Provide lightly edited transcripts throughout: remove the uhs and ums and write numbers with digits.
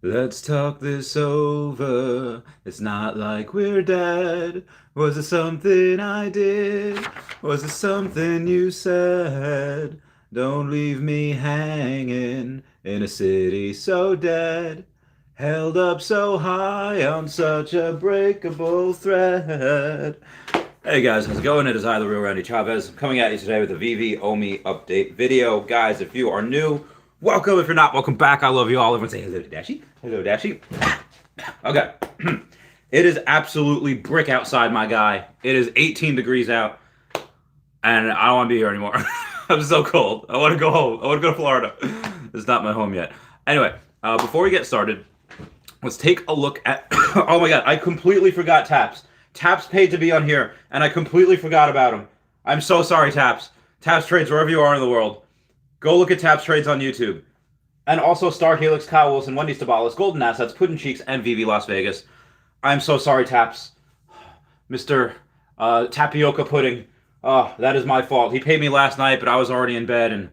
Let's talk this over. It's not like we're dead. Was it something I did? Was it something you said? Don't leave me hanging in a city so dead. Held up so high on such a breakable thread. Hey guys, how's it going? It is I, the real Randy Chavez, coming at you today with a Veve Omi update video. Guys, if you are new, welcome. If you're not, welcome back. I love you all. Everyone say hello to Dashi. Hello, Dashi. Okay. It is absolutely brick outside, my guy. It is 18 degrees out, and I don't want to be here anymore. I'm so cold. I want to go home. I want to go to Florida. It's not my home yet. Anyway, before we get started, let's take a look at... Oh my god, I completely forgot Taps. Taps paid to be on here, and I completely forgot about him. I'm so sorry, Taps. Taps Trades, wherever you are in the world. Go look at Taps Trades on YouTube. And also Star Helix, Kyle Willson, Wendy Stibalis, Golden Assets, Puddin Cheeks, and Veve Las Vegas. I'm so sorry, Taps. Mr. Tapioca Pudding. Oh, that is my fault. He paid me last night, but I was already in bed. And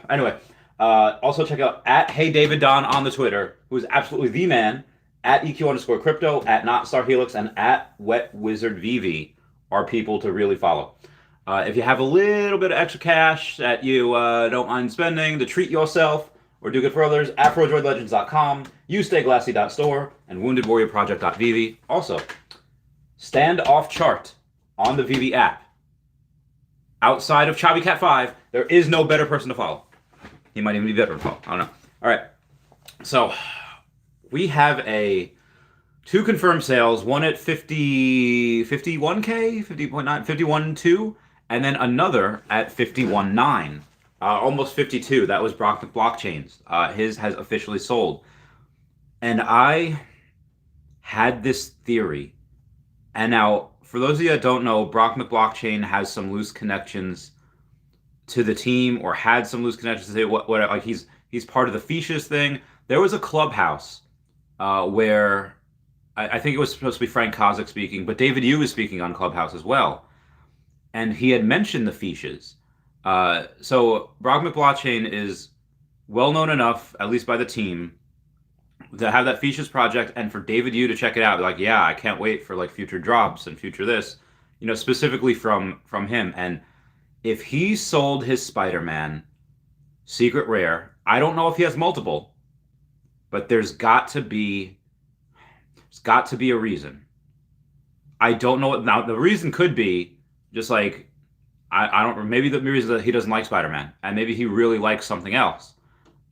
anyway, also check out at Hey David Don on the Twitter, who is absolutely the man. At EQ_crypto, at Not Star Helix, and at Wet Wizard Veve are people to really follow. If you have a little bit of extra cash that you don't mind spending to treat yourself or do good for others, AfroDroidLegends.com, YouStayGlassy.store, and WoundedWarriorProject.veve. Also, standoff chart on the Veve app. Outside of Chavez Cat 5, there is no better person to follow. He might even be better to follow. I don't know. All right. So we have two confirmed sales, one at 51K, 50.9, 51.2, and then another at 51.9, almost 52. That was Brock Blockchain's. His has officially sold. And I had this theory. And now, for those of you that don't know, Brock McBlockchain has some loose connections to the team, or had some loose connections to what like he's part of the Fishes thing. There was a clubhouse where I think it was supposed to be Frank Kozik speaking, but David Yu was speaking on Clubhouse as well. And he had mentioned the Fishes. So Brock McBlockchain is well known enough, at least by the team, to have that Fishes project, and for David Yu to check it out. Like, yeah, I can't wait for like future drops and future this, specifically from him. And if he sold his Spider-Man secret rare, I don't know if he has multiple, but there's got to be a reason. I don't know what now. The reason could be just like I don't. Maybe the reason that he doesn't like Spider-Man, and maybe he really likes something else.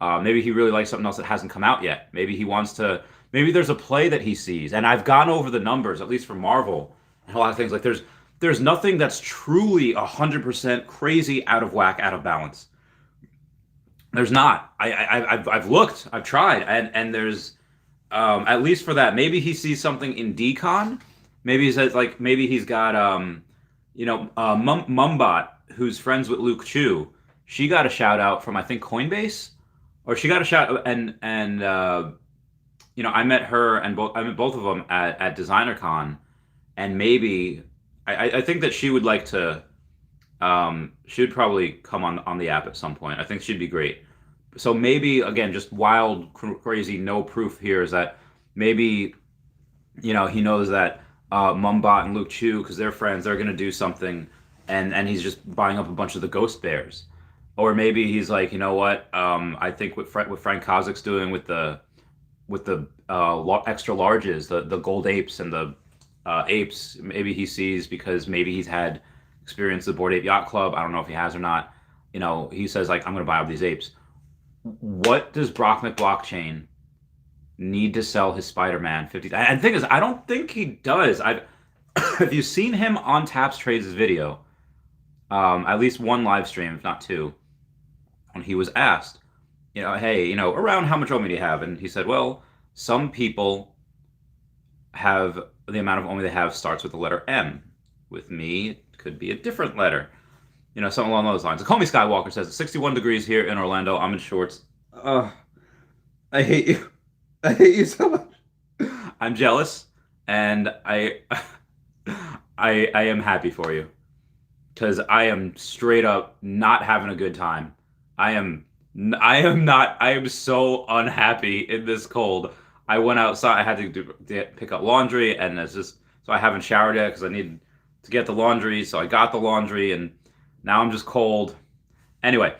Maybe he really likes something else that hasn't come out yet. Maybe he wants to. Maybe there's a play that he sees, and I've gone over the numbers, at least for Marvel, and a lot of things. Like there's nothing that's truly 100% crazy out of whack, out of balance. There's not. I've looked, I've tried, and there's at least for that. Maybe he sees something in Decon. Maybe he says like maybe he's got Mumbot, who's friends with Luke Chu. She got a shout out from I think Coinbase, or she got a shout, and I met her, and I met both of them at DesignerCon, and maybe I think that she would like to. She would probably come on the app at some point. I think she'd be great. So maybe, again, just wild, crazy, no proof here is that maybe, he knows that Mumbot and Luke Chu, because they're friends, they're going to do something, and he's just buying up a bunch of the Ghost Bears. Or maybe he's like, you know what, I think what Frank Kozik's doing with the extra larges, the gold apes and the apes, maybe he sees, because maybe he's had experience with the Bored Ape Yacht Club. I don't know if he has or not. He says, like, I'm going to buy up these apes. What does Brock McBlockchain need to sell his Spider-Man 50? And the thing is, I don't think he does. If you've seen him on Taps Trades' video, at least one live stream, if not two, when he was asked, hey, around how much Omi do you have? And he said, well, some people have the amount of Omi they have starts with the letter M. With me, it could be a different letter. Something along those lines. Call Me Skywalker says, 61 degrees here in Orlando. I'm in shorts. I hate you. I hate you so much. I'm jealous, and I am happy for you, because I am straight up not having a good time. I am so unhappy in this cold. I went outside. I had to pick up laundry, and it's just so I haven't showered yet because I need to get the laundry. So I got the laundry, and now I'm just cold. Anyway,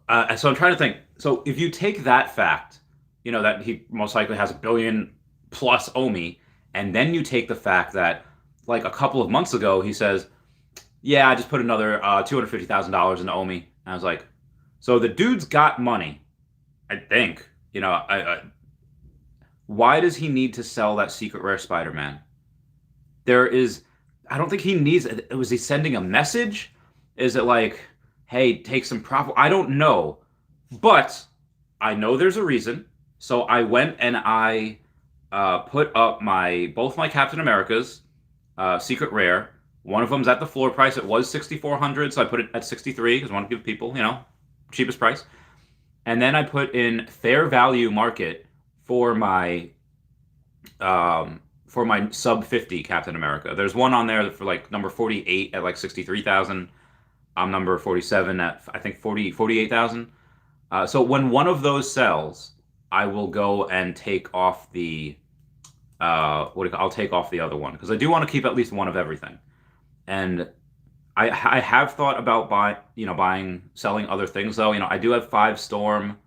so I'm trying to think. So if you take that fact, that he most likely has a billion plus OMI, and then you take the fact that like a couple of months ago he says, "Yeah, I just put another $250,000 in OMI." And I was like, "So the dude's got money, I think." Why does he need to sell that secret rare Spider-Man? I don't think he needs it. Was he sending a message? Is it like, hey, take some profit? I don't know. But I know there's a reason. So I went and I put up both my Captain Americas secret rare. One of them's at the floor price. It was $6,400, so I put it at 63 because I want to give people, cheapest price. And then I put in fair value market for my sub 50 Captain America. There's one on there for like number 48 at like 63,000. I'm number 47 at I think 48,000. So when one of those sells, I will go and take off the I'll take off the other one because I do want to keep at least one of everything. And I have thought about selling other things though. I do have 5 Storm,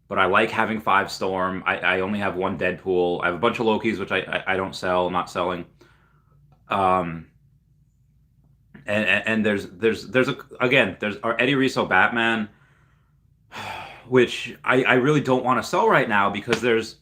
but I like having 5 Storm. I only have 1 Deadpool. I have a bunch of Lokis which I don't sell. I'm not selling. And there's our Eddie Riso Batman, which I really don't want to sell right now because there's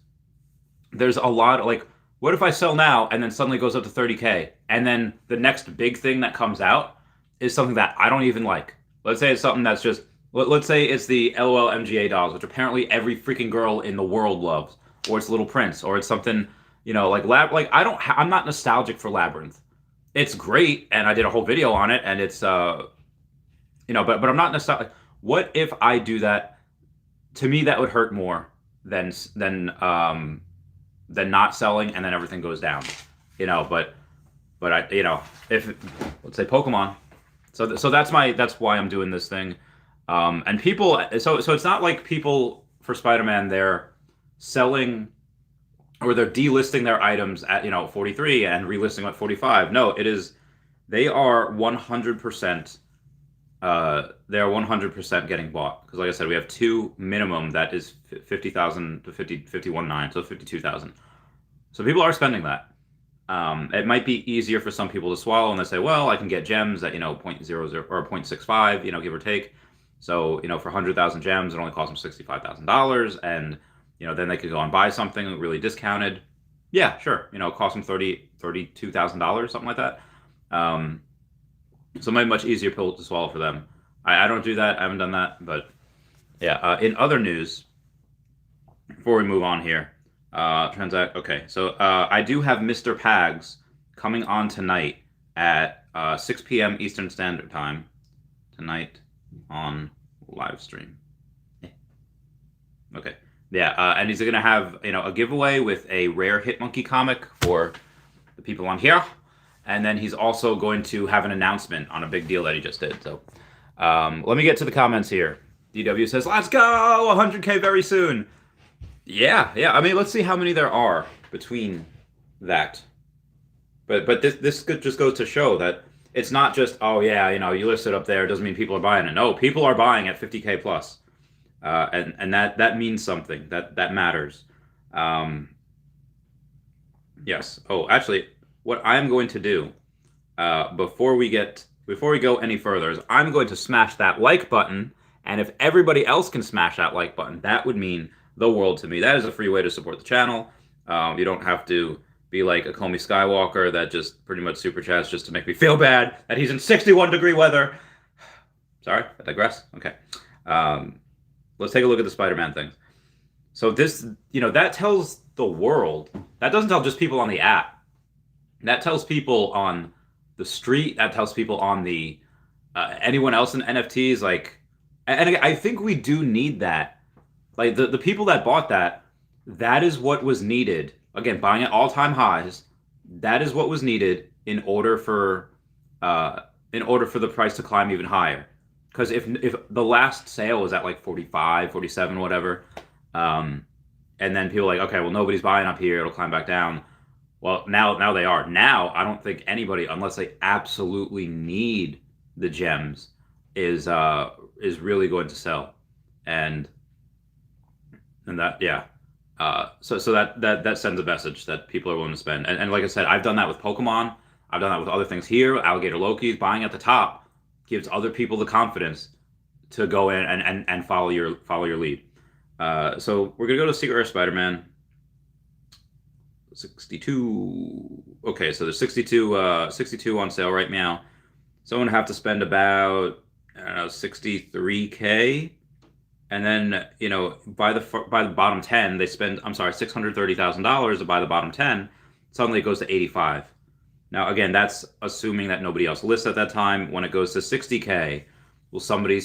a lot of like, what if I sell now and then suddenly goes up to 30K and then the next big thing that comes out is something that I don't even like. Let's say it's something that's just, let's say it's the LOL MGA dolls, which apparently every freaking girl in the world loves, or it's Little Prince, or it's something, I'm not nostalgic for Labyrinth. It's great, and I did a whole video on it, and it's, but I'm not nostalgic. What if I do that? To me, that would hurt more than not selling, and then everything goes down, But if let's say Pokemon, so that's why I'm doing this thing, and people, so it's not like people for Spider-Man they're selling or they're delisting their items at 43 and relisting at 45. No, it is they are 100%. They are 100% getting bought because, like I said, we have 2 minimum that is 50,000 to 51.9, so 52,000. So people are spending that. It might be easier for some people to swallow, and they say, "Well, I can get gems at 0.00 or 0.65, give or take." So for 100,000 gems, it only costs them $65,000, and then they could go and buy something really discounted. Yeah, sure. It costs them $32,000, something like that. So it might be much easier pill to swallow for them. I don't do that. I haven't done that. But yeah, in other news, before we move on here, transact. Okay, so I do have Mr. Pags coming on tonight at 6 p.m. Eastern Standard Time. Tonight on live stream. Okay. Yeah, and he's going to have, a giveaway with a rare Hitmonkey comic for the people on here. And then he's also going to have an announcement on a big deal that he just did. So let me get to the comments here. DW says, "Let's go! 100K very soon." Yeah. I mean, let's see how many there are between that. But this just goes to show that it's not just, oh, yeah, you list it up there. It doesn't mean people are buying it. No, people are buying at 50K plus. And that means something. That matters. Yes. Oh, actually, what I'm going to do before we go any further is I'm going to smash that like button, and if everybody else can smash that like button, that would mean the world to me. That is a free way to support the channel. You don't have to be like a Comey Skywalker that just pretty much super chats just to make me feel bad that he's in 61-degree weather. Sorry, I digress. Okay. Let's take a look at the Spider-Man things. So this, that tells the world. That doesn't tell just people on the app. That tells people on the street. That tells people on the anyone else in NFTs. And I think we do need that. Like the people that bought that is what was needed. Again, buying at all-time highs. That is what was needed in order for the price to climb even higher. Because if the last sale was at like 45, 47, whatever, and then people are like, okay, well, nobody's buying up here, it'll climb back down. Well, now they are. Now I don't think anybody, unless they absolutely need the gems, is really going to sell, and that yeah. So that sends a message that people are willing to spend, and like I said, I've done that with Pokemon. I've done that with other things here. Alligator Loki's buying at the top gives other people the confidence to go in and follow your lead. So we're gonna go to Secret Rare Spider-Man. 62. Okay, so there's 62 on sale right now. So I'm gonna have to spend about, I don't know, 63K, and then by the bottom 10 they spend, I'm sorry, $630,000 to buy the bottom 10. Suddenly it goes to 85. Now again, that's assuming that nobody else lists at that time. When it goes to 60K, will somebody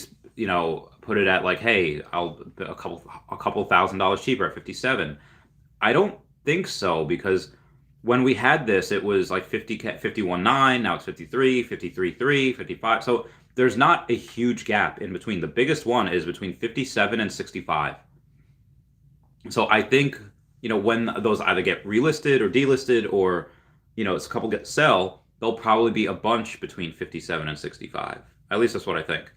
put it at like, hey, I'll a couple $1,000s cheaper at 57? I don't think so, because when we had this, it was like 50K, 51.9. Now it's 53, 53.3, 55. So there's not a huge gap in between. The biggest one is between 57 and 65. So I think when those either get relisted or delisted, or it's a couple get sell, there'll probably be a bunch between 57 and 65. At least that's what I think.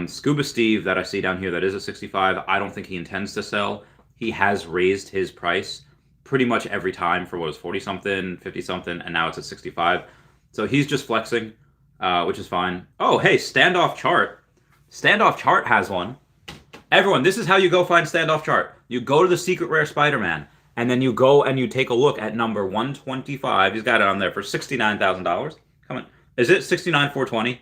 Scuba Steve that I see down here that is a 65, I don't think he intends to sell. He has raised his price pretty much every time for what was 40 something, 50 something, and now it's at 65. So he's just flexing, which is fine. Oh, hey, Standoff Chart. Standoff Chart has one. Everyone, this is how you go find Standoff Chart. You go to the Secret Rare Spider-Man, and then you go and you take a look at number 125. He's got it on there for $69,000. Come on. Is it 69,420?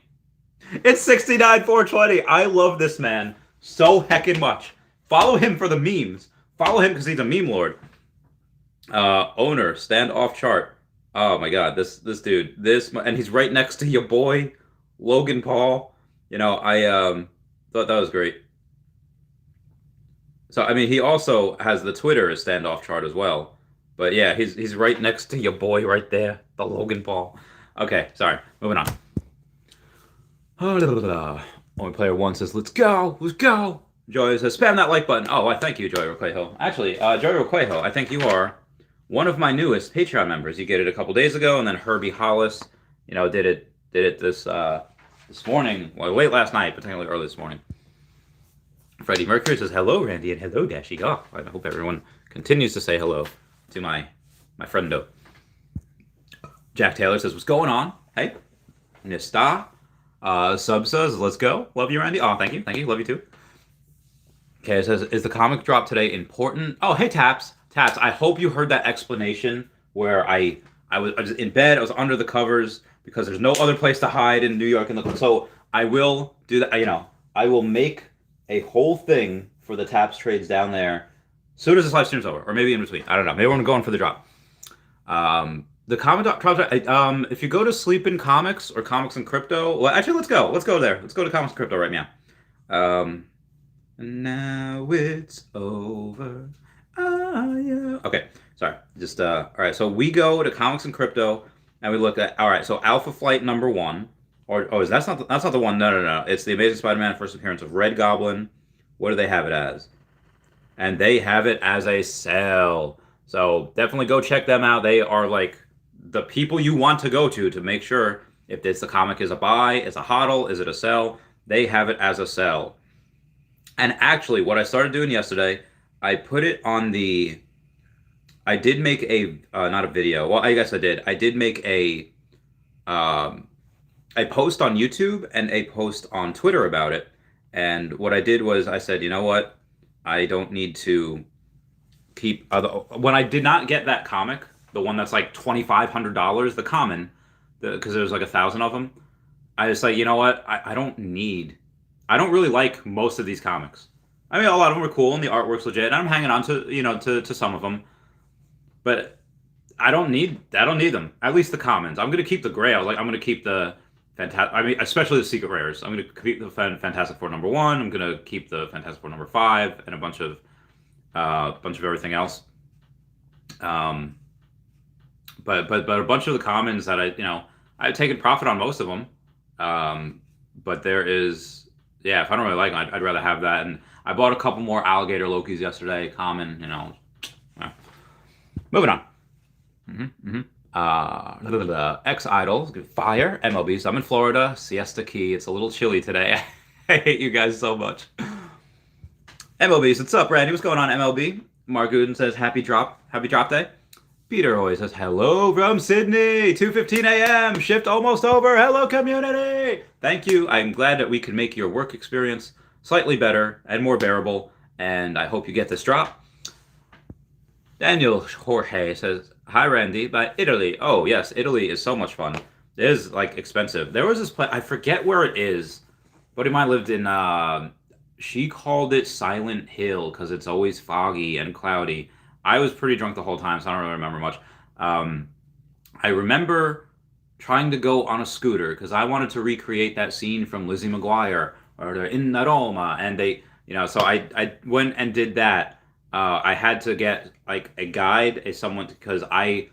It's 69,420. I love this man so heckin' much. Follow him for the memes. Follow him because he's a meme lord. Owner, Standoff Chart. Oh my god, this dude. And he's right next to your boy, Logan Paul. I thought that was great. So, I mean, he also has the Twitter as Standoff Chart as well. But yeah, he's right next to your boy right there, the Logan Paul. Okay, sorry. Moving on. Only player one says, let's go, let's go. Joy says, spam that like button. Oh, I thank you, Joy Requejo. Actually, Joy Requejo, I think you are one of my newest Patreon members. You get it a couple days ago, and then Herbie Hollis, did it this morning, well, late last night, but technically early this morning. Freddie Mercury says, hello, Randy, and hello, Dashy. Oh, I hope everyone continues to say hello to my friendo. Jack Taylor says, what's going on? Hey, Nista. Sub says, let's go. Love you, Randy. Oh, thank you. Love you too. Okay, it says, is the comic drop today important? Oh, hey, Taps, I hope you heard that explanation where I was in bed, I was under the covers because there's no other place to hide in New York. So I will do that. I will make a whole thing for the Taps trades down there as soon as this live stream's over, or maybe in between. I don't know. Maybe we're going for the drop. The comic drop. If you go to Sleep in Comics or Comics and Crypto, well, actually, let's go. Let's go there. Let's go to Comics and Crypto right now. Now it's over. Yeah. Okay, sorry. Just all right. So we go to Comics and Crypto, and we look at, all right. So Alpha Flight number 1, that's not the one. No. It's the Amazing Spider-Man first appearance of Red Goblin. What do they have it as? And they have it as a sell. So definitely go check them out. They are like the people you want to go to make sure if the comic is a buy, it's a hodl, is it a sell? They have it as a sell. And actually, what I started doing yesterday, I put it on the. I did make a not a video. Well, I guess I did. I did make a post on YouTube and a post on Twitter about it. And what I did was I said, you know what? I don't need to keep when I did not get that comic, the one that's like $2,500, the common, because there's like 1,000 of them. I was like, you know what? I don't really like most of these comics. I mean, a lot of them are cool and the artwork's legit. And I'm hanging on to to some of them, but I don't need them. At least the commons. I'm gonna keep the Grail. I'm gonna keep the especially the Secret Rares. I'm gonna keep the Fantastic Four number 1. I'm gonna keep the Fantastic Four number 5 and a bunch of everything else. But a bunch of the commons that I've taken profit on most of them. But there is, if I don't really like them, I'd rather have that. And I bought a couple more Alligator Lokis yesterday, common, Moving on. X Idols, fire, MLBs. I'm in Florida, Siesta Key. It's a little chilly today. I hate you guys so much. MLBs, what's up, Randy? What's going on, MLB? Mark Gooden says, happy drop day. Peter always says, hello from Sydney, 2:15 a.m. Shift almost over. Hello, community. Thank you. I'm glad that we can make your work experience slightly better and more bearable, and I hope you get this drop. Daniel Jorge says, hi, Randy, by Italy. Oh, yes, Italy is so much fun. It is, like, expensive. There was this place, I forget where it is. A buddy of mine lived in, she called it Silent Hill because it's always foggy and cloudy. I was pretty drunk the whole time, so I don't really remember much. I remember trying to go on a scooter because I wanted to recreate that scene from Lizzie McGuire or in Roma, and they, so I went and did that. I had to get like a guide, someone, because I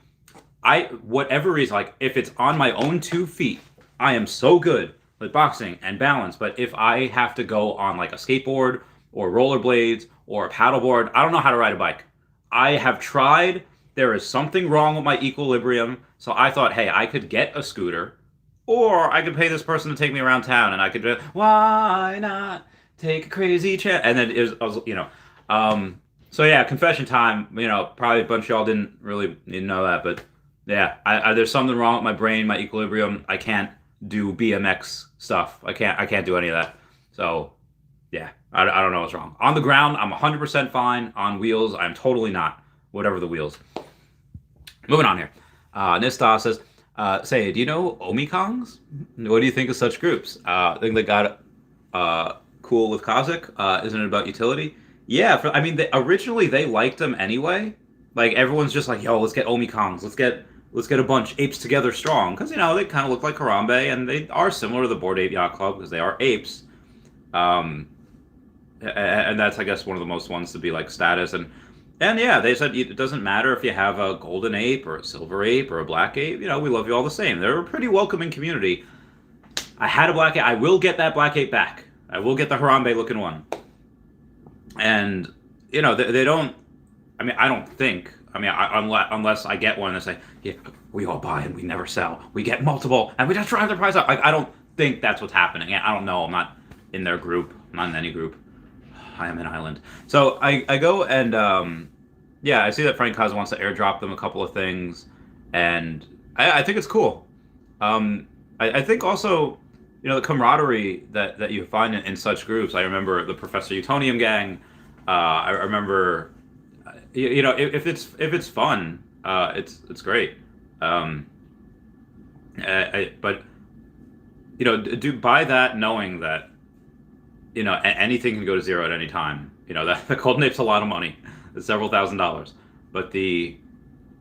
whatever reason, like if it's on my own 2 feet, I am so good with boxing and balance. But if I have to go on like a skateboard or rollerblades or a paddleboard, I don't know how to ride a bike. I have tried. There is something wrong with my equilibrium. So I thought, hey, I could get a scooter, or I could pay this person to take me around town, and I could just, why not take a crazy chance? And then it was, so yeah, confession time. Probably a bunch of y'all didn't really need to know that, but yeah, there's something wrong with my brain, my equilibrium. I can't do BMX stuff. I can't do any of that. So yeah, I don't know what's wrong. On the ground, I'm 100% fine. On wheels, I'm totally not. Whatever the wheels. Moving on here. Nista says, say, do you know Omikongs? What do you think of such groups? I think they got cool with Kazakh. Isn't it about utility? Yeah, originally they liked them anyway. Like everyone's just like, yo, let's get Omikongs. Let's get a bunch apes together strong, because they kind of look like Harambe, and they are similar to the Bored Ape Yacht Club because they are apes. And that's, I guess, one of the most ones to be like status. And yeah, they said it doesn't matter if you have a golden ape or a silver ape or a black ape. We love you all the same. They're a pretty welcoming community. I had a black ape. I will get that black ape back. I will get the Harambe looking one. And they don't. I don't think. Unless I get one and they say, yeah, we all buy and we never sell. We get multiple and we just drive the price up. I don't think that's what's happening. I don't know. I'm not in their group. I'm not in any group. I am an island. So I go and I see that Frank Kaz wants to airdrop them a couple of things, and I think it's cool. I think also, the camaraderie that you find in such groups. I remember the Professor Utonium gang. I remember, if it's fun, it's great. But do buy that knowing that anything can go to zero at any time. That the golden ape's a lot of money. It's several $1,000s. But the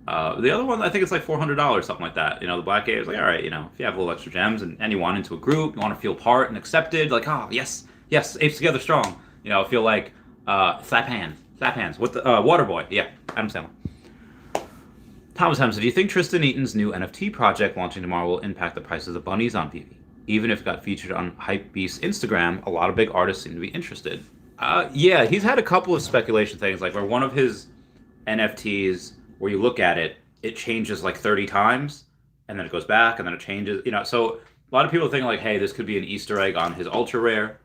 other one, I think it's like $400, something like that. The black ape is like, all right, if you have a little extra gems and you want into a group, you want to feel part and accepted, like, oh yes, apes together strong. Feel like slap hands with the Waterboy. Yeah, Adam Sandler. Thomas Hemson, do you think Tristan Eaton's new NFT project launching tomorrow will impact the prices of bunnies on Veve? Even if it got featured on Hypebeast's Instagram, a lot of big artists seem to be interested. Yeah, he's had a couple of speculation things, like where one of his NFTs, where you look at it, it changes like 30 times, and then it goes back, and then it changes. So a lot of people think like, hey, this could be an Easter egg on his ultra rare.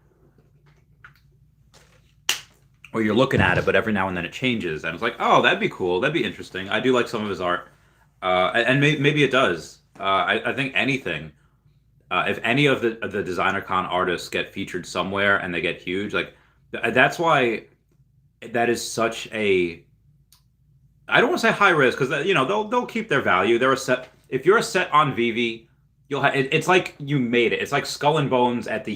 Or you're looking at it, but every now and then it changes, and it's like, oh, that'd be cool, that'd be interesting. I do like some of his art, and maybe it does. I think anything. If any of the DesignerCon artists get featured somewhere and they get huge, like that's why that is such a. I don't want to say high risk because they'll keep their value. They're a set. If you're a set on Veve, you'll have. It's like you made it. It's like Skull and Bones at the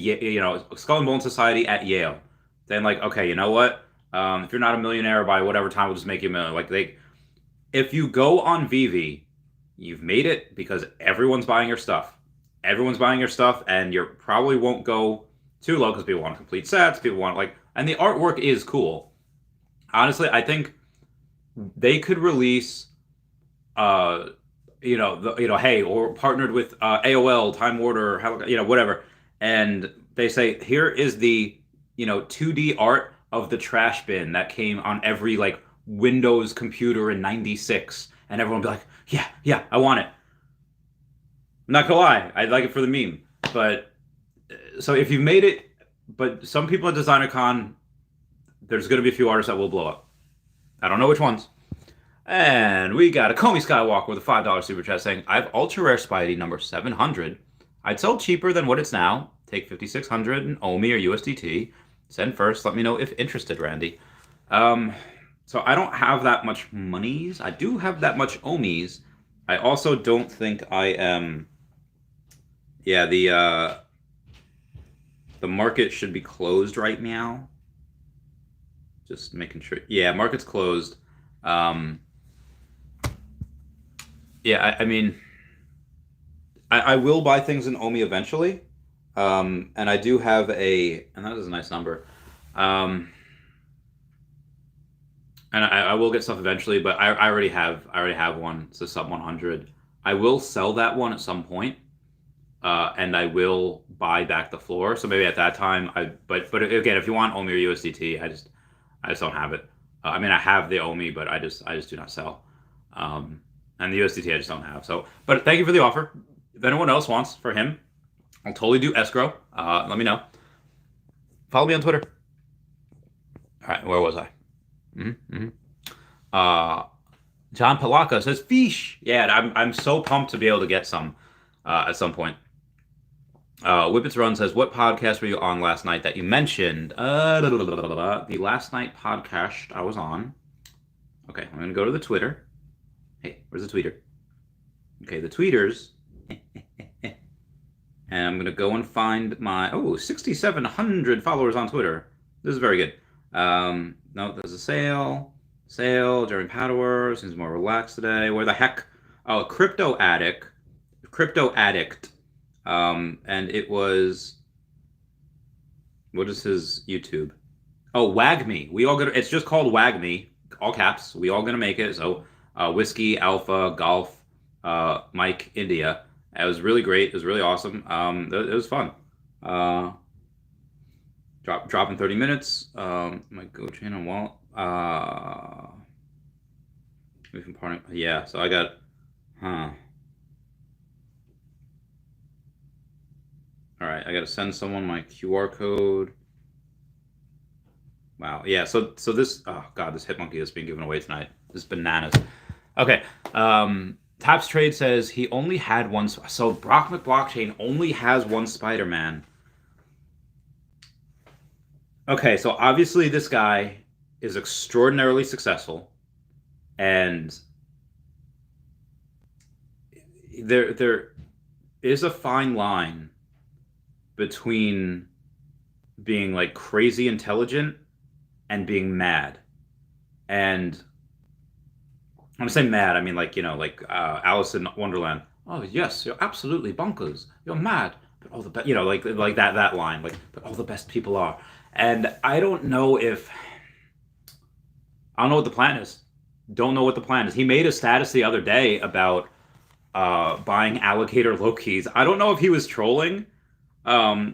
Skull and Bones Society at Yale. Then like, okay, you know what? If you're not a millionaire by whatever time, we'll just make you a million. Like if you go on Veve, you've made it because everyone's buying your stuff. Everyone's buying your stuff, and you probably won't go too low because people want complete sets. People want and the artwork is cool. Honestly, I think they could release, hey, or partnered with AOL, Time Warner, whatever, and they say here is the 2D art of the trash bin that came on every Windows computer in '96, and everyone would be like, yeah, I want it. I'm not gonna lie, I'd like it for the meme. But so if you've made it, but some people at DesignerCon, there's gonna be a few artists that will blow up. I don't know which ones. And we got a Comey Skywalker with a $5 super chat saying, I have ultra rare Spidey number 700. I'd sell cheaper than what it's now. Take 5,600 in OMI or USDT. Send first. Let me know if interested, Randy. So I don't have that much monies. I do have that much OMIs. I also don't think I am. Yeah, the market should be closed right now. Just making sure. Yeah, market's closed. Yeah, I mean, I will buy things in OMI eventually. And I do have and that is a nice number. And I will get stuff eventually, but I already have one. It's a sub 100. I will sell that one at some point, and I will buy back the floor. So maybe at that time, but again, if you want OMI or USDT, I just don't have it. I mean, I have the OMI, but I just do not sell. And the USDT I just don't have. So, but thank you for the offer. If anyone else wants for him, I'll totally do escrow. Let me know. Follow me on Twitter. All right, where was I? John Palaka says fish. Yeah, I'm so pumped to be able to get some at some point. Whippets Run says, what podcast were you on last night that you mentioned? The last night podcast I was on. Okay, I'm gonna go to the Twitter. Hey, where's the tweeter? Okay, the tweeters. And I'm going to go and find my, 6,700 followers on Twitter. This is very good. No, there's a sale. Jeremy Padower seems more relaxed today. Where the heck? Oh, Crypto Addict. And it was, what is his YouTube? Oh, Wag Me. It's just called Wag Me. All caps. We all going to make it. So, Whiskey, Alpha, Golf, Mike, India. It was really great. It was really awesome. It was fun. Drop in 30 minutes. My Go chain on wallet. Yeah, so I got, All right, I got to send someone my QR code. Wow. Yeah, so this, oh God, this Hitmonkey is being given away tonight. This is bananas. Okay. Taps Trade says he only had one. So Brock McBlockchain only has one Spider-Man. Okay, so obviously this guy is extraordinarily successful, and there is a fine line between being like crazy intelligent and being mad. And when I say mad, I mean like, like Alice in Wonderland. Oh yes, you're absolutely bonkers. You're mad, but all the best, like that line, like, but all the best people are. And I don't know what the plan is. Don't know what the plan is. He made a status the other day about buying alligator Lokis. I don't know if he was trolling. I'll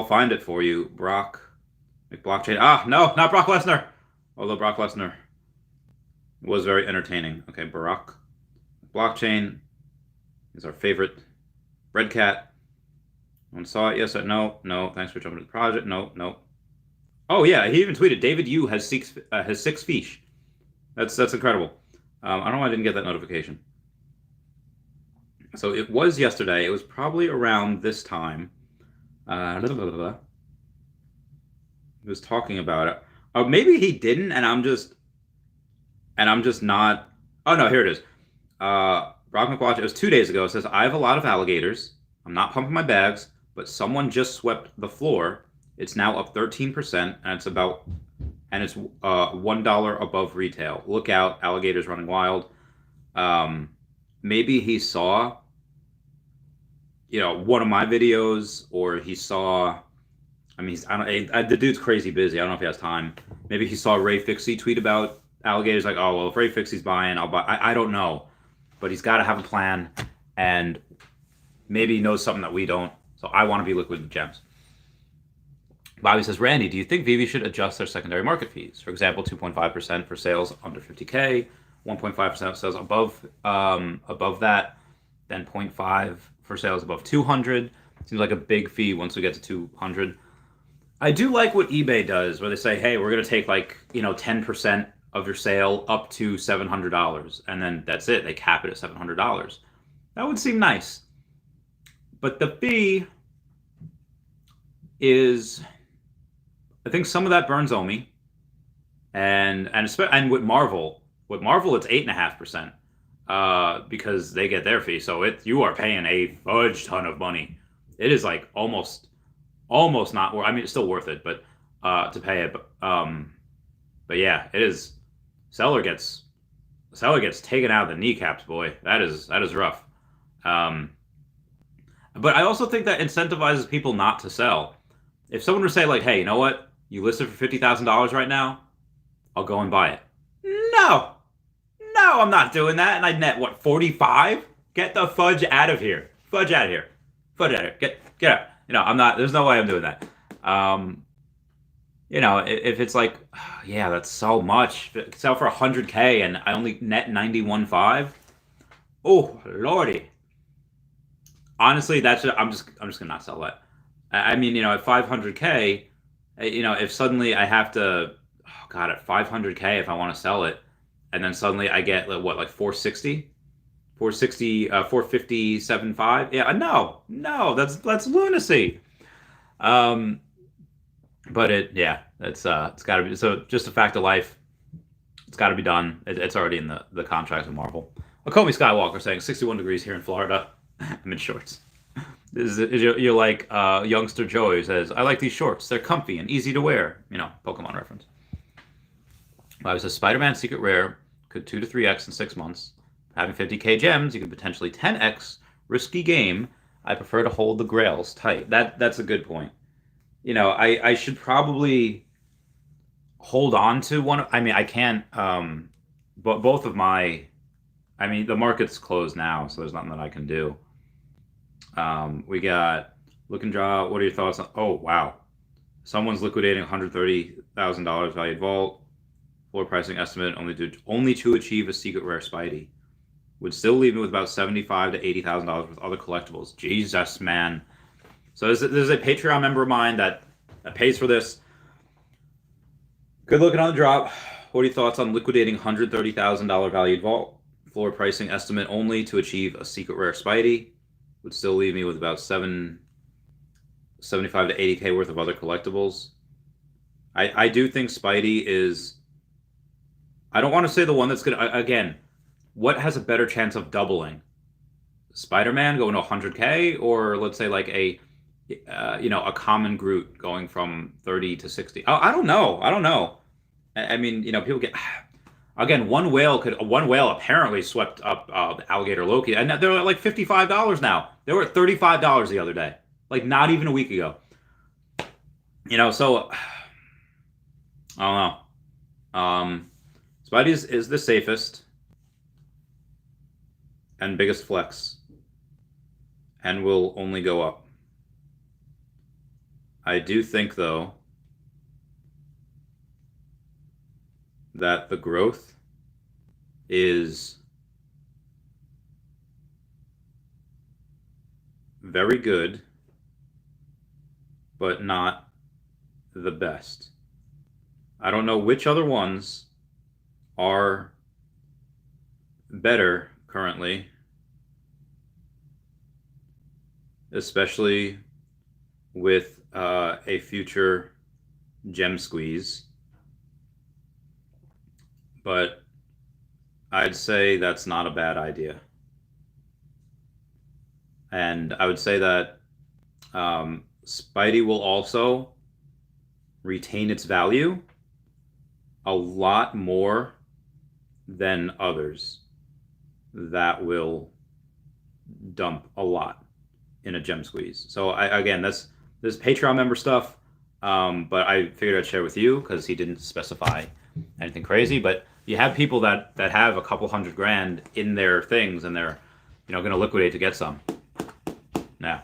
find it for you. Brock McBlockchain. No, not Brock Lesnar. Although Brock Lesnar was very entertaining. Okay, Brock McBlockchain is our favorite. Red Cat. Anyone saw it? Yes. No. Thanks for jumping to the project. No. Oh yeah, he even tweeted David Yu has six fish. That's incredible. I don't know why I didn't get that notification. So it was yesterday. It was probably around this time. He was talking about it. Oh, maybe he didn't, and I'm just not. Oh no, here it is. Brock McWatch. It was 2 days ago. It says, I have a lot of alligators. I'm not pumping my bags, but someone just swept the floor. It's now up 13%, and it's $1 above retail. Look out, alligators running wild. Maybe he saw, one of my videos, or he saw. I mean, the dude's crazy busy. I don't know if he has time. Maybe he saw Ray Fixie tweet about alligators. Like, oh well, if Ray Fixie's buying, I'll buy. I don't know, but he's got to have a plan, and maybe he knows something that we don't. So I want to be liquid with gems. Bobby says, Randy, do you think Veve should adjust their secondary market fees? For example, 2.5% for sales under 50K, 1.5% of sales above that, then 0.5 for sales above 200. Seems like a big fee once we get to 200. I do like what eBay does, where they say, hey, we're going to take 10% of your sale up to $700, and then that's it. They cap it at $700. That would seem nice. But the fee is, I think some of that burns on me, and with Marvel, it's 8.5%, because they get their fee. So you are paying a fudge ton of money. It is almost not worth. I mean, it's still worth it, but to pay it. But yeah, it is. Seller gets taken out of the kneecaps, boy. That is rough. But I also think that incentivizes people not to sell. If someone were to say hey, you know what? You listed for $50,000 right now, I'll go and buy it. No, I'm not doing that. And I'd net 45? Get the fudge out of here. Fudge out of here. Get out. I'm not. There's no way I'm doing that. If it's yeah, that's so much. Sell for 100K and I only net 91.5. Oh lordy. Honestly, I'm just gonna not sell that. I mean, at 500K, if suddenly I have to, at 500K, if I want to sell it, and then suddenly I get 460, 457.5. Yeah, no, that's lunacy. But it's got to be. So just a fact of life. It's got to be done. It's already in the contract with Marvel. Akomi Skywalker saying 61 degrees here in Florida. I'm in shorts. You're like youngster Joey who says, I like these shorts. They're comfy and easy to wear. Pokemon reference. It says Spider-Man Secret Rare could 2 to 3x in 6 months. Having 50K gems, you could potentially 10x. Risky game. I prefer to hold the grails tight. That's a good point. I should probably hold on to one. I mean, I can't. But both of my. I mean, the market's closed now, so there's nothing that I can do. We got Look and Draw. What are your thoughts on? Oh wow, someone's liquidating $130,000 valued vault. Floor pricing estimate only to achieve a secret rare Spidey. Would still leave me with about $75,000 to $80,000 with other collectibles. Jesus, man. So there's a Patreon member of mine that pays for this. Good looking on the drop. What are your thoughts on liquidating $130,000 valued vault? Floor pricing estimate only to achieve a secret rare Spidey. Would still leave me with about $75,000 to $80,000 worth of other collectibles. I do think Spidey is. I don't want to say the one that's gonna. Again, what has a better chance of doubling? Spider-Man going to 100K, or let's say a common Groot going from 30 to 60. I don't know. I mean, people get. Again, one whale apparently swept up Alligator Loki, and they're at $55 now. They were at $35 the other day, not even a week ago. So I don't know. Spidey is the safest and biggest flex, and will only go up. I do think, though, that the growth is very good, but not the best. I don't know which other ones are better currently, especially with a future gem squeeze. But I'd say that's not a bad idea. And I would say that Spidey will also retain its value a lot more than others that will dump a lot in a gem squeeze. So again, this Patreon member stuff, but I figured I'd share with you because he didn't specify anything crazy. But you have people that have a couple $100,000 in their things, and they're going to liquidate to get some. Yeah.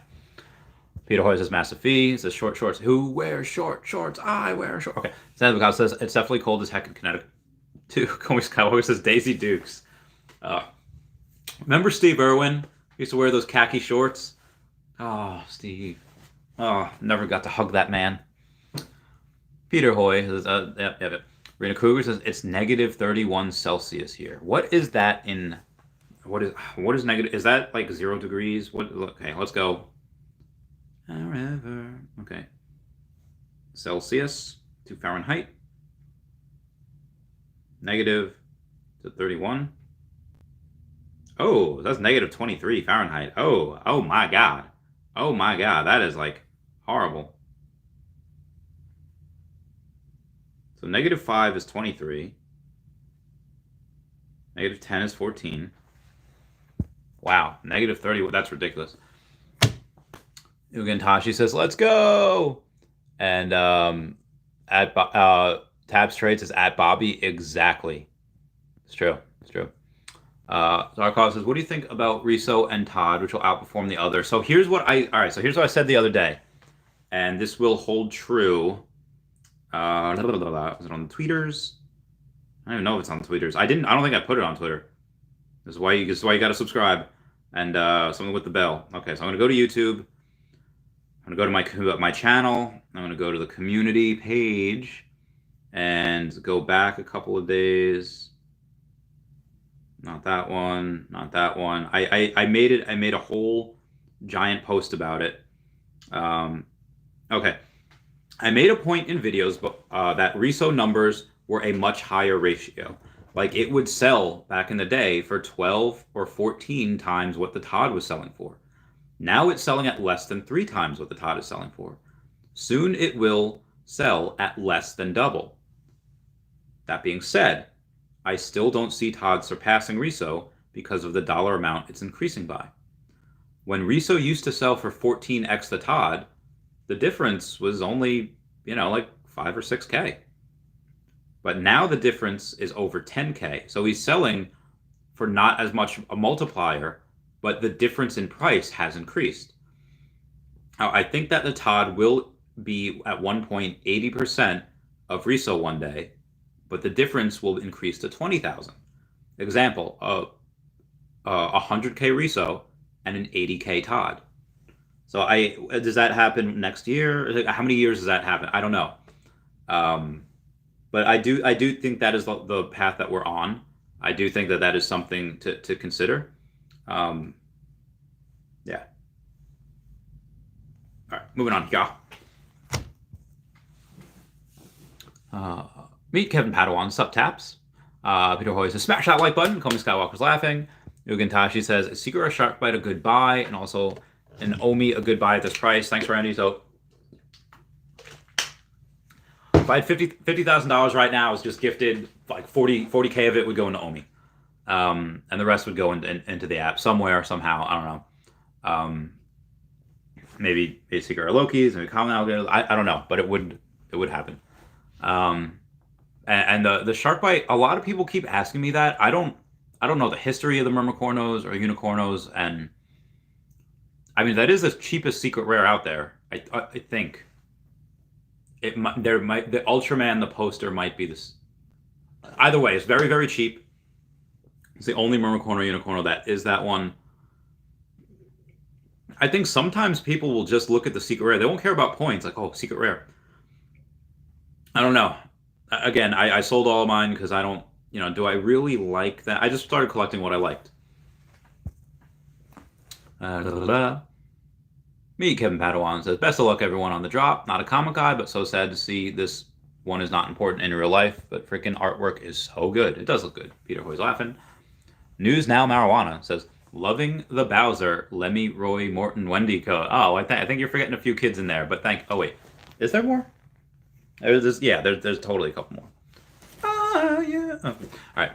Peter Hoy says massive fee. Says short shorts. Who wears short shorts? I wear short. Okay. Standoff says it's definitely cold as heck in Connecticut. Too. Komi Skywalker says Daisy Dukes. Remember Steve Irwin? He used to wear those khaki shorts. Oh, Steve. Oh, never got to hug that man. Peter Hoy says, yep. Rena Kruger says it's negative 31 Celsius here. What is that in? What is negative? Is that like 0 degrees? What? Okay, let's go. However, okay. Celsius to Fahrenheit. Negative to 31. Oh, that's negative 23 Fahrenheit. Oh my God. Oh my God, that is like horrible. So negative 5 is 23. Negative 10 is 14. Wow, negative 30, that's ridiculous. Ugantashi says, let's go! And Tabs Trade says, at Bobby, exactly. It's true. Zarkov says, what do you think about Riso and Todd, which will outperform the other? So here's what I said the other day, and this will hold true. Was it on the tweeters? I don't even know if it's on the tweeters. I don't think I put it on Twitter. This is why you got to subscribe and something with the bell. Okay, so I'm gonna go to YouTube. I'm gonna go to my channel. I'm gonna go to the community page and go back a couple of days. Not that one. I made a whole giant post about it. Okay. I made a point in videos that Riso numbers were a much higher ratio. Like it would sell back in the day for 12 or 14 times what the Todd was selling for. Now it's selling at less than 3 times what the Todd is selling for. Soon it will sell at less than double. That being said, I still don't see Todd surpassing Riso because of the dollar amount it's increasing by. When Riso used to sell for 14x the Todd, the difference was only, like 5 or 6K. But now the difference is over 10K. So he's selling for not as much a multiplier, but the difference in price has increased. Now, I think that the Todd will be at one point 80% of Riso one day, but the difference will increase to 20,000. Example, a 100K Riso and an 80K Todd. So does that happen next year? How many years does that happen? I don't know. But I do think that is the path that we're on. I do think that is something to consider. Yeah. All right, moving on, y'all. Meet Kevin Padawan, sup taps. Peter Hoy says, smash that like button. Komi Skywalker's laughing. Ugantashi says, Secret or Shark Bite a good buy, and also an Omi a good buy at this price. Thanks, Randy. So if I had $50,000 right now, I was just gifted like 40K of it would go into Omi. And the rest would go into the app somewhere, somehow. I don't know. Maybe a Secret or Loki's, maybe common alligators. I don't know, but it would happen. And the shark bite, a lot of people keep asking me that. I don't know the history of the Mermicornos or Unicornos, and I mean that is the cheapest secret rare out there. I think the Ultraman, the poster might be this. Either way, it's very, very cheap. It's the only Mermicorno Unicorno that is that one. I think sometimes people will just look at the secret rare. They won't care about points, like, oh, secret rare. I don't know. Again, I sold all of mine because I don't, do I really like that? I just started collecting what I liked. Me, Kevin Padawan says, best of luck everyone on the drop. Not a comic guy, but so sad to see this one is not important in real life, but freaking artwork is so good. It does look good. Peter Hoy's laughing. News Now Marijuana says, loving the Bowser, Lemmy, Roy, Morton, Wendy code. Oh, I think you're forgetting a few kids in there, but oh wait, is there more? There's totally a couple more. Yeah. Okay. All right.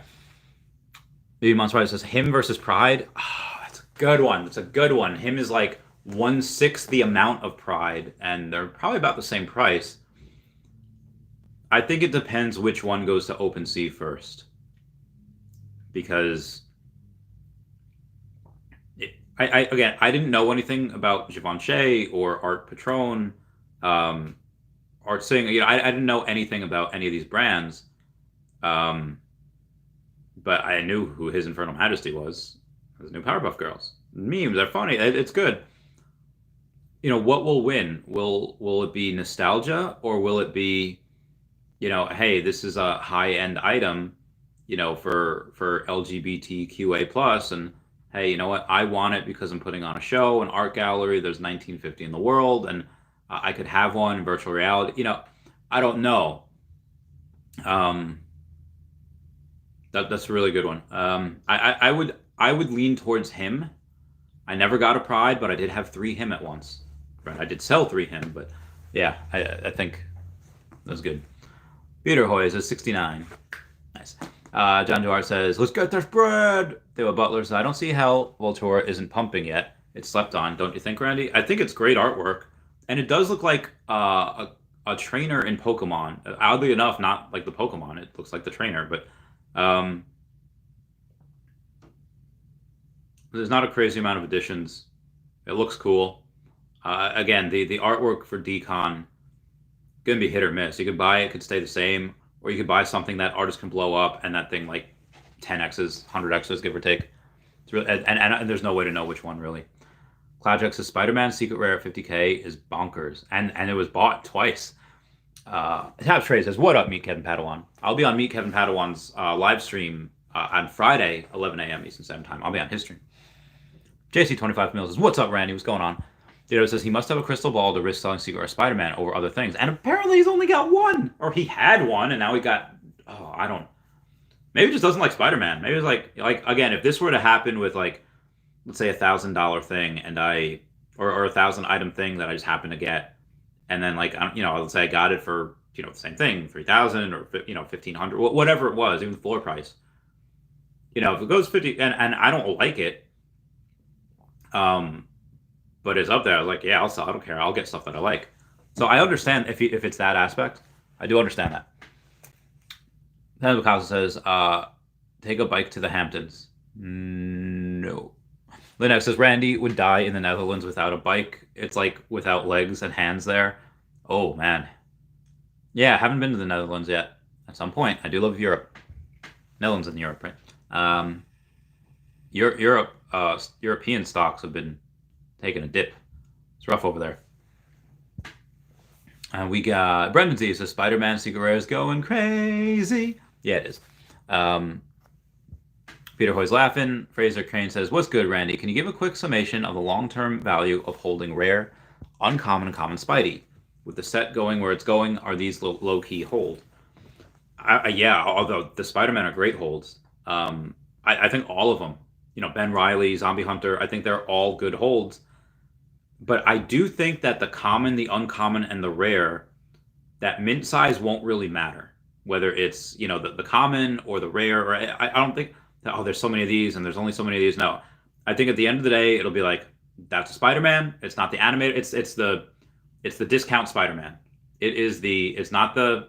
Maybe Monster says, him versus Pride. Oh, that's a good one. That's a good one. Him is like 1/6 the amount of Pride, and they're probably about the same price. I think it depends which one goes to OpenSea first. Because Again, I didn't know anything about Givenchy or Art Patron, um, Art Sing. I didn't know anything about any of these brands. Um, but I knew who His Infernal Majesty was. His new Powerpuff Girls memes. They're funny. It's good. What will win? Will it be nostalgia, or will it be, hey, this is a high end item, for LGBTQA plus, and hey, you know what? I want it because I'm putting on a show, an art gallery. There's 1950 in the world, and I could have one in virtual reality. I don't know. Um, that's a really good one. I would lean towards him. I never got a pride, but I did have three him at once. Right, I did sell three him, but yeah, I think that's good. Peter Hoy says 69. Nice. John Duarte says, let's get this bread. Theo Butler says, I don't see how Voltura isn't pumping yet. It's slept on, don't you think, Randy? I think it's great artwork, and it does look like a trainer in Pokemon. Oddly enough, not like the Pokemon. It looks like the trainer, but there's not a crazy amount of additions. It looks cool. Again, the artwork for Decon gonna be hit or miss. You could buy it, could stay the same, or you could buy something that artists can blow up and that thing like 10x's, 100x's, give or take. It's really, and there's no way to know which one really. Cloudjack says Spider-Man Secret Rare at 50K is bonkers, and it was bought twice. Tab Trey says, what up, Meet Kevin Padawan? I'll be on Meet Kevin Padawan's live stream on Friday, 11 a.m. Eastern Standard Time. I'll be on his stream. JC25 Mills says, what's up, Randy? What's going on? Dito says he must have a crystal ball to risk selling Secret Rare Spider-Man over other things. And apparently he's only got one. Or he had one, and now he got... Oh, I don't... Maybe he just doesn't like Spider-Man. Maybe it's like again, if this were to happen with, like, let's say $1,000 thing, and I... Or a 1,000-item thing that I just happen to get, and then, like, let's say I got it for, the same thing, 3,000 or, 1,500, whatever it was, even the floor price. If it goes 50... And I don't like it, but it's up there. I was like, yeah, I'll sell. I don't care. I'll get stuff that I like. So I understand if it's that aspect. I do understand that. Then Picasso says, take a bike to the Hamptons. No. Linux says, Randy would die in the Netherlands without a bike. It's like without legs and hands there. Oh, man. Yeah, I haven't been to the Netherlands yet. At some point. I do love Europe. Netherlands in Europe, right? European stocks have been taking a dip. It's rough over there. And we got Brendan Z says Spider-Man Secret Rare is going crazy. Yeah, it is. Peter Hoy's laughing. Fraser Crane says, what's good, Randy? Can you give a quick summation of the long-term value of holding rare, uncommon, and common Spidey? With the set going where it's going, are these low-key hold? Yeah, although the Spider-Man are great holds. I think all of them. Ben Reilly, Zombie Hunter, I think they're all good holds. But I do think that the common, the uncommon, and the rare, that mint size won't really matter. Whether it's, the common or the rare, or I don't think, there's so many of these and there's only so many of these. No. I think at the end of the day, it'll be like, that's a Spider-Man. It's not the animated, it's the discount Spider-Man. It's not the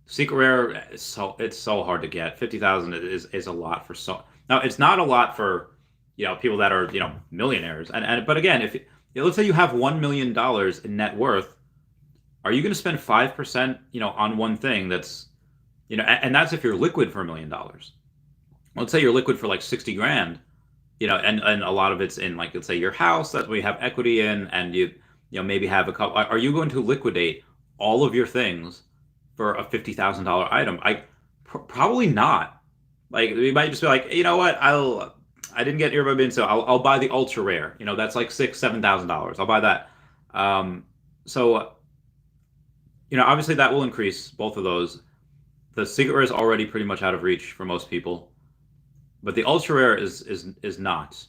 Secret Rare. It's so hard to get. 50,000 is a lot for now, it's not a lot for, people that are, millionaires. But again, if let's say you have $1 million in net worth, are you going to spend 5%, on one thing that's, and that's if you're liquid for $1 million. Let's say you're liquid for like 60 grand, and a lot of it's in, like, let's say your house, that's where you have equity in, and you maybe have a couple. Are you going to liquidate all of your things for a $50,000 item? Probably not. Like, we might just be like, you know what, I didn't get earbud in, so I'll buy the ultra rare. That's like $6,000-$7,000. I'll buy that. So obviously that will increase both of those. The Secret Rare is already pretty much out of reach for most people, but the ultra rare is not.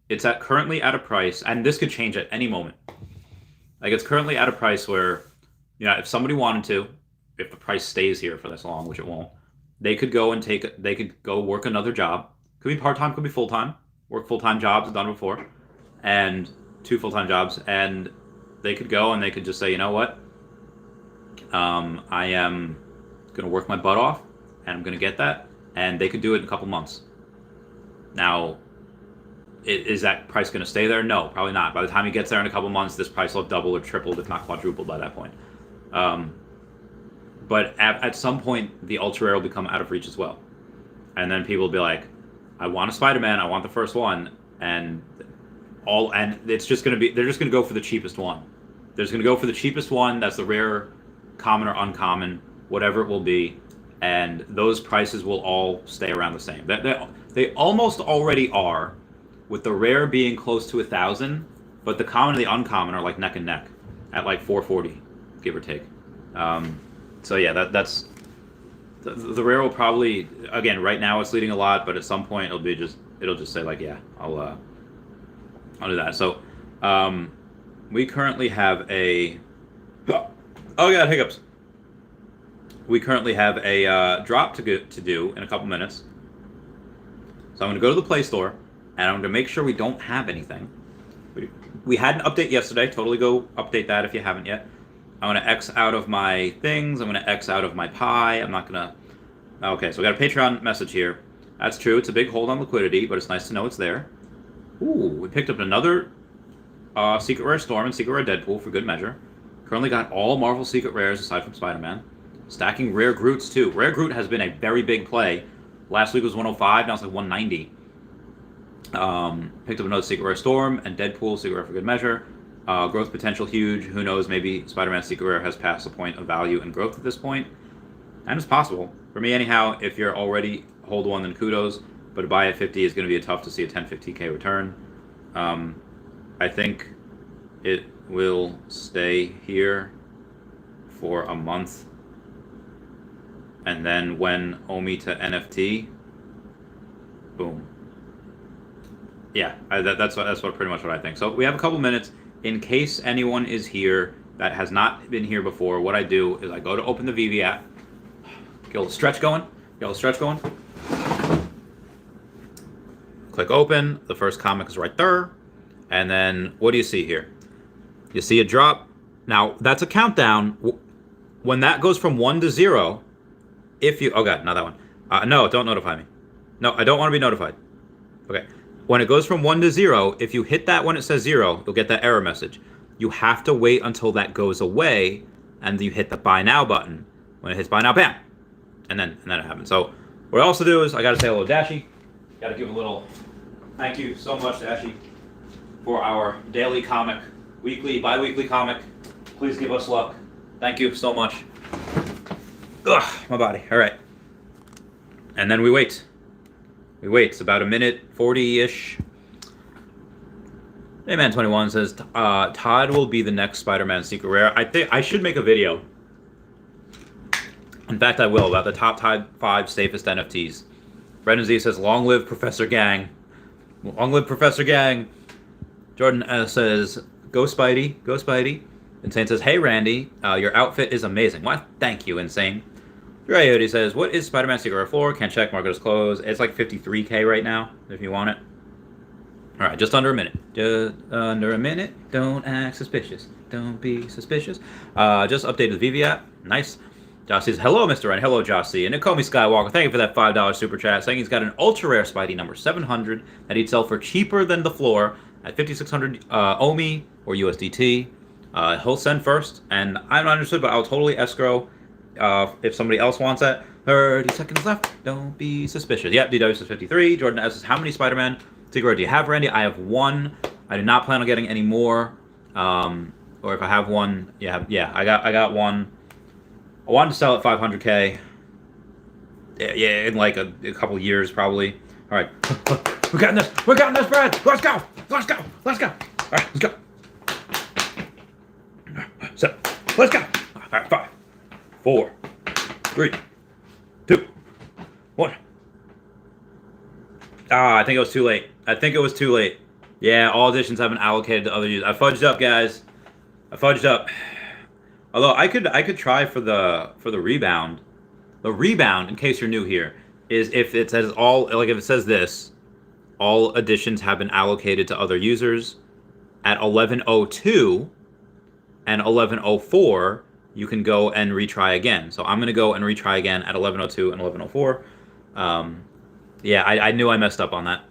It's currently at a price, and this could change at any moment. Like, it's currently at a price where, if somebody wanted to, if the price stays here for this long, which it won't, they could go work another job. Could be part-time, could be full-time. Work full-time jobs, done before, and 2 full-time jobs, and they could go and they could just say, you know what, I am going to work my butt off, and I'm going to get that, and they could do it in a couple months. Now, Is that price going to stay there? No, probably not. By the time he gets there in a couple months, this price will have doubled or tripled, if not quadrupled by that point. But at some point, the ultra rare will become out of reach as well. And then people will be like, I want a Spider-Man, I want the first one, and it's just going to be, they're just going to go for the cheapest one. They're just going to go for the cheapest one, that's the rare, common or uncommon, whatever it will be, and those prices will all stay around the same. They almost already are, with the rare being close to 1,000, but the common and the uncommon are like neck and neck at like 440, give or take. So yeah, that's the rare will probably, again, right now it's leading a lot, but at some point it'll just say like, yeah, I'll do that. So we currently have a hiccups. We currently have a drop to do in a couple minutes. So I'm going to go to the Play Store, and I'm going to make sure we don't have anything. We had an update yesterday. Totally go update that if you haven't yet. I'm going to X out of my things. I'm going to X out of my pie. I'm not going to... Okay, so we got a Patreon message here. That's true. It's a big hold on liquidity, but it's nice to know it's there. Ooh, we picked up another Secret Rare Storm and Secret Rare Deadpool for good measure. Currently got all Marvel Secret Rares aside from Spider-Man. Stacking Rare Groots too. Rare Groot has been a very big play. Last week was 105, now it's like 190. Picked up another Secret Rare Storm and Deadpool, Secret Rare for good measure. Growth potential huge. Who knows, maybe Spider-Man Secret Rare has passed the point of value and growth at this point. And it's possible. For me anyhow, if you're already hold one, then kudos. But to buy at 50 is going to be tough to see a 1050k return. I think it will stay here for a month. And then when Omi to NFT, boom. Yeah, that's pretty much what I think. So we have a couple minutes. In case anyone is here that has not been here before, what I do is I go to open the Veve app, get a little stretch going, click open, the first comic is right there, and then what do you see here? You see a drop. Now, that's a countdown. When that goes from 1 to 0, if you... Oh, God, not that one. No, don't notify me. No, I don't want to be notified. Okay. When it goes from 1 to 0, if you hit that when it says 0, you'll get that error message. You have to wait until that goes away, and you hit the Buy Now button. When it hits Buy Now, bam! And then it happens. So what I also do is I got to say hello to Dashi. Got to give a little thank you so much, Dashi, for our daily comic, weekly, bi-weekly comic. Please give us luck. Thank you so much. Ugh, my body. All right. And then we wait. We wait. It's about a minute 40-ish. Heyman21 says, Todd will be the next Spider-Man Secret Rare. I think I should make a video. In fact, I will, about the top 5 safest NFTs. Brendan Z says, long live Professor Gang. Long live Professor Gang. Jordan says, go Spidey. Go Spidey. Insane says, hey Randy, your outfit is amazing. Why? Thank you, Insane. Realty says, what is Spider-Man Secret Rare floor? Can't check, market is closed. It's like 53k right now, if you want it. All right, just under a minute. Just under a minute. Don't act suspicious. Don't be suspicious. Just updated the Veve app. Nice. Josh says, hello, Mr. Ryan. Hello, Josh C. And Nakomi Skywalker, thank you for that $5 super chat, saying he's got an ultra rare Spidey number 700 that he'd sell for cheaper than the floor at 5,600 OMI or USDT. He'll send first, and I'm not understood, but I'll totally escrow if somebody else wants that. 30 seconds left. Don't be suspicious. Yep, DW says 53. Jordan S says, how many Spider-Man Secret do you have, Randy? I have one. I do not plan on getting any more. Or if I have one, yeah, I got one. I wanted to sell at 500k. Yeah, in like a couple years probably. All right, we're getting this. We're getting this, Brad. Let's go. Let's go. Let's go. All right, let's go. So, let's go. All right, 5, 4, 3, 2, 1. I think it was too late. Yeah, all editions have been allocated to other users. I fudged up, guys. I fudged up. Although I could try for the rebound. The rebound, in case you're new here, is if it says if it says this, all editions have been allocated to other users. At 11:02 and 11:04, you can go and retry again. So I'm gonna go and retry again at 11:02 and 11:04. Yeah, I knew I messed up on that.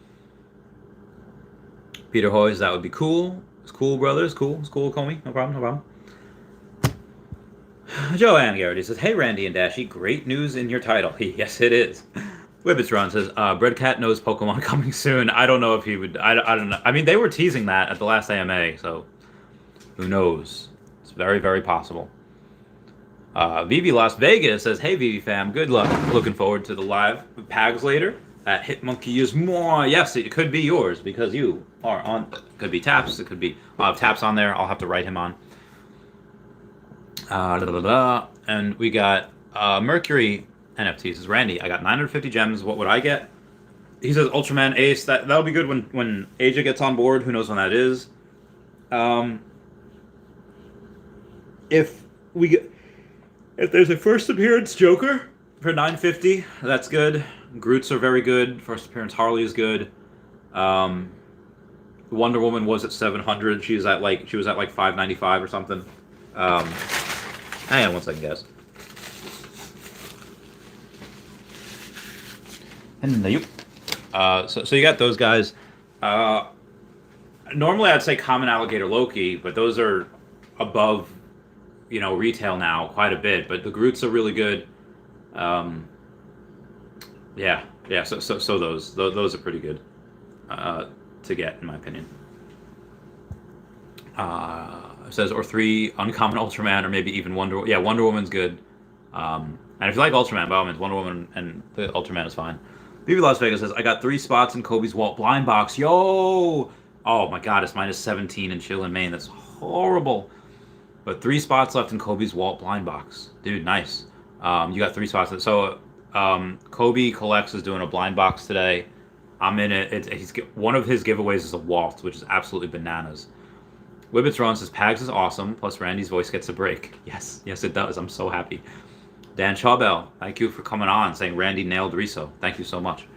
Peter Hoyes, that would be cool. It's cool, brother. It's cool. It's cool, Comey. No problem. No problem. Joanne Garrity says, "Hey, Randy and Dashy, great news in your title." Yes, it is. Wibbitsron says, Breadcat knows Pokemon coming soon. I don't know if he would. I don't know. I mean, they were teasing that at the last AMA, so who knows? It's very, very possible. Veve Las Vegas says, "Hey, Veve fam, good luck. Looking forward to the live with Pags later. That Hitmonkey is more." Yes, it could be yours because you are on. It could be Taps. It could be. I'll have Taps on there. I'll have to write him on. And we got Mercury NFT. Says, "Randy, I got 950 gems. What would I get?" He says, "Ultraman Ace. That'll be good when Asia gets on board. Who knows when that is? If there's a first appearance Joker for 950, that's good. Groots are very good. First appearance Harley is good. Wonder Woman was at 700. She was at like 595 or something. Hang on one second, guys. So you got those guys. Normally I'd say Common Alligator Loki, but those are above, retail now quite a bit. But the Groots are really good. Yeah. So those are pretty good to get, in my opinion. It says, or 3 uncommon Ultraman, or maybe even Wonder Woman. Yeah, Wonder Woman's good. And if you like Ultraman, by all means, Wonder Woman and the Ultraman is fine. BB Las Vegas says, "I got 3 spots in Kobe's Walt blind box. Yo! Oh my god, it's minus 17 in Chill in Maine. That's horrible. But 3 spots left in Kobe's Walt blind box. Dude, nice. You got 3 spots. So Kobe Collects is doing a blind box today. I'm in it. One of his giveaways is a Walt, which is absolutely bananas. Wibbitsron says, "Pags is awesome, plus Randy's voice gets a break." Yes, it does. I'm so happy. Dan Chawbell, thank you for coming on, saying Randy nailed Riso. Thank you so much.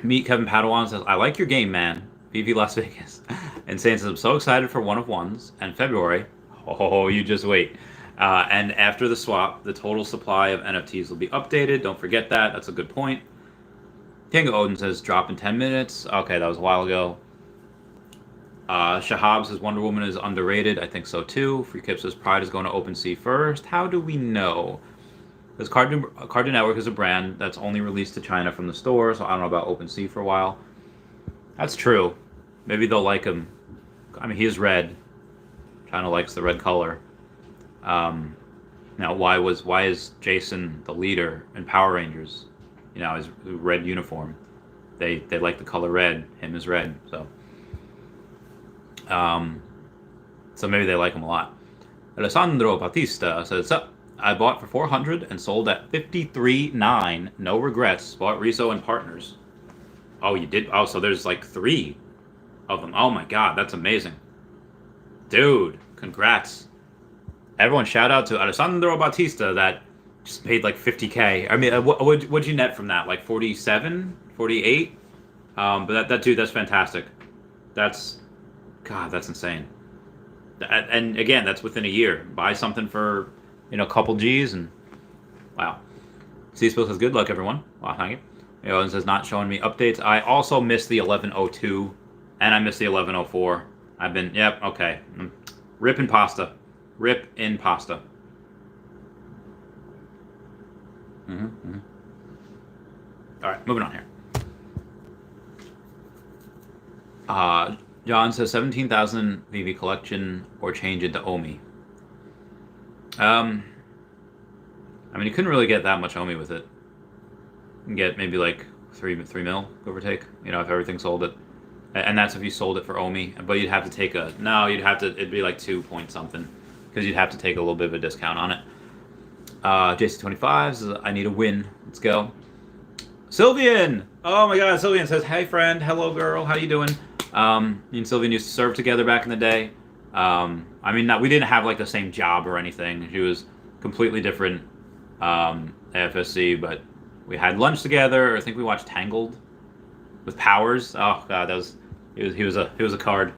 Meet Kevin Padawan says, "I like your game, man." VV Las Vegas. Insane says, "I'm so excited for 1-of-1s and February." Oh, you just wait. And after the swap, the total supply of NFTs will be updated. Don't forget that. That's a good point. King Odin says, "Drop in 10 minutes." Okay, that was a while ago. Shahab says, "Wonder Woman is underrated." I think so too. Free Kip says, "Pride is going to OpenSea first." How do we know? Because Cartoon Network is a brand that's only released to China from the store, so I don't know about OpenSea for a while. That's true. Maybe they'll like him. I mean, he is red. China likes the red color. Now, why is Jason the leader in Power Rangers? His red uniform. They like the color red. Him is red. So maybe they like him a lot. Alessandro Batista says, "I bought for 400 and sold at 53.9. No regrets. Bought Riso and Partners." Oh, you did? Oh, so there's like 3 of them. Oh my god, that's amazing. Dude, congrats. Everyone shout out to Alessandro Batista that just paid like 50K. I mean, what'd you net from that? Like 47? 48? But that dude, that's fantastic. That's insane. And again, that's within a year. Buy something for, a couple G's and wow. C-Spill says, "Good luck, everyone." Wow, thank you. It says, "Not showing me updates." I also missed the 1102 and I missed the 1104. I've been, yep, okay. Rip in pasta. Rip in pasta. All right, moving on here. John says 17,000 VV collection or change into OMI. I mean, you couldn't really get that much OMI with it. You can get maybe like 3 mil, give or take, if everything sold it. And that's if you sold it for OMI. But you'd have to take it'd be like 2 point something, because you'd have to take a little bit of a discount on it. JC25 says, "I need a win. Let's go." Sylvian! Oh my god, Sylvian says, "Hey friend, hello girl, how you doing?" Me and Sylvian used to serve together back in the day. I mean, we didn't have like the same job or anything. She was completely different AFSC, but we had lunch together. I think we watched Tangled with Powers. Oh god, he was a card.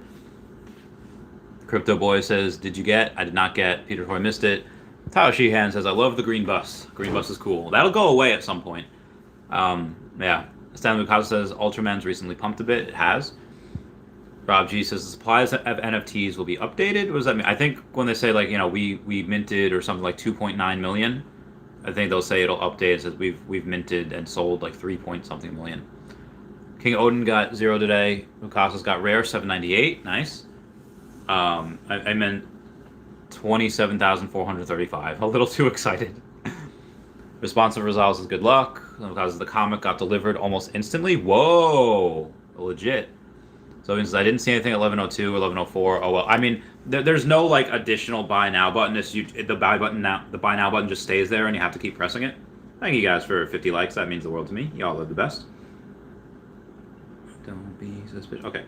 Crypto Boy says, "Did you get?" I did not get. Peter Hoy missed it. Tao Sheehan says, "I love the green bus. Green bus is cool." That'll go away at some point. Yeah. Stanley Mikasa says, "Ultraman's recently pumped a bit." It has. Rob G says the supplies of NFTs will be updated. What does that mean? I think when they say, like, you know, we minted or something like 2.9 million, I think they'll say it'll update. It says we've minted and sold like 3 point something million. King Odin got 0 today. Mukasa's got rare 798. Nice. I meant 27,435. A little too excited. Responsive results is good luck because the comic got delivered almost instantly. Whoa, legit. So since I didn't see anything at 11:02 or 11:04, oh well. I mean, there's no like additional buy now button. The buy now button just stays there, and you have to keep pressing it. Thank you guys for 50 likes. That means the world to me. Y'all are the best. Don't be suspicious. Okay.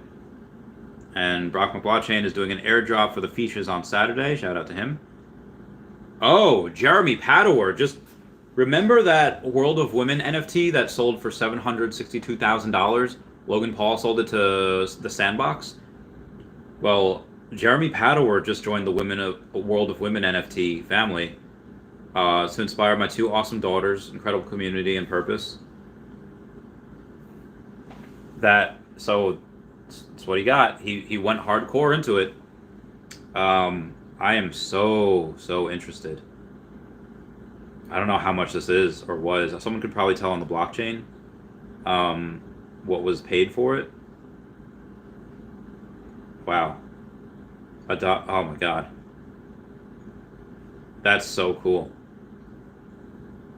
And Brock McBlockchain is doing an airdrop for the features on Saturday. Shout out to him. Oh, Jeremy Padower. Just remember that World of Women NFT that sold for $762,000? Logan Paul sold it to the Sandbox. Well, Jeremy Padower just joined the World of Women NFT family to inspire my 2 awesome daughters, incredible community and purpose. So that's what he got. He went hardcore into it. I am so interested. I don't know how much this is or was. Someone could probably tell on the blockchain what was paid for it. Wow. Oh my god. That's so cool.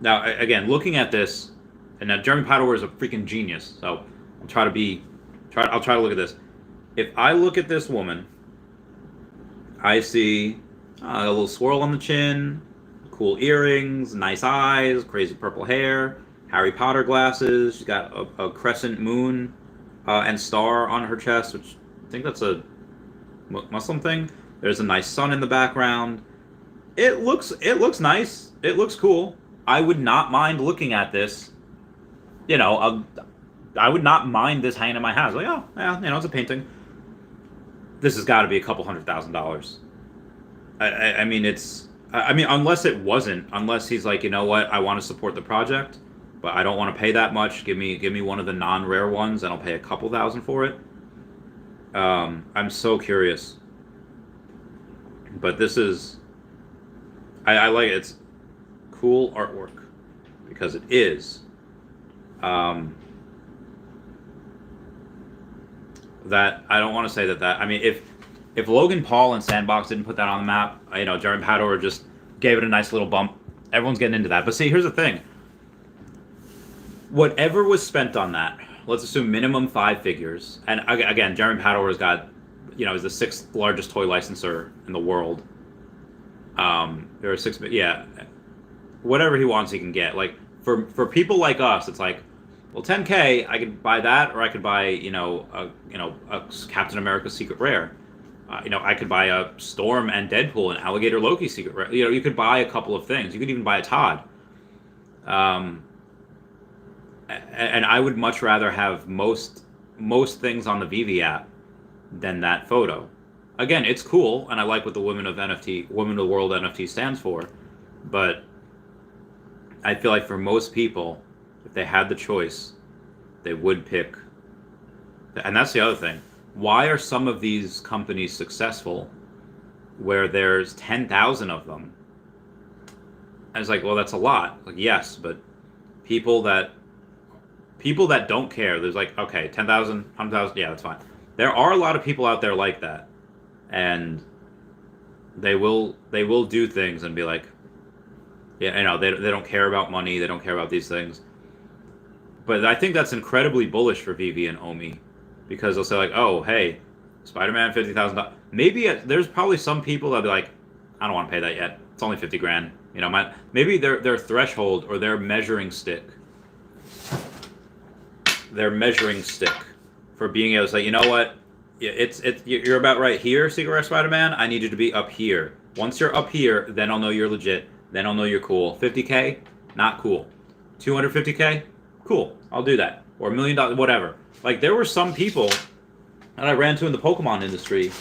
Now, again, looking at this, and now Jeremy Padower is a freaking genius, so I'll try to look at this. If I look at this woman, I see a little swirl on the chin, cool earrings, nice eyes, crazy purple hair, Harry Potter glasses. She's got a crescent moon and star on her chest, which I think that's a Muslim thing. There's a nice sun in the background. It looks nice. It looks cool. I would not mind looking at this. You know, I would not mind this hanging in my house. Like, oh, yeah, you know, it's a painting. This has got to be a couple $100,000. I mean, unless he's like, you know what, I want to support the project, but I don't want to pay that much. Give me one of the non-rare ones, and I'll pay a couple thousand for it. I'm so curious. But this is, I like it. It's cool artwork because it is. That I don't want to say that. I mean, if Logan Paul and Sandbox didn't put that on the map, you know, Jeremy Padower just gave it a nice little bump. Everyone's getting into that. But see, here's the thing. Whatever was spent on that, let's assume minimum 5 figures. And again, Jeremy Padower's got, you know, is the 6th largest toy licensor in the world. There are 6, yeah. Whatever he wants, he can get. Like for people like us, it's like, well, 10K, I could buy that, or I could buy, a Captain America Secret Rare. I could buy a Storm and Deadpool and Alligator Loki Secret Rare. You could buy a couple of things. You could even buy a Todd. And I would much rather have most things on the Veve app than that photo. Again, it's cool, and I like what the Women of the World NFT stands for, but I feel like for most people, if they had the choice, they would pick. And that's the other thing. Why are some of these companies successful where there's 10,000 of them? And it's like, well, that's a lot. Like, yes, but people that don't care, there's like, okay, 10,000, 100,000, yeah, that's fine. There are a lot of people out there like that, and they will do things and be like, yeah, they don't care about money, they don't care about these things. But I think that's incredibly bullish for Veve and Omi, because they'll say like, oh, hey, Spider-Man, $50,000. Maybe there's probably some people that'll be like, I don't want to pay that yet. It's only 50 grand. Maybe their threshold or their measuring stick for being able to say, you know what, you're about right here, Secret Rare Spider-Man. I need you to be up here. Once you're up here, then I'll know you're legit. Then I'll know you're cool. 50K, not cool. 250K, cool. I'll do that. Or $1 million, whatever. Like, there were some people that I ran into in the Pokemon industry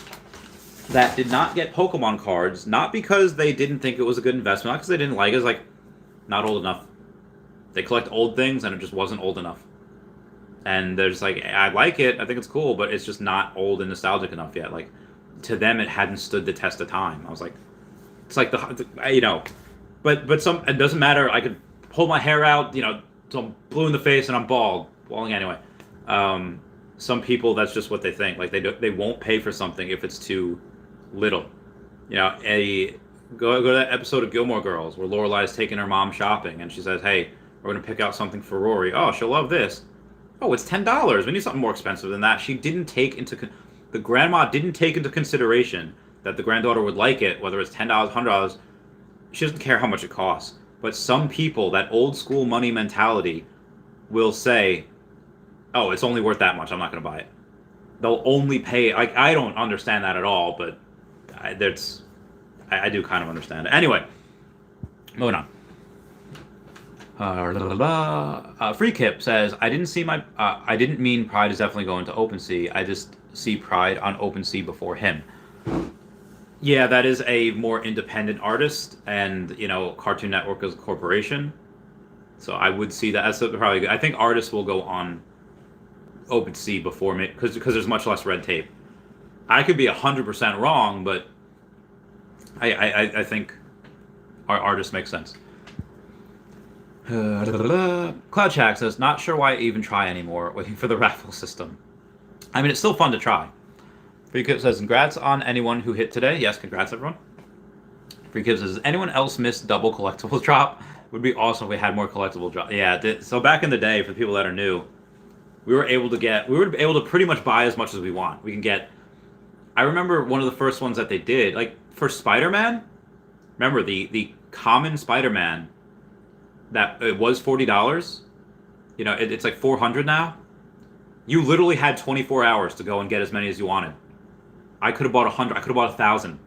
that did not get Pokemon cards, not because they didn't think it was a good investment, not because they didn't like it. It's like, not old enough. They collect old things, and it just wasn't old enough. And there's like, I like it, I think it's cool, but it's just not old and nostalgic enough yet. Like, to them, it hadn't stood the test of time. I was like, it's like but some, it doesn't matter. I could pull my hair out, so I'm blue in the face and I'm balding anyway. Some people, that's just what they think. Like, they won't pay for something if it's too little. Go to that episode of Gilmore Girls where Lorelai's taking her mom shopping and she says, "Hey, we're gonna pick out something for Rory. Oh, she'll love this. Oh, it's $10. We need something more expensive than that." The grandma didn't take into consideration that the granddaughter would like it, whether it's $10, $100. She doesn't care how much it costs. But some people, that old school money mentality, will say, "Oh, it's only worth that much. I'm not going to buy it." They'll only pay. Like, I don't understand that at all, but I do kind of understand it. Anyway, moving on. Free Kip says, I didn't mean Pride is definitely going to OpenSea. I just see Pride on OpenSea before him. Yeah, that is a more independent artist, and Cartoon Network is a corporation, so I would see that as probably good. I think artists will go on OpenSea before me because there's much less red tape. I could be 100% wrong, but I think our artists make sense. Cloud Shack says, not sure why I even try anymore, waiting for the raffle system. I mean, it's still fun to try. Free Kip says, congrats on anyone who hit today. Yes, congrats everyone. Free Kip says, anyone else miss double collectibles drop? Would be awesome if we had more collectible drop. Yeah, so back in the day, for people that are new, we were able to pretty much buy as much as we want. We can get, I remember one of the first ones that they did, like for Spider-Man, remember the common Spider-Man, that it was $40, it's like $400 now. You literally had 24 hours to go and get as many as you wanted. I could have bought 100. I could have bought 1,000.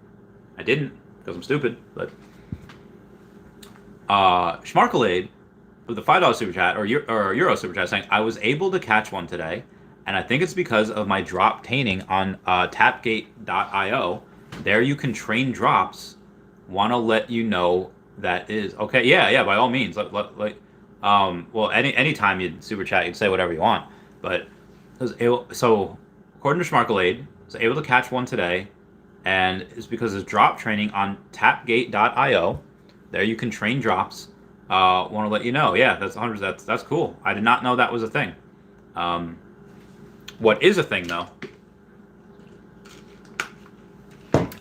I didn't because I'm stupid. But Schmarkalade with the $5 super chat or Euro super chat saying, I was able to catch one today, and I think it's because of my drop training on tapgate.io. There you can train drops. Want to let you know that is okay. Yeah. By all means. Well, anytime you super chat, you can say whatever you want. But so according to Schmarkalade, I was able to catch one today, and it's because it's drop training on tapgate.io. There you can train drops. Want to let you know. Yeah, that's cool. I did not know that was a thing. What is a thing though?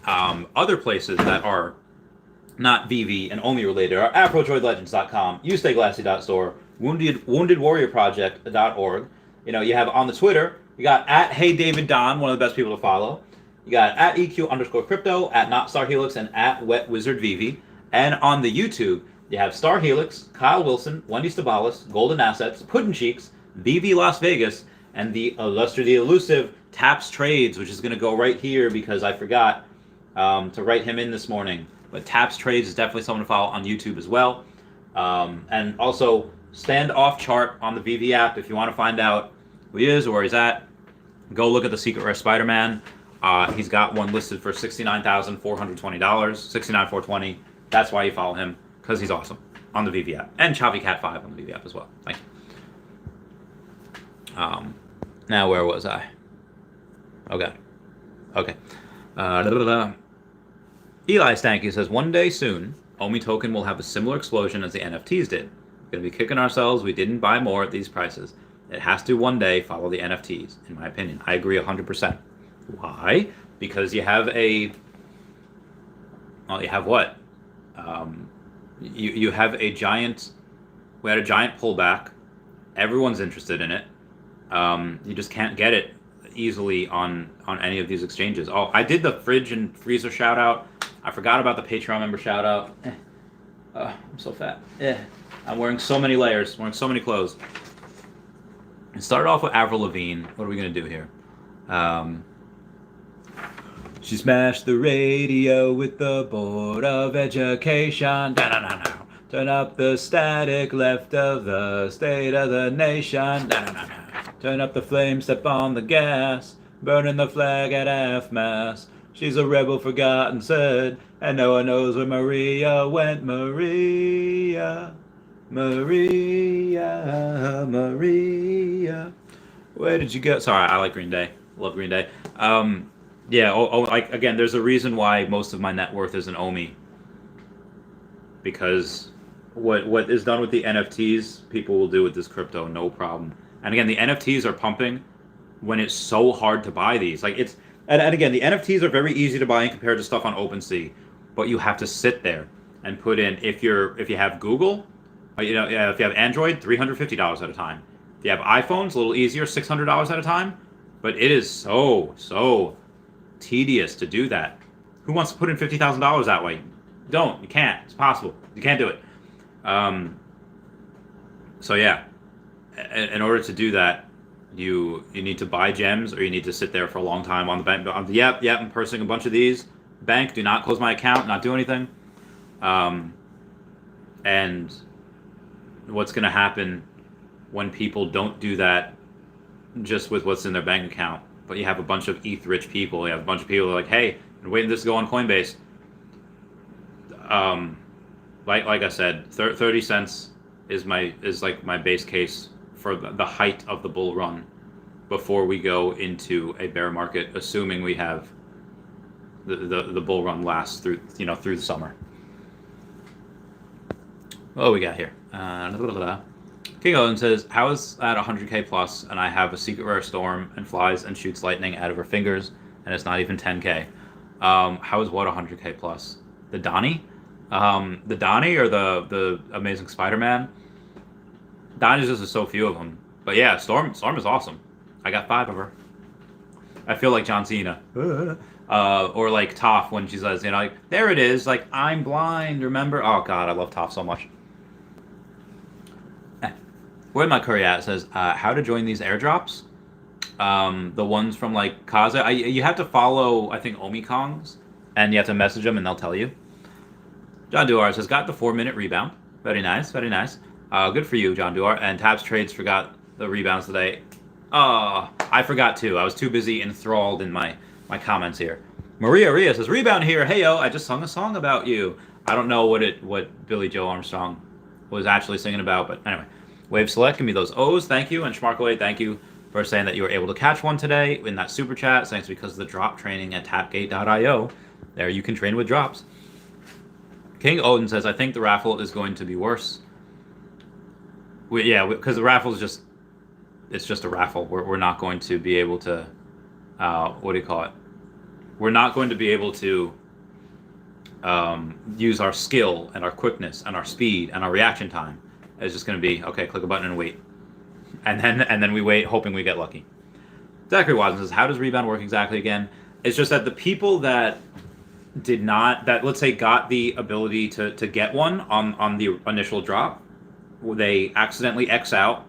Other places that are not Veve and only related are AfroDroidLegends.com, YouStayGlassy.store, WoundedWarriorProject.org. You have on the Twitter, you got at HeyDavidDon, one of the best people to follow. You got at EQ_crypto, at NotStarHelix, and at WetWizardVeve. And on the YouTube, you have Star Helix, Kyle Willson, Wendy Stibalis, Golden Assets, Puddin' Cheeks, Veve Las Vegas, and the elusive Taps Trades, which is going to go right here because I forgot to write him in this morning. But Taps Trades is definitely someone to follow on YouTube as well. And also, standoff chart on the Veve app if you want to find out who he is or where he's at. Go look at the Secret Rare Spider-Man. He's got one listed for $69,420, $69,420. That's why you follow him, because he's awesome on the Veve app. And ChaviCat5 on the Veve app as well. Thank you. Now, where was I? Okay. Eli Stanky says, one day soon, Omi Token will have a similar explosion as the NFTs did. We're going to be kicking ourselves we didn't buy more at these prices. It has to one day follow the NFTs, in my opinion. I agree 100%. Why? Because you have what? You have a giant, we had a giant pullback. Everyone's interested in it. You just can't get it easily on any of these exchanges. Oh, I did the fridge and freezer shout out. I forgot about the Patreon member shout out. I'm so fat. I'm wearing so many layers, wearing so many clothes. It started off with Avril Lavigne. What are we going to do here? She smashed the radio with the Board of Education. Da-na-na-na. Turn up the static left of the State of the Nation. Da-na-na-na. Turn up the flame, step on the gas. Burning the flag at half-mast. She's a rebel forgotten said, and no one knows where Maria went. Maria. Where did you go? Sorry, I like Green Day. Love Green Day. Yeah. Like again, there's a reason why most of my net worth is in OMI. Because what is done with the NFTs, people will do with this crypto, no problem. And again, the NFTs are pumping when it's so hard to buy these. Like it's and again, the NFTs are very easy to buy and compared to stuff on OpenSea, but you have to sit there and put in if you have Google, if you have Android, $350 at a time. If you have iPhones, a little easier, $600 at a time. But it is so tedious to do that. Who wants to put in $50,000 that way? Don't. You can't. It's possible. You can't do it. So yeah, in order to do that, you need to buy gems, or you need to sit there for a long time on the bank. Yep, I'm purchasing a bunch of these. Bank, do not close my account. Not do anything. And what's going to happen when people don't do that just with what's in their bank account, but you have a bunch of ETH rich people. You have a bunch of people who are like, hey, I'm waiting this to go on Coinbase. Like I said, 30 cents is like my base case for the height of the bull run before we go into a bear market, assuming we have the bull run lasts through the summer. What do we got here? King Odin says, how is at 100k plus and I have a secret rare storm and flies and shoots lightning out of her fingers and it's not even 10k? How is what 100k plus? The Donnie? The Donnie or the Amazing Spider-Man? Donnie's just so few of them. But yeah, Storm is awesome. I got 5 of her. I feel like John Cena. Or like Toph when she says, like, there it is, like, I'm blind, remember? Oh god, I love Toph so much. Where my curry at says, how to join these airdrops. The ones from like Kaza. You have to follow, I think, Omikongs, and you have to message them and they'll tell you. John Duar says, got the 4-minute rebound. Very nice, very nice. Good for you, John Duar. And Taps Trades forgot the rebounds today. I forgot too. I was too busy enthralled in my comments here. Maria Ria says, rebound here. Hey yo, I just sung a song about you. I don't know what Billy Joe Armstrong was actually singing about, but anyway. Wave Select, give me those O's, thank you. And Schmarkle, thank you for saying that you were able to catch one today in that super chat. Thanks because of the drop training at tapgate.io. There you can train with drops. King Odin says, I think the raffle is going to be worse. Because the raffle is it's just a raffle. We're not going to be able to, We're not going to be able to use our skill and our quickness and our speed and our reaction time. It's just going to be, okay, click a button and wait. And then we wait, hoping we get lucky. Zachary Watson says, how does Rebound work exactly again? It's just that the people that let's say got the ability to get one on the initial drop, they accidentally X out,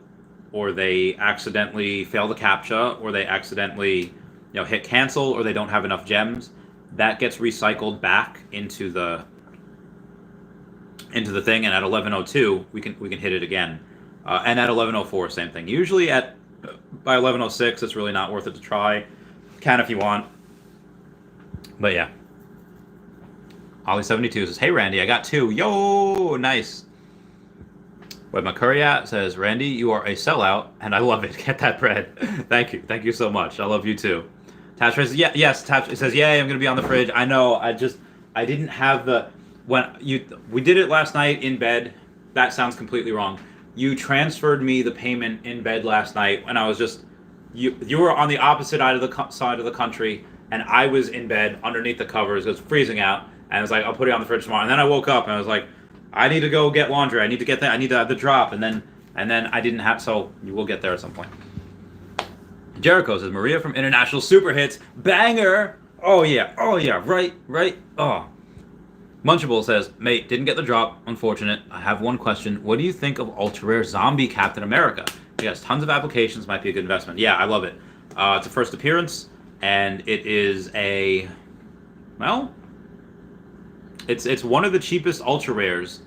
or they accidentally fail the CAPTCHA, or they accidentally hit cancel, or they don't have enough gems, that gets recycled back into the thing, and at 11:02 we can hit it again, and at 11:04 same thing. Usually by 11:06 it's really not worth it to try. Can if you want, but yeah. Ollie72 says, hey Randy, I got 2. Yo, nice. Web McCurry says, Randy, you are a sellout and I love it. Get that bread. Thank you so much. I love you too. Tash says, yes. Tash says, yay, I'm gonna be on the fridge. I know. I didn't have the. We did it last night in bed. That sounds completely wrong. You transferred me the payment in bed last night, and I was just you were on the opposite side of the country, and I was in bed underneath the covers. It was freezing out, and I was like, I'll put it on the fridge tomorrow. And then I woke up and I was like, I need to go get laundry. I need to get that. I need to have the drop, and then I didn't have. So you will get there at some point. Jericho says, Maria from International Super Hits, banger. Oh yeah, right. Oh. Munchable says, mate, didn't get the drop, unfortunate. I have one question. What do you think of ultra rare zombie Captain America? Yes, tons of applications, might be a good investment. Yeah, I love it. It's a first appearance, and it is it's one of the cheapest ultra rares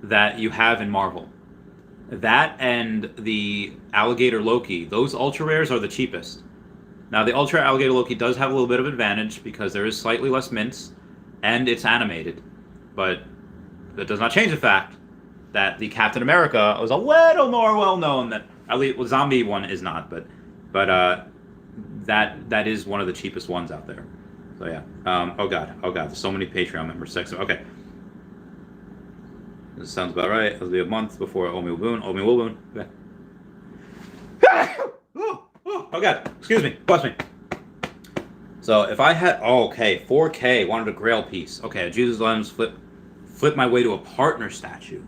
that you have in Marvel. That and the Alligator Loki, those ultra rares are the cheapest. Now, the Ultra Alligator Loki does have a little bit of advantage because there is slightly less mints, and it's animated. But that does not change the fact that the Captain America was a little more well-known than, at least, well, zombie one is not, but but that is one of the cheapest ones out there. So yeah. Oh god, there's so many Patreon members. Okay. This sounds about right. It'll be a month before Omi will boon. Okay. Oh god, excuse me, bless me. So if I had 4K, wanted a Grail piece. Okay, a Jesus Lens flip my way to a partner statue.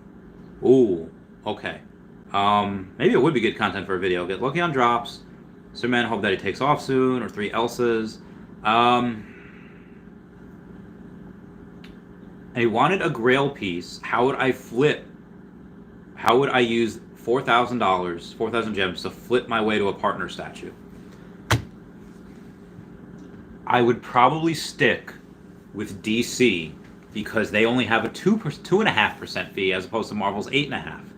Ooh, okay. Maybe it would be good content for a video. Get lucky on drops. Superman, hope that he takes off soon, or 3 Elsas. I wanted a Grail piece. How would I flip? How would I use $4,000, 4,000 gems to flip my way to a partner statue? I would probably stick with DC because they only have a 2.5% fee as opposed to Marvel's 8.5%.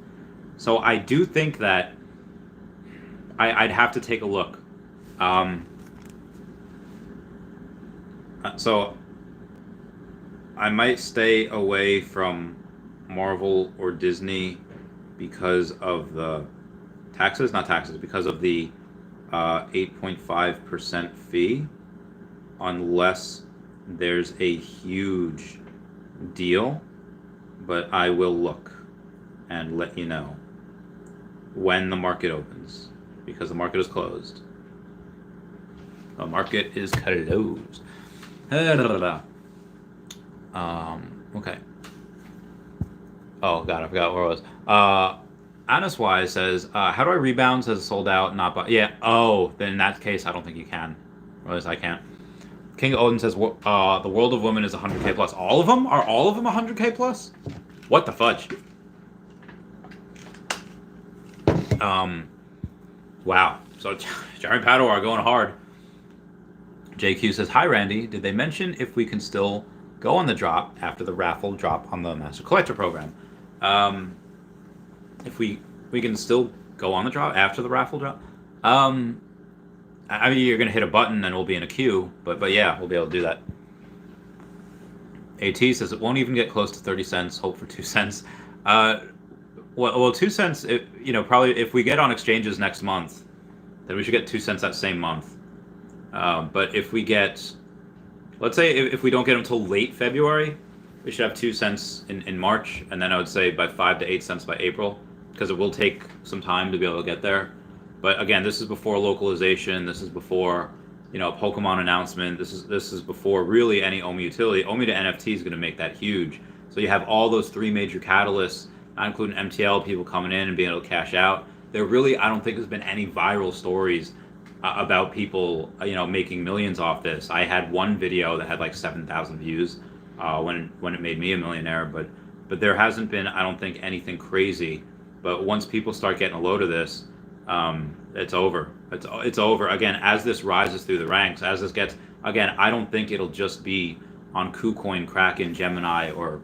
So I do think that I'd have to take a look. So I might stay away from Marvel or Disney because of the taxes, because of the 8.5% fee, unless there's a huge deal. But I will look and let you know when the market opens, because the market is closed. The market is closed. Okay. Oh god, I forgot where I was. Honest Wise says, how do I rebound? Says sold out, not buy. Yeah. Oh, then in that case, I don't think you can. Or at least I can't. King Odin says, the World of Women is 100K plus. All of them? Are all of them 100K plus? What the fudge? Wow. So Jerry Padua are going hard. JQ says, hi Randy, did they mention if we can still go on the drop after the raffle drop on the Master Collector program? If we can still go on the drop after the raffle drop? I mean, you're going to hit a button and we'll be in a queue, but yeah, we'll be able to do that. AT says it won't even get close to 30 cents, hope for 2 cents. Well, 2 cents, probably if we get on exchanges next month, then we should get 2 cents that same month. But if we get, let's say if we don't get them until late February, we should have 2 cents in March, and then I would say by 5 to 8 cents by April, because it will take some time to be able to get there. But again, this is before localization. This is before, a Pokemon announcement. This is before really any OMI utility. OMI to NFT is going to make that huge. So you have all those 3 major catalysts, not including MTL, people coming in and being able to cash out. There really, I don't think there's been any viral stories about people, making millions off this. I had one video that had like 7,000 views when it made me a millionaire, but there hasn't been, I don't think, anything crazy. But once people start getting a load of this, it's over. It's over. Again, as this rises through the ranks, as this gets, again, I don't think it'll just be on KuCoin, Kraken, Gemini, or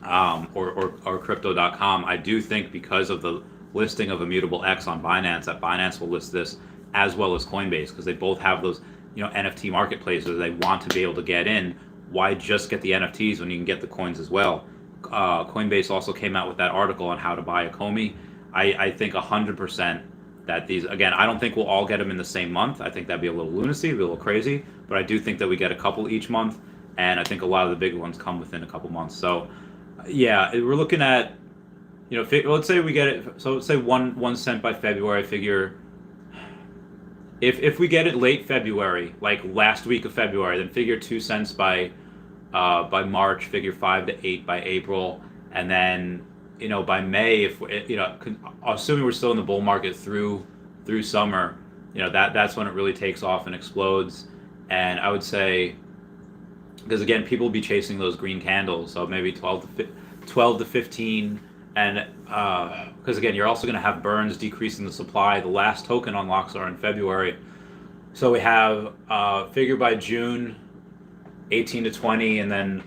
Crypto.com. I do think because of the listing of Immutable X on Binance, that Binance will list this as well as Coinbase, because they both have those, NFT marketplaces. They want to be able to get in. Why just get the NFTs when you can get the coins as well? Coinbase also came out with that article on how to buy a Comey. I think 100% that these, again, I don't think we'll all get them in the same month. I think that'd be a little lunacy, a little crazy, but I do think that we get a couple each month, and I think a lot of the big ones come within a couple months. So yeah, we're looking at, let's say we get it, so let's say 1 cent by February. I figure if we get it late February, like last week of February, then figure 2 cents by March, figure 5 to 8 by April, and then by May, if assuming we're still in the bull market through summer, that's when it really takes off and explodes. And I would say, because again, people will be chasing those green candles, so maybe 12 to 15, and because again, you're also going to have burns decreasing the supply. The last token unlocks are in February, so we have figure by June 18 to 20, and then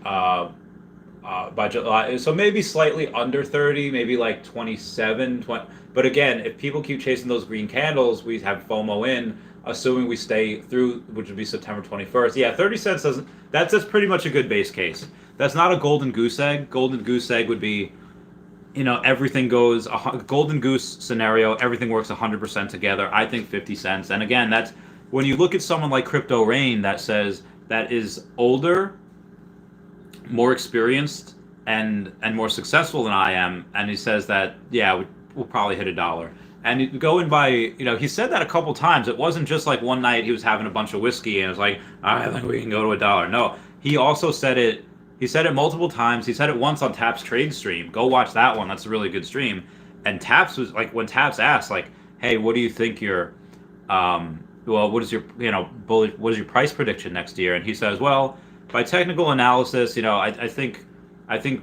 by July, so maybe slightly under 30, maybe like 27, 20. But again, if people keep chasing those green candles, we have FOMO in, assuming we stay through, which would be September 21st. Yeah, 30 cents doesn't, that's pretty much a good base case. That's not a golden goose egg. Golden goose egg would be everything goes golden goose scenario. Everything works 100% together. I think 50 cents. And again, that's when you look at someone like Crypto Rain that says that is older, more experienced, and more successful than I am, and he says that we'll probably hit $1. And going by, he said that a couple times. It wasn't just like one night he was having a bunch of whiskey and it was like, I think we can go to $1. No, he also said it. He said it multiple times. He said it once on Tap's trade stream. Go watch that one. That's a really good stream. And Taps was like, when Taps asked, like, hey, what do you think your, what is your, what is your price prediction next year? And he says, well, by technical analysis, I think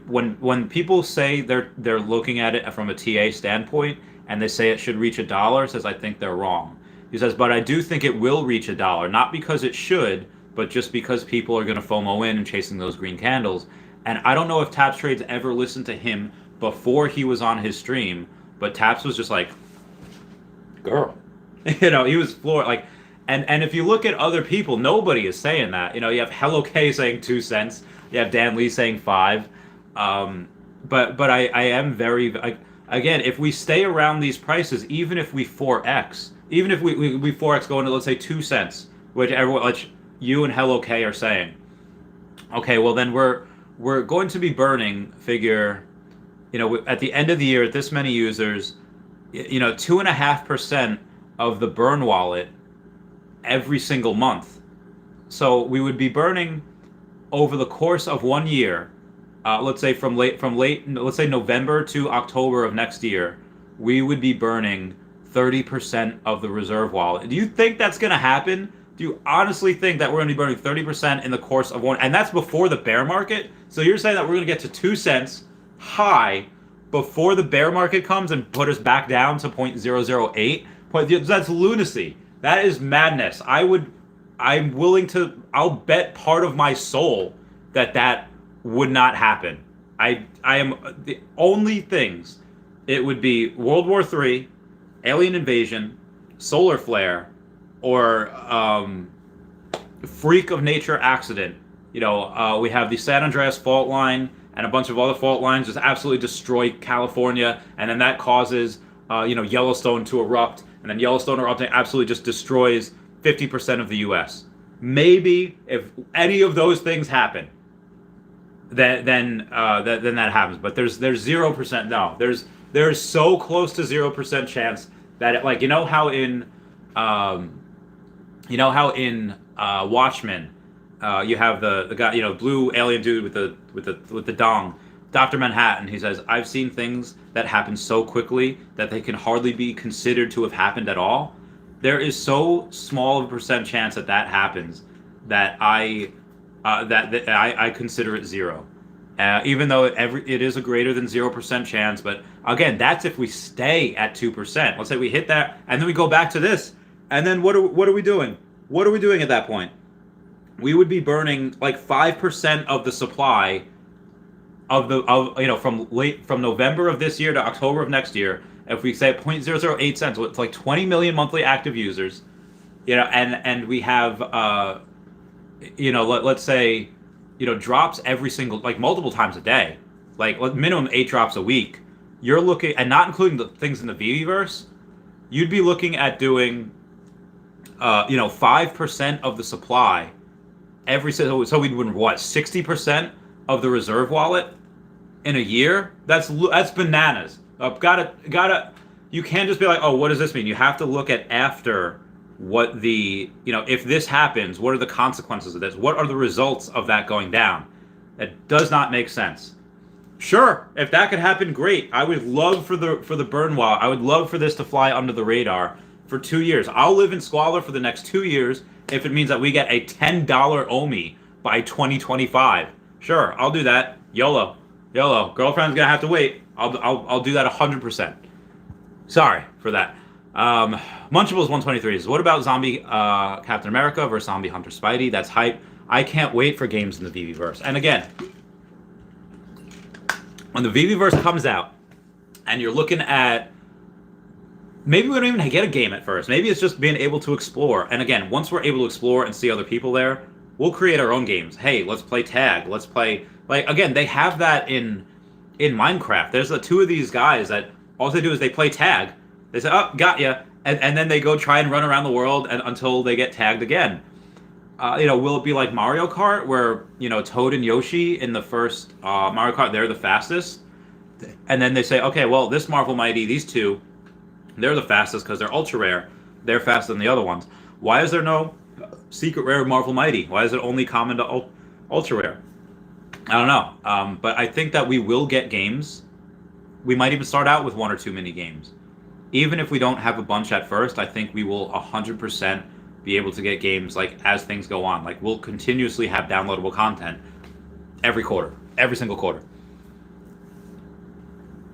when people say they're looking at it from a TA standpoint and they say it should reach $1, says I think they're wrong. He says, but I do think it will reach $1, not because it should, but just because people are going to FOMO in and chasing those green candles. And I don't know if Taps Trades ever listened to him before he was on his stream, but Taps was just like, girl, he was floored. Like, and if you look at other people, nobody is saying that. You have Hello K saying 2 cents. You have Dan Lee saying 5. But I am very, again, if we stay around these prices, even if we 4x, even if we 4x go into, let's say, 2 cents, which you and Hello K are saying, okay, well then we're going to be burning, figure, at the end of the year, this many users, 2.5% of the burn wallet every single month. So we would be burning over the course of 1 year, let's say let's say November to October of next year, we would be burning 30% of the reserve wallet. Do you think that's going to happen? Do you honestly think that we're going to be burning 30% in the course of one? And that's before the bear market. So you're saying that we're going to get to 2 cents high before the bear market comes and put us back down to 0.008? That's lunacy. That is madness. I'll bet part of my soul that would not happen. I am the only things. It would be World War III, alien invasion, solar flare, or freak of nature accident. We have the San Andreas fault line and a bunch of other fault lines just absolutely destroy California, and then that causes Yellowstone to erupt, and then Yellowstone erupting absolutely just destroys 50% of the U.S. Maybe if any of those things happen, then that happens. But there's 0%. No, there's so close to 0% chance that how in Watchmen, you have the guy, blue alien dude with the dong, Dr. Manhattan. He says, I've seen things that happen so quickly that they can hardly be considered to have happened at all. There is so small of a percent chance that happens that I consider it 0. Even though it is a greater than 0% chance. But again, that's if we stay at 2%. Let's say we hit that, and then we go back to this, and then what are we doing? What are we doing at that point? We would be burning like 5% of the supply from November of this year to October of next year. If we say 0.008 cents, it's like 20 million monthly active users, and we have, let's say, drops every single, like multiple times a day, like minimum 8 drops a week. You're looking, and not including the things in the Veveverse, you'd be looking at doing, 5% of the supply every single, so we'd win 60% of the reserve wallet in a year? That's bananas. You can't just be like, oh, what does this mean? You have to look at after what if this happens, what are the consequences of this? What are the results of that going down? That does not make sense. Sure, if that could happen, great. I would love for the burn wall. I would love for this to fly under the radar for 2 years. I'll live in squalor for the next 2 years if it means that we get a $10 OMI by 2025. Sure, I'll do that. YOLO. Girlfriend's gonna have to wait. I'll do that 100%. Sorry for that. Munchables 123 says, what about zombie Captain America versus zombie Hunter Spidey? That's hype. I can't wait for games in the Veveverse. And again, when the Veveverse comes out and you're looking at, maybe we don't even get a game at first. Maybe it's just being able to explore. And again, once we're able to explore and see other people there, we'll create our own games. Hey, let's play tag. Let's play, again, they have that in in Minecraft. There's the two of these guys that all they do is they play tag. They say, "Oh, got ya," and then they go try and run around the world and until they get tagged again. Will it be like Mario Kart, where Toad and Yoshi in the first Mario Kart, they're the fastest, and then they say, okay, well, this Marvel Mighty, these two, they're the fastest because they're ultra rare. They're faster than the other ones. Why is there no secret rare Marvel Mighty? Why is it only common to ultra rare? I don't know. But I think that we will get games. We might even start out with 1 or 2 mini games. Even if we don't have a bunch at first, I think we will 100% be able to get games like as things go on. Like we'll continuously have downloadable content every quarter, every single quarter.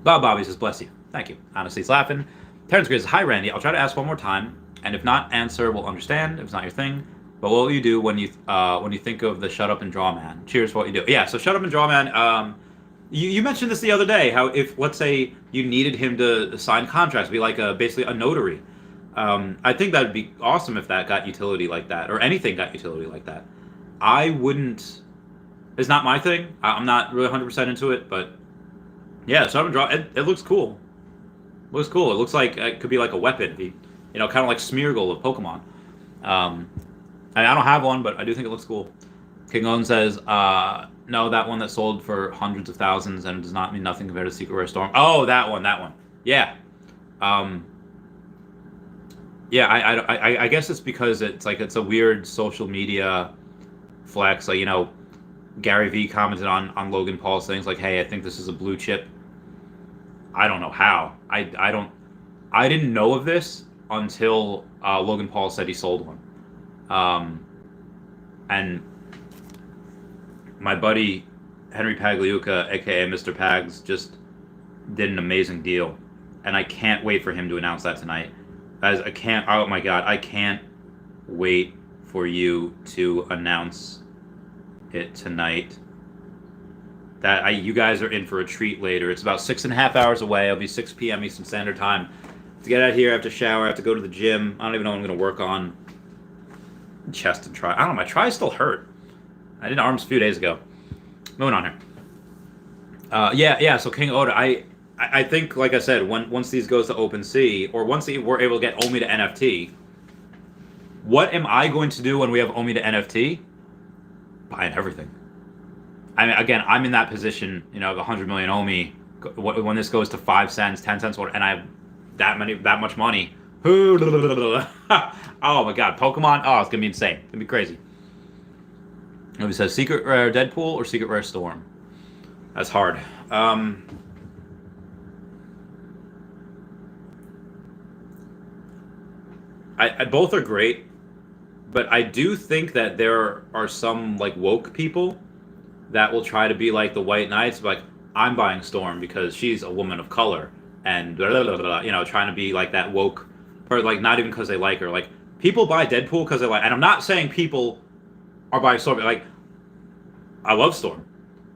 Bob Bobby says, bless you. Thank you. Honestly, he's laughing. Terrence Grizz, hi Randy. I'll try to ask one more time, and if not, answer will understand if it's not your thing. But what will you do when you think of the shut up and draw man? Cheers for what you do. Yeah, so shut up and draw man. You mentioned this the other day. How if let's say you needed him to sign contracts, be like basically a notary. I think that'd be awesome if that got utility like that, or anything got utility like that. I wouldn't. It's not my thing. I'm not really 100% into it, but yeah, shut up and draw. It looks cool. It looks cool. It looks like it could be like a weapon. Kind of like Smeargle of Pokemon. I don't have one, but I do think it looks cool. King Owen says, no, that one that sold for hundreds of thousands and does not mean nothing compared to Secret Rare Storm. Oh, that one. Yeah. Yeah, I guess it's because it's a weird social media flex. Like, Gary Vee commented on Logan Paul's things like, hey, I think this is a blue chip. I don't know how. I didn't know of this until Logan Paul said he sold one. And my buddy Henry Pagliuca, aka Mr. Pags, just did an amazing deal, and I can't wait for him to announce that tonight. Oh my god, I can't wait for you to announce it tonight. You guys are in for a treat later. It's about 6.5 hours away. It'll be 6 p.m. Eastern Standard Time. To get out of here, I have to shower. I have to go to the gym. I don't even know what I'm going to work on. Chest and try. I don't know. My tries still hurt. I did arms a few days ago. Moving on here. Yeah. So King Oda, I think, like I said, once these goes to OpenSea, or once we're able to get Omi to NFT, what am I going to do when we have Omi to NFT? Buying everything. I mean, again, I'm in that position, 100 million Omi. When this goes to 5 cents, 10 cents, and I have that much money. Oh my god, Pokemon! Oh, it's gonna be insane. It's gonna be crazy. It says Secret Rare Deadpool or Secret Rare Storm. That's hard. Both are great, but I do think that there are some like woke people that will try to be like the White Knights, like I'm buying Storm because she's a woman of color, and blah, blah, blah, blah, trying to be like that woke, or like not even because they like her. Like people buy Deadpool because they like, and I'm not saying people are buying Storm. Like I love Storm,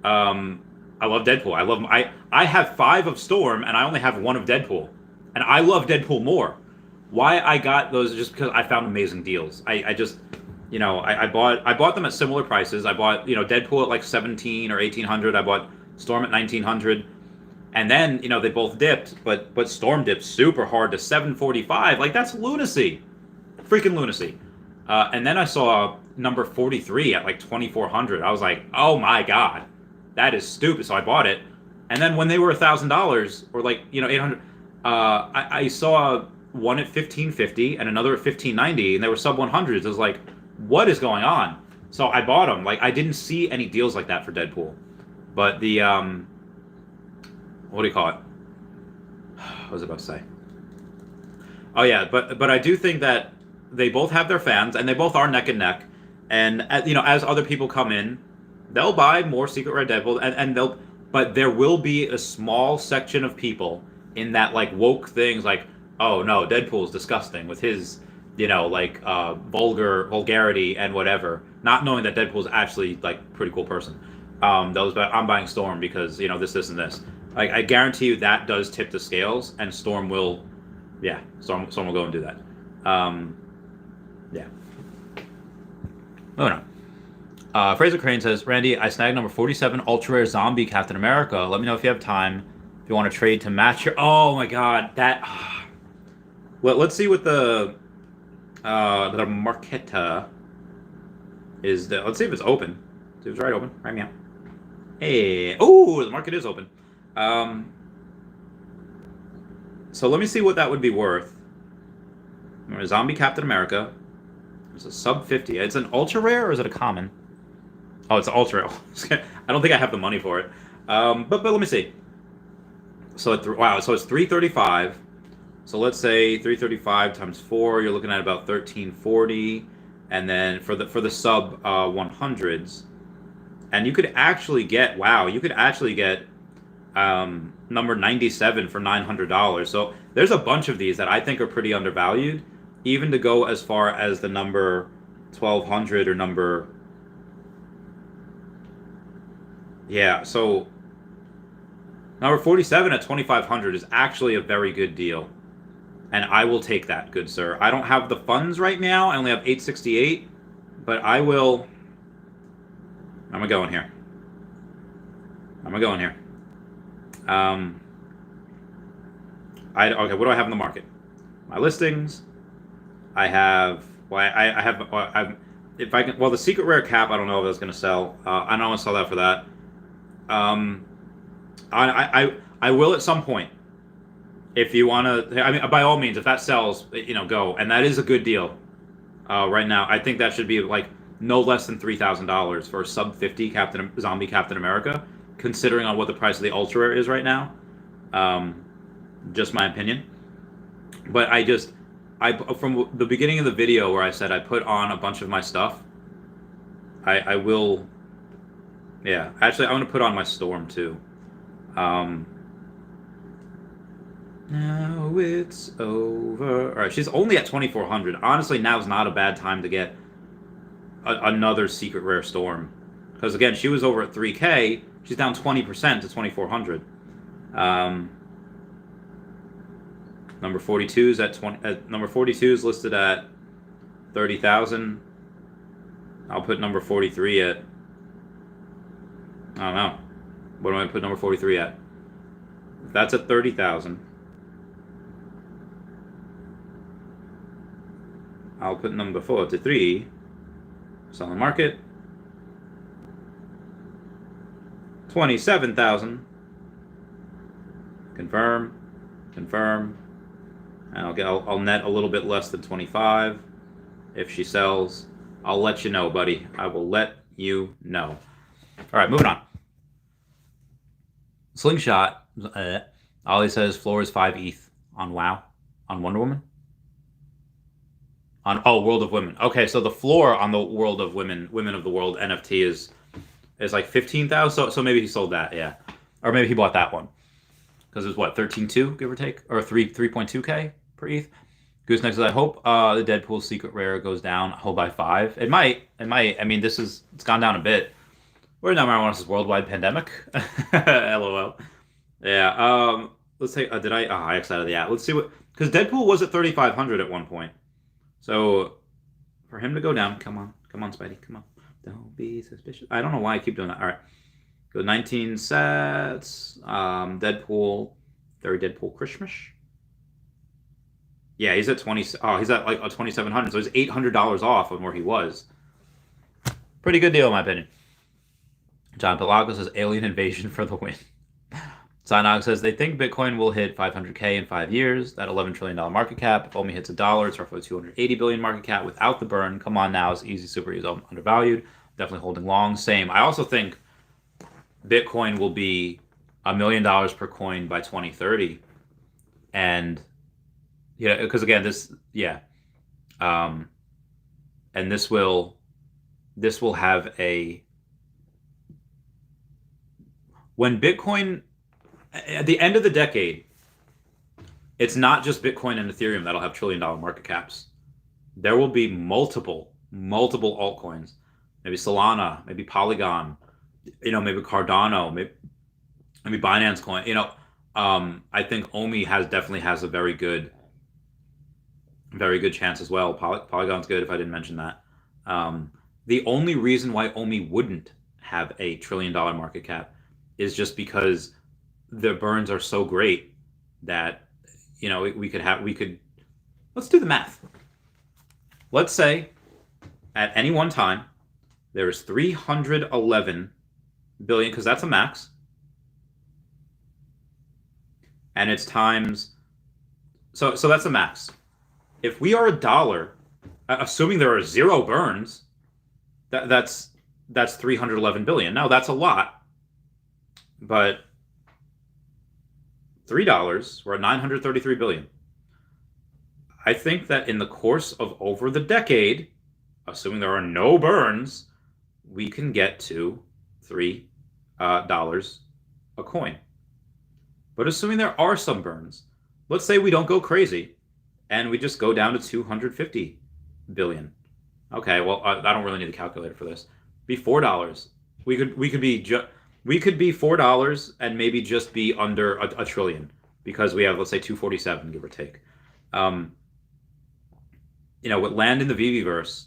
I love Deadpool. I have 5 of Storm and I only have 1 of Deadpool, and I love Deadpool more. Why I got those is just because I found amazing deals. I bought them at similar prices. I bought Deadpool at like 17 or 1800. I bought Storm at 1900, and then they both dipped, but Storm dipped super hard to 745. Like that's lunacy, freaking lunacy. And then I saw number 43 at like 2400. I was like, oh my god, that is stupid. So I bought it, and then when they were $1,000 or like 800, I saw one at 1550 and another at 1590, and they were sub 100s. I was like, what is going on? So I bought them. Like I didn't see any deals like that for Deadpool, but the what do you call it? What was I about to say? Oh yeah, but I do think that they both have their fans, and they both are neck and neck. And as other people come in, they'll buy more Secret Rare Deadpool, and but there will be a small section of people in that like woke things like, oh no, Deadpool's disgusting with his, vulgarity and whatever, not knowing that Deadpool's actually like pretty cool person. I'm buying Storm because this and this. Like I guarantee you that does tip the scales, and Storm will go and do that. Yeah. Oh no. Fraser Crane says, Randy, I snagged number 47 ultra rare zombie Captain America. Let me know if you have time. If you want to trade to match your. Oh my god, that. Let's see what the Marquetta is. Let's see if it's open. See if it's right open. Right me out. Hey, oh, the market is open. So let me see what that would be worth. Zombie Captain America. It's a sub 50. It's an ultra rare or is it a common? Oh, it's an ultra rare. I don't think I have the money for it. But let me see. So wow, so it's 335. So let's say 335 times 4, you're looking at about 1340, and then for the sub 100s, and you could actually get number 97 for $900. So there's a bunch of these that I think are pretty undervalued, even to go as far as the number 1200 or number. Yeah, so number 47 at 2500 is actually a very good deal. And I will take that, good sir. I don't have the funds right now. I only have 868, but I will. I'm gonna go in here. Okay, what do I have in the market? My listings. I have. Well, I have. If I can. Well, the secret rare cap. I don't know if that's gonna sell. I don't want to sell that for that. I will at some point. If you want to, I mean, by all means, if that sells, go. And that is a good deal right now. I think that should be like no less than $3,000 for a sub 50 zombie Captain America, considering on what the price of the ultra rare is right now. Just my opinion. But from the beginning of the video where I said I put on a bunch of my stuff, I will. Yeah, actually, I'm gonna put on my Storm too. Now it's over. All right, she's only at 2,400. Honestly, now's not a bad time to get another secret rare Storm, because again, she was over at 3K. She's down 20% to 2,400. Number 42 is at 20. Number 42 is listed at 30,000. I'll put number 43 at. I don't know. What am I put number 43 at? That's at 30,000. I'll put number 43. It's on the market. 27,000. Confirm. And I'll net a little bit less than 25. If she sells, I'll let you know, buddy. I will let you know. All right, moving on. Slingshot. Ollie says floor is 5 ETH on WoW, on Wonder Woman. On World of Women. Okay, so the floor on the World of Women of the World NFT is like 15,000. So maybe he sold that, yeah, or maybe he bought that one because it was what 13.2 give or take, or 3.2K per ETH. Gooseneck says, I hope the Deadpool secret rare goes down. I hope by 5. It might. I mean, it's gone down a bit. We're now marijuana's worldwide pandemic. LOL. Yeah. Let's say I X out of the app. Let's see what, because Deadpool was at 3,500 at one point. So for him to go down, come on, Spidey, come on. Don't be suspicious. I don't know why I keep doing that. All right. Go 19 sets. Deadpool. Third Deadpool Christmas. Yeah, he's at 20. Oh, he's at like a 2,700. So he's $800 off on where he was. Pretty good deal, in my opinion. John Pelago says alien invasion for the win. Synog says they think Bitcoin will hit 500K in 5 years. That $11 trillion market cap. If only hits $1, it's roughly 280 billion market cap without the burn. Come on now, it's easy, super easy, undervalued. Definitely holding long. Same. I also think Bitcoin will be $1 million per coin by 2030. And yeah, because again, and this will have when Bitcoin. At the end of the decade, it's not just Bitcoin and Ethereum that'll have $1 trillion market caps. There will be multiple altcoins. Maybe Solana, maybe Polygon, maybe Cardano, maybe Binance Coin. I think Omi definitely has a very good chance as well. Polygon's good if I didn't mention that. The only reason why Omi wouldn't have a $1 trillion market cap is just because the burns are so great that we could let's do the math. Let's say at any one time there's 311 billion, because that's a max, and it's times, so that's a max. If we are a dollar, assuming there are 0 burns, that's 311 billion. Now that's a lot, but $3, we're at 933 billion. I think that in the course of over the decade, assuming there are no burns, we can get to $3 a coin. But assuming there are some burns, let's say we don't go crazy and we just go down to 250 billion. Okay, well, I don't really need a calculator for this. Be $4. We could be $4 and maybe just be under a trillion, because we have, let's say, 247, give or take. With land in the Veveverse,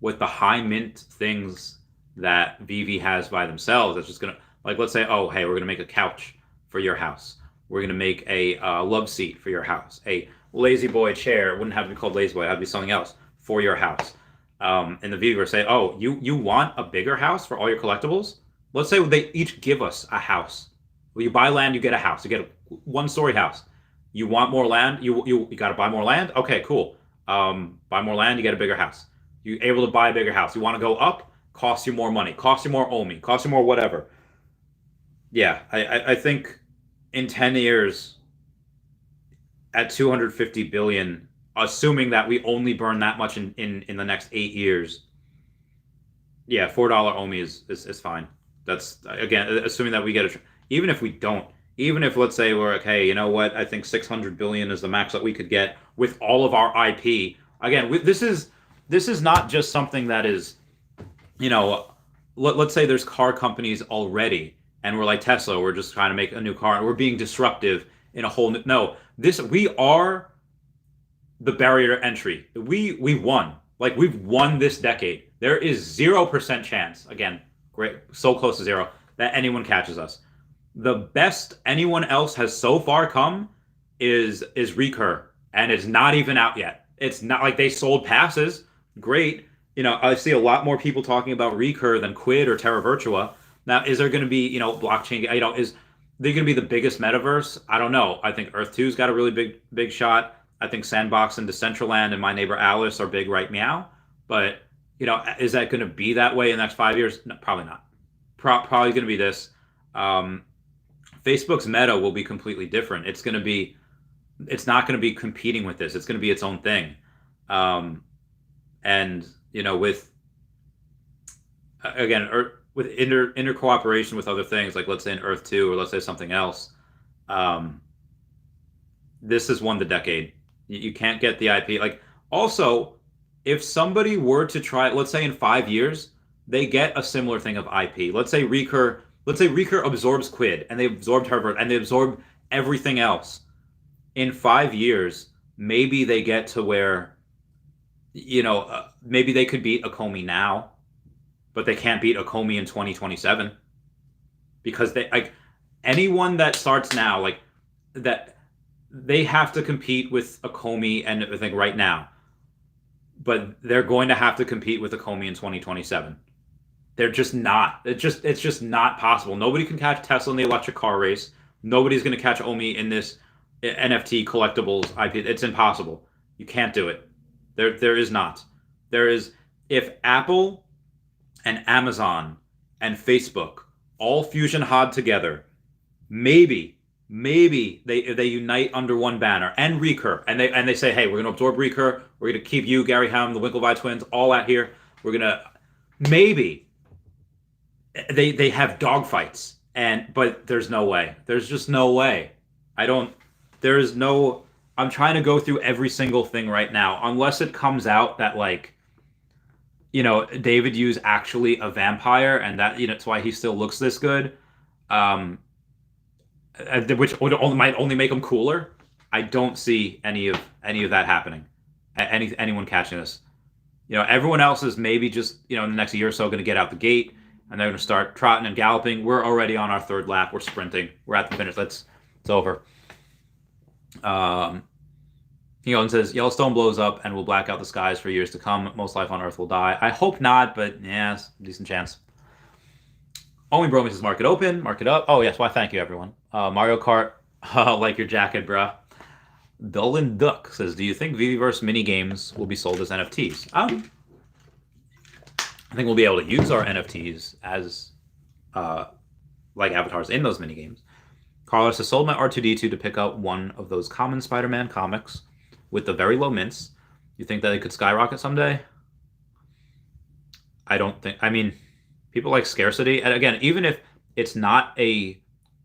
with the high mint things that Veve has by themselves, it's just gonna, like, let's say, oh, hey, we're gonna make a couch for your house. We're gonna make a love seat for your house. A lazy boy chair, it wouldn't have to be called lazy boy, it would be something else for your house. In the Veve say, oh, you want a bigger house for all your collectibles? Let's say they each give us a house. Well, you buy land, you get a house. You get a 1-story house. You want more land? You got to buy more land? Okay, cool. Buy more land, you get a bigger house. You're able to buy a bigger house. You want to go up? Costs you more money. Costs you more Omi. Costs you more whatever. Yeah, I think in 10 years, at 250 billion, assuming that we only burn that much in the next 8 years, yeah, $4 Omi is fine. That's, again, assuming that we get even if we don't, even if, let's say, we're okay, you know what, I think 600 billion is the max that we could get with all of our IP. Again, this is not just something that is, let's say there's car companies already, and we're like Tesla, we're just trying to make a new car, and we're being disruptive in a whole new, no, we are the barrier to entry. We won. Like, we've won this decade. There is 0% chance, again, great, so close to 0, that anyone catches us. The best anyone else has so far come is Recur, and it's not even out yet. It's not like they sold passes. Great. I see a lot more people talking about Recur than Quid or Terra Virtua. Now, is there going to be, blockchain, is they going to be the biggest metaverse? I don't know. I think Earth 2's got a really big shot. I think Sandbox and Decentraland and My Neighbor Alice are big right now. But, is that going to be that way in the next 5 years? No, probably not. Probably going to be this. Facebook's meta will be completely different. It's not going to be competing with this. It's going to be its own thing. And, with, again, with inter cooperation with other things, like let's say in Earth 2 or let's say something else, this has won the decade. You can't get the IP. Like, also, if somebody were to try, let's say in 5 years, they get a similar thing of IP. Let's say Recur absorbs Quid, and they absorbed Herbert, and they absorb everything else. In 5 years, maybe they get to where, maybe they could beat Akomi now, but they can't beat Akomi in 2027, because anyone that starts now, that, they have to compete with Akomi and everything right now, but they're going to have to compete with Akomi in 2027. They're just not. It's just not possible. Nobody can catch Tesla in the electric car race. Nobody's going to catch Omi in this NFT collectibles IP. It's impossible. You can't do it. There is not. There is, if Apple and Amazon and Facebook all fusion hod together, maybe they unite under one banner, and Recur, and they say, hey, we're going to absorb Recur. We're going to keep you, Gary Ham, the Winklevi twins, all out here. We're going to, maybe they have dogfights, but there's no way. There's just no way. I'm trying to go through every single thing right now, unless it comes out that, David Yu's actually a vampire, and that, it's why he still looks this good. Which might only make him cooler. I don't see any of that happening. Anyone catching this. everyone else is maybe just, in the next year or so going to get out the gate and they're going to start trotting and galloping. We're already on our third lap. We're sprinting. We're at the finish. It's over. And says Yellowstone blows up and will black out the skies for years to come. Most life on Earth will die. I hope not, but yeah, decent chance. Only Bromy says market open, market up. Oh yes, why thank you everyone. Mario Kart, like your jacket, bruh. Dolan Duck says, do you think Veveverse mini games will be sold as NFTs? I think we'll be able to use our NFTs as like avatars in those mini games. Carlos has sold my R2D2 to pick up one of those common Spider-Man comics with the very low mints. You think that it could skyrocket someday? I don't think. I mean, people like scarcity. And again, even if it's not a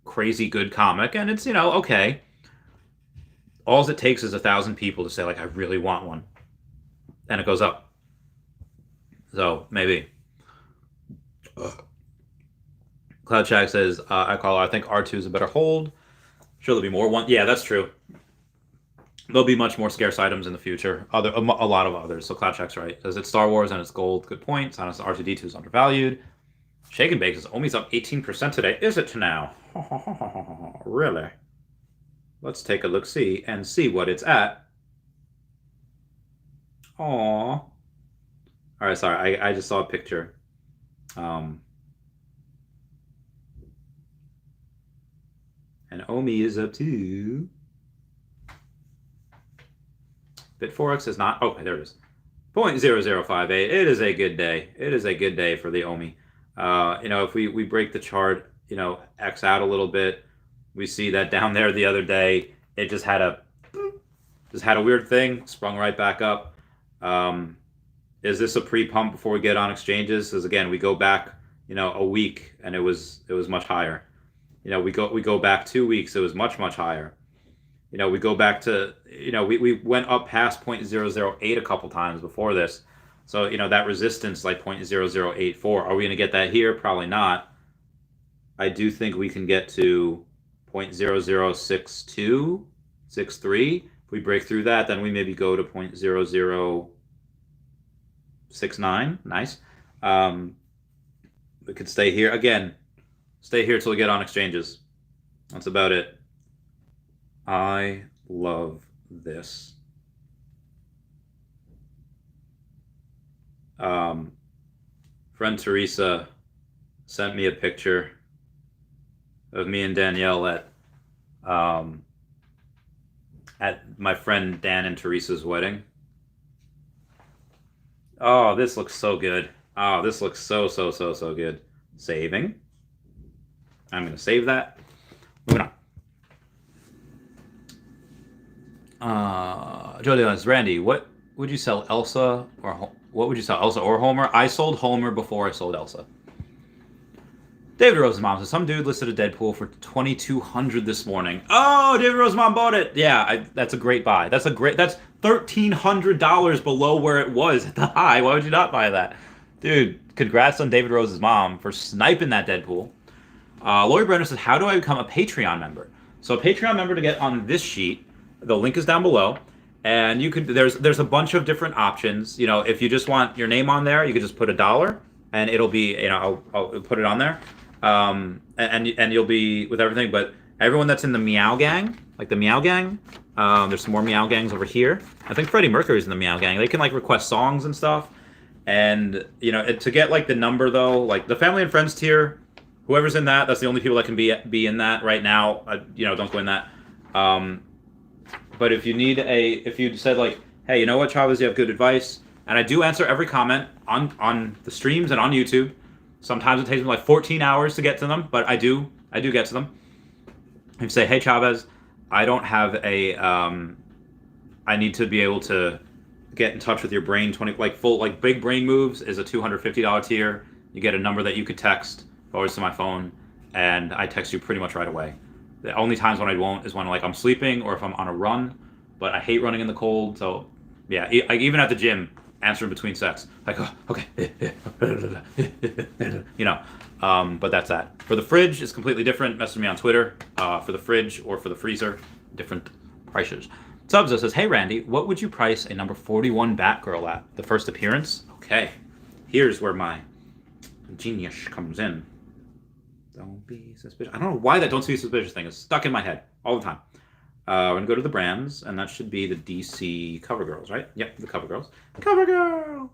crazy good comic and it's, okay, all it takes is 1,000 people to say, like, I really want one. And it goes up. So, maybe. Cloud Shack says, I think R2 is a better hold. Sure, there'll be more one. Yeah, that's true. There'll be much more scarce items in the future. A lot of others. So Cloud Shack's right. Says it's Star Wars and it's gold. Good point. Honestly, R2D2 is undervalued. Shake and Bake says Omi's up 18% today. Is it now? Really? Let's take a look-see and see what it's at. Aww. All right, sorry. I just saw a picture. And Omi is up too. BitForex is not. Okay, there it is. 0.0058. It is a good day. It is a good day for the Omi. If we break the chart, X out a little bit, we see that down there the other day, it just had a weird thing, sprung right back up. Is this a pre-pump before we get on exchanges? Because again, we go back, a week and it was much higher. We go back 2 weeks, it was much higher. We go back to, we went up past 0.008 a couple times before this. So, that resistance like 0.0084. Are we going to get that here? Probably not. I do think we can get to 0.0062, 63. If we break through that, then we maybe go to 0.0069. Nice. We could stay here. Again, stay here till we get on exchanges. That's about it. I love this. Friend Teresa sent me a picture of me and Danielle at my friend Dan and Teresa's wedding. Oh, this looks so good. Oh, this looks so good. Saving. I'm going to save that. Moving on. Joe Leon, Randy, what would you sell Elsa or Homer? I sold Homer before I sold Elsa. David Rosenbaum says some dude listed a Deadpool for $2,200 this morning. Oh, David Rosenbaum bought it. Yeah, that's a great buy. That's $1,300 below where it was at the high. Why would you not buy that, dude? Congrats on David Rose's mom for sniping that Deadpool. Lori Brenner says, how do I become a Patreon member? So a Patreon member to get on this sheet. The link is down below, and you could. There's a bunch of different options. If you just want your name on there, you could just put $1, and it'll be. I'll put it on there, and you'll be with everything. But everyone that's in the Meow Gang, like the Meow Gang, there's some more Meow Gangs over here. I think Freddie Mercury's in the Meow Gang. They can request songs and stuff, and to get the number though, the family and friends tier, whoever's in that's the only people that can be in that right now. Don't go in that. But if you said hey, you know what, Chavez, you have good advice, and I do answer every comment on the streams and on YouTube. Sometimes it takes me 14 hours to get to them, but I do get to them. If you say, hey, Chavez, I don't have I need to be able to get in touch with your brain. Full big brain moves is a $250 tier. You get a number that you could text forwards to my phone, and I text you pretty much right away. The only times when I won't is when I'm sleeping or if I'm on a run, but I hate running in the cold. So yeah, even at the gym, answering between sets, oh, okay, but that's that. For the fridge, it's completely different. Message me on Twitter for the fridge or for the freezer, different prices. Subza says, hey, Randy, what would you price a number 41 Batgirl at? The first appearance? Okay. Here's where my genius comes in. Don't be suspicious. I don't know why that don't be suspicious thing is stuck in my head all the time. We're going to go to the brands, and that should be the DC CoverGirls, right? Yep, the CoverGirls. CoverGirl!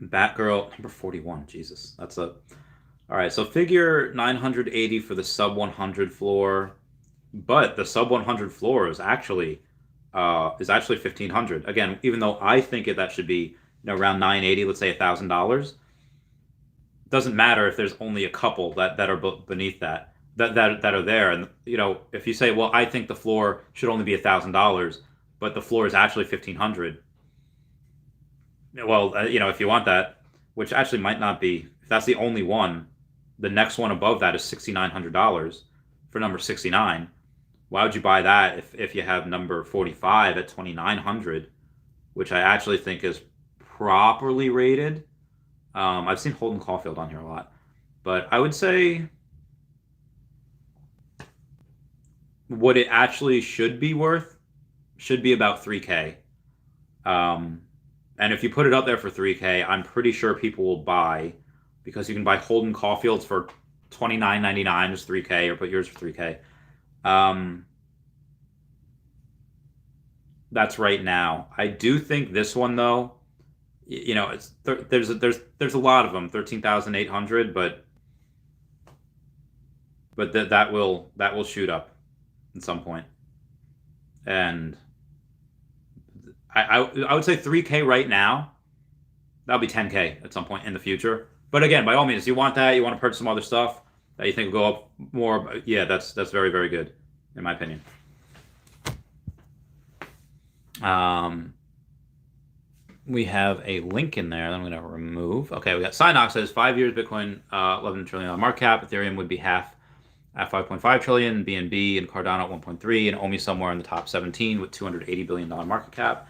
Batgirl, number 41. Jesus, that's a... All right, so figure 980 for the sub 100 floor, but the sub 100 floor is actually 1,500. Again, even though I think that should be around 980, let's say $1,000. Doesn't matter if there's only a couple that are beneath that are there. And if you say, well, I think the floor should only be $1,000, but the floor is actually 1,500. Well, if you want that, which actually might not be, if that's the only one, the next one above that is $6,900 for number 69. Why would you buy that if you have number 45 at 2,900, which I actually think is properly rated? I've seen Holden Caulfield on here a lot, but I would say what it actually should be worth should be about 3K. And if you put it up there for 3K, I'm pretty sure people will buy, because you can buy Holden Caulfields for $29.99, just 3K, or put yours for 3K. That's right now. I do think this one, though, it's there's a lot of them, 13,800, but that will shoot up at some point. And I would say 3K right now. That'll be 10K at some point in the future. But again, by all means, you want that, you want to purchase some other stuff that you think will go up more. Yeah, that's very, very good, in my opinion. We have a link in there that I'm going to remove. Okay, we got Synox says 5 years Bitcoin, $11 trillion market cap. Ethereum would be half at 5.5 trillion. BNB and Cardano at 1.3, and Omi somewhere in the top 17 with $280 billion market cap.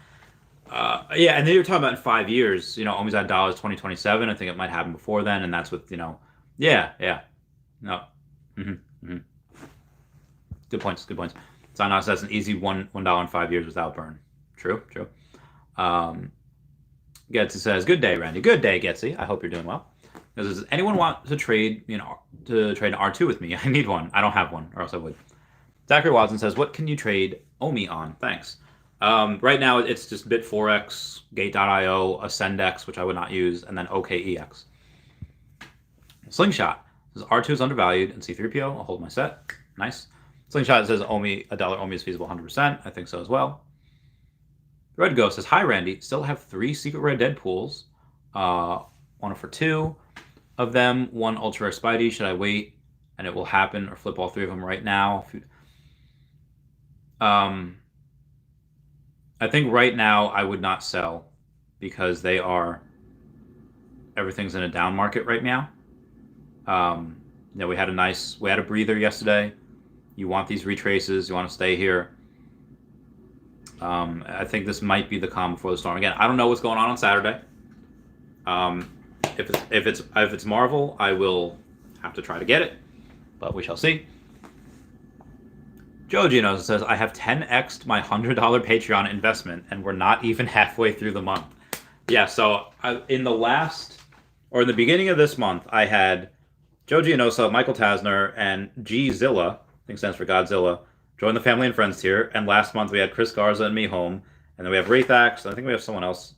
Yeah, and then you're talking about in 5 years. Omi's at dollars 2027. I think it might happen before then, and that's with yeah. No. Good points. Synox says an easy $1 in 5 years without burn. True. Getsy says, good day, Randy. Good day, Getsy. I hope you're doing well. Does anyone want to trade, an R2 with me? I need one. I don't have one, or else I would. Zachary Watson says, what can you trade Omi on? Thanks. Right now, it's just Bit4x, Gate.io, Ascendex, which I would not use, and then OKEX. Slingshot says, R2 is undervalued, and C3PO, I'll hold my set. Nice. Slingshot says, $1 Omi is feasible 100%. I think so as well. Red Ghost says, hi, Randy. Still have 3 secret rare Deadpools. One for 2 of them. 1 ultra rare Spidey. Should I wait and it will happen, or flip all 3 of them right now? I think right now I would not sell, because everything's in a down market right now. We had a breather yesterday. You want these retraces. You want to stay here. I think this might be the calm before the storm. Again, I don't know what's going on Saturday. If it's Marvel, I will have to try to get it, but we shall see. Joe Gino says, I have 10x'd my $100 Patreon investment, and we're not even halfway through the month. Yeah, so in the beginning of this month, I had Joe Gianosa, Michael Tasner, and Gzilla, I think stands for Godzilla, join the family and friends tier. And last month we had Chris Garza and me home, and then we have Wraithax. I think we have someone else.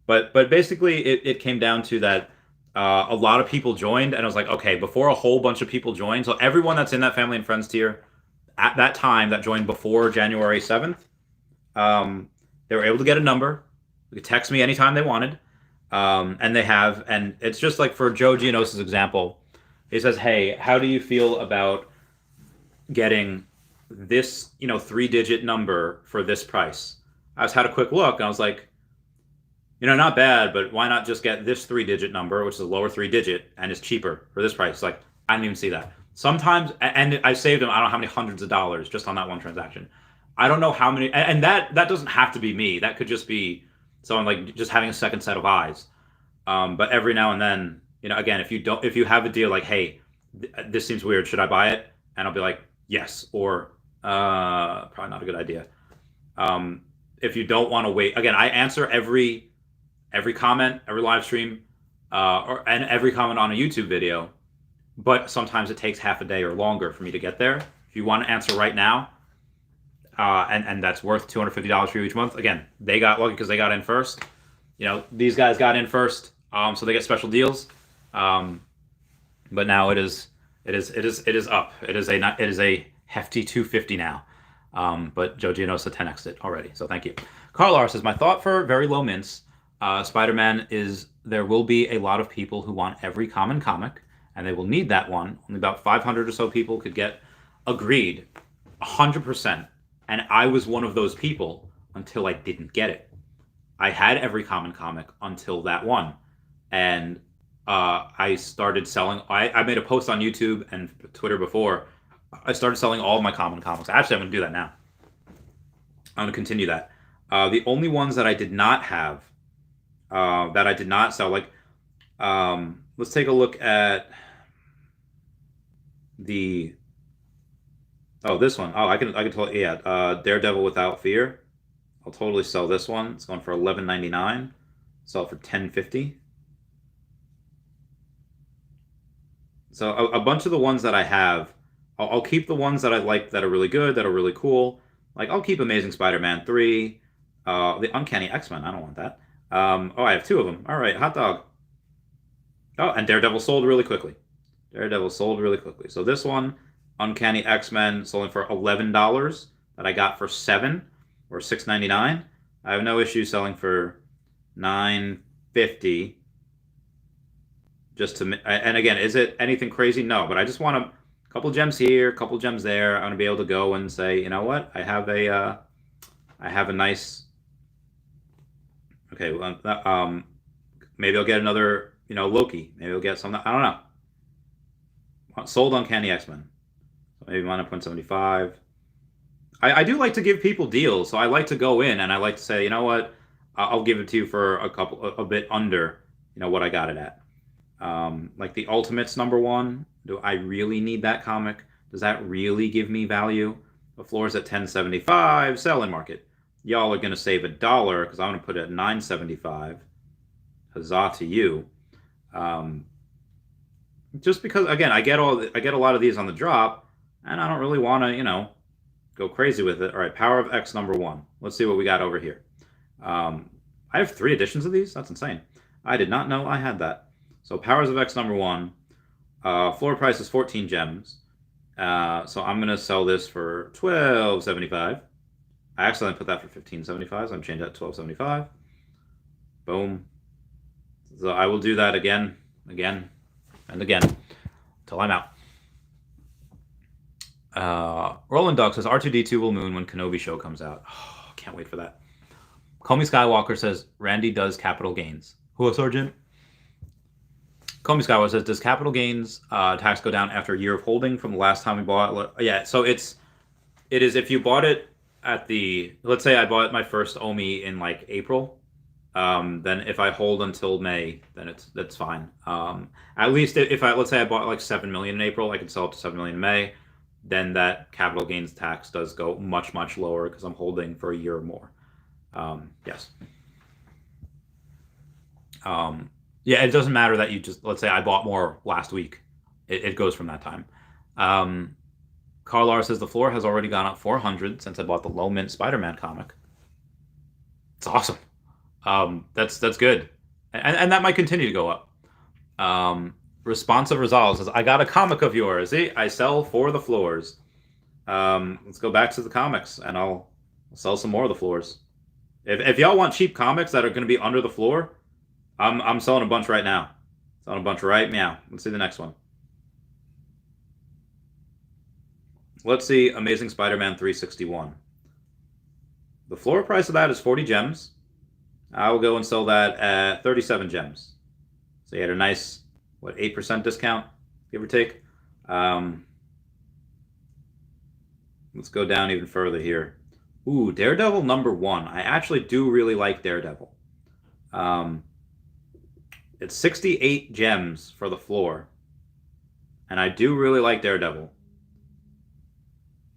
But basically it came down to that a lot of people joined, and I was like, okay, before a whole bunch of people joined, so everyone that's in that family and friends tier at that time that joined before January 7th, they were able to get a number. They could text me anytime they wanted. And it's just like for Joe Gianosa's example, he says, hey, how do you feel about getting this, 3-digit number for this price? I just had a quick look, and I was like, not bad, but why not just get this 3-digit number, which is a lower 3-digit, and is cheaper for this price? Like, I didn't even see that. Sometimes, and I saved them, I don't know how many hundreds of dollars just on that one transaction. I don't know how many, and that doesn't have to be me. That could just be someone like just having a second set of eyes. But every now and then, again, if you have a deal like, hey, this seems weird, should I buy it? And I'll be like, yes, or probably not a good idea. If you don't want to wait, again, I answer every comment, every live stream, and every comment on a YouTube video. But sometimes it takes half a day or longer for me to get there. If you want to answer right now, and that's worth $250 for you each month. Again, they got lucky because they got in first. These guys got in first, so they get special deals. But now it is up. It is a hefty $250 now. But Joe Gianosa 10x'd it already, so thank you. Carl R says, my thought for very low mints, Spider-Man is there will be a lot of people who want every common comic, and they will need that one. Only about 500 or so people could get agreed, 100%. And I was one of those people until I didn't get it. I had every common comic until that one. And I started selling. I made a post on YouTube and Twitter before. I started selling all of my common comics. Actually, I'm going to do that now. I'm going to continue that. The only ones that I did not have, that I did not sell, like, let's take a look at the... Oh, this one. Oh, I can totally, yeah. Daredevil Without Fear. I'll totally sell this one. It's going for $11.99. Sell it for $10.50. So a bunch of the ones that I have, I'll keep the ones that I like that are really good, that are really cool. Like, I'll keep Amazing Spider-Man 3, the Uncanny X-Men. I don't want that. Oh, I have 2 of them. All right, hot dog. Oh, and Daredevil sold really quickly. So this one, Uncanny X-Men, sold for $11 that I got for $7 or $6.99. I have no issue selling for $9.50. Just to, and again, is it anything crazy? No, but I just want a couple gems here, a couple gems there. I want to be able to go and say, you know what? I have a nice. Okay, well, maybe I'll get another, Loki. Maybe I'll get something. I don't know. Sold Uncanny X-Men. Maybe -0.75. I do like to give people deals, so I like to go in and I like to say, you know what, I'll give it to you for a bit under, what I got it at. Like the Ultimates #1. Do I really need that comic? Does that really give me value? The floor's at $10.75. Selling market. Y'all are gonna save $1 because I'm gonna put it at $9.75. Huzzah to you. Just because, again, I get a lot of these on the drop, and I don't really want to, go crazy with it. All right, Power of X #1. Let's see what we got over here. I have 3 editions of these. That's insane. I did not know I had that. So Powers of X #1. Floor price is 14 gems. So I'm gonna sell this for $12.75. I accidentally put that for $15.75, so I'm gonna change that to $12.75. Boom. So I will do that again, and again, until I'm out. Roland Dog says R2D2 will moon when Kenobi show comes out. Oh, can't wait for that. Call Me Skywalker says Randy does capital gains. Hello, Sergeant. Call Me Skywalker says, does capital gains tax go down after a year of holding from the last time we bought it? Yeah, so it is if you bought it at let's say I bought my first OMI in like April, then if I hold until May, then that's fine. At least if let's say I bought like 7 million in April, I can sell it to 7 million in May. Then that capital gains tax does go much, much lower because I'm holding for a year or more. Yes. Yeah, it doesn't matter that you just, let's say I bought more last week. It goes from that time. Carl R says the floor has already gone up 400 since I bought the low mint Spider-Man comic. It's awesome. That's good. And that might continue to go up. Responsive Resolve says, I got a comic of yours. See, I sell for the floors. Let's go back to the comics, and I'll sell some more of the floors. If y'all want cheap comics that are going to be under the floor, I'm selling a bunch right now. Selling a bunch right now. Let's see the next one. Let's see Amazing Spider-Man 361. The floor price of that is 40 gems. I will go and sell that at 37 gems. So you had a nice, 8% discount, give or take. Let's go down even further here. Ooh, Daredevil #1. I actually do really like Daredevil. It's 68 gems for the floor. And I do really like Daredevil.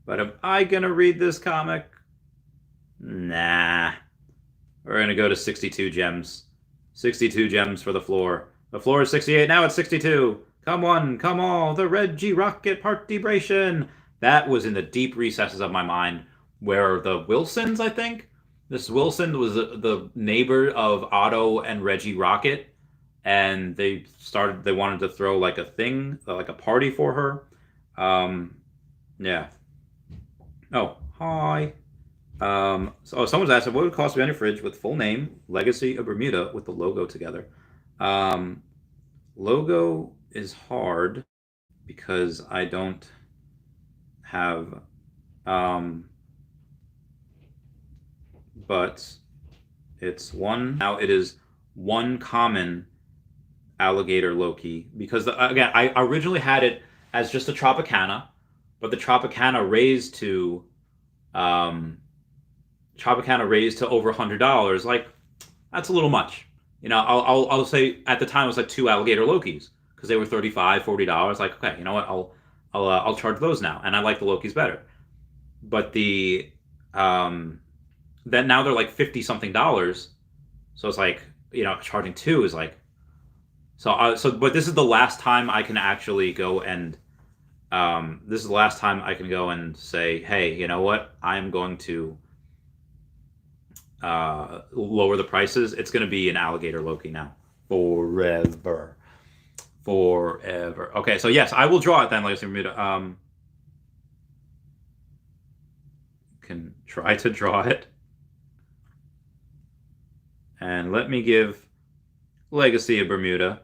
But am I going to read this comic? Nah. We're going to go to 62 gems. 62 gems for the floor. The floor is 68. Now it's 62. Come on, come all. The Reggie Rocket Partybration. That was in the deep recesses of my mind where the Willsons, I think. This Willson was the neighbor of Otto and Reggie Rocket. And they wanted to throw like a thing, like a party for her. Yeah. Oh, hi. So someone's asked, what would it cost to be on your fridge with full name, Legacy of Bermuda, with the logo together? Logo is hard because I don't have, but it's one. Now it is one common alligator Loki because again, I originally had it as just a Tropicana, but the Tropicana raised to, over $100. Like, that's a little much. You know, I'll say at the time it was like two alligator Lokis because they were $35, $40. Like, okay, you know what? I'll charge those now, and I like the Lokis better. But then now they're like 50 something dollars, so it's like, you know, charging two is like, but this is the last time I can actually go and this is the last time I can go and say, hey, you know what? I'm going to lower the prices. It's going to be an alligator Loki now. Forever. Okay, so yes, I will draw it then, Legacy Bermuda. Can try to draw it. And let me give Legacy of Bermuda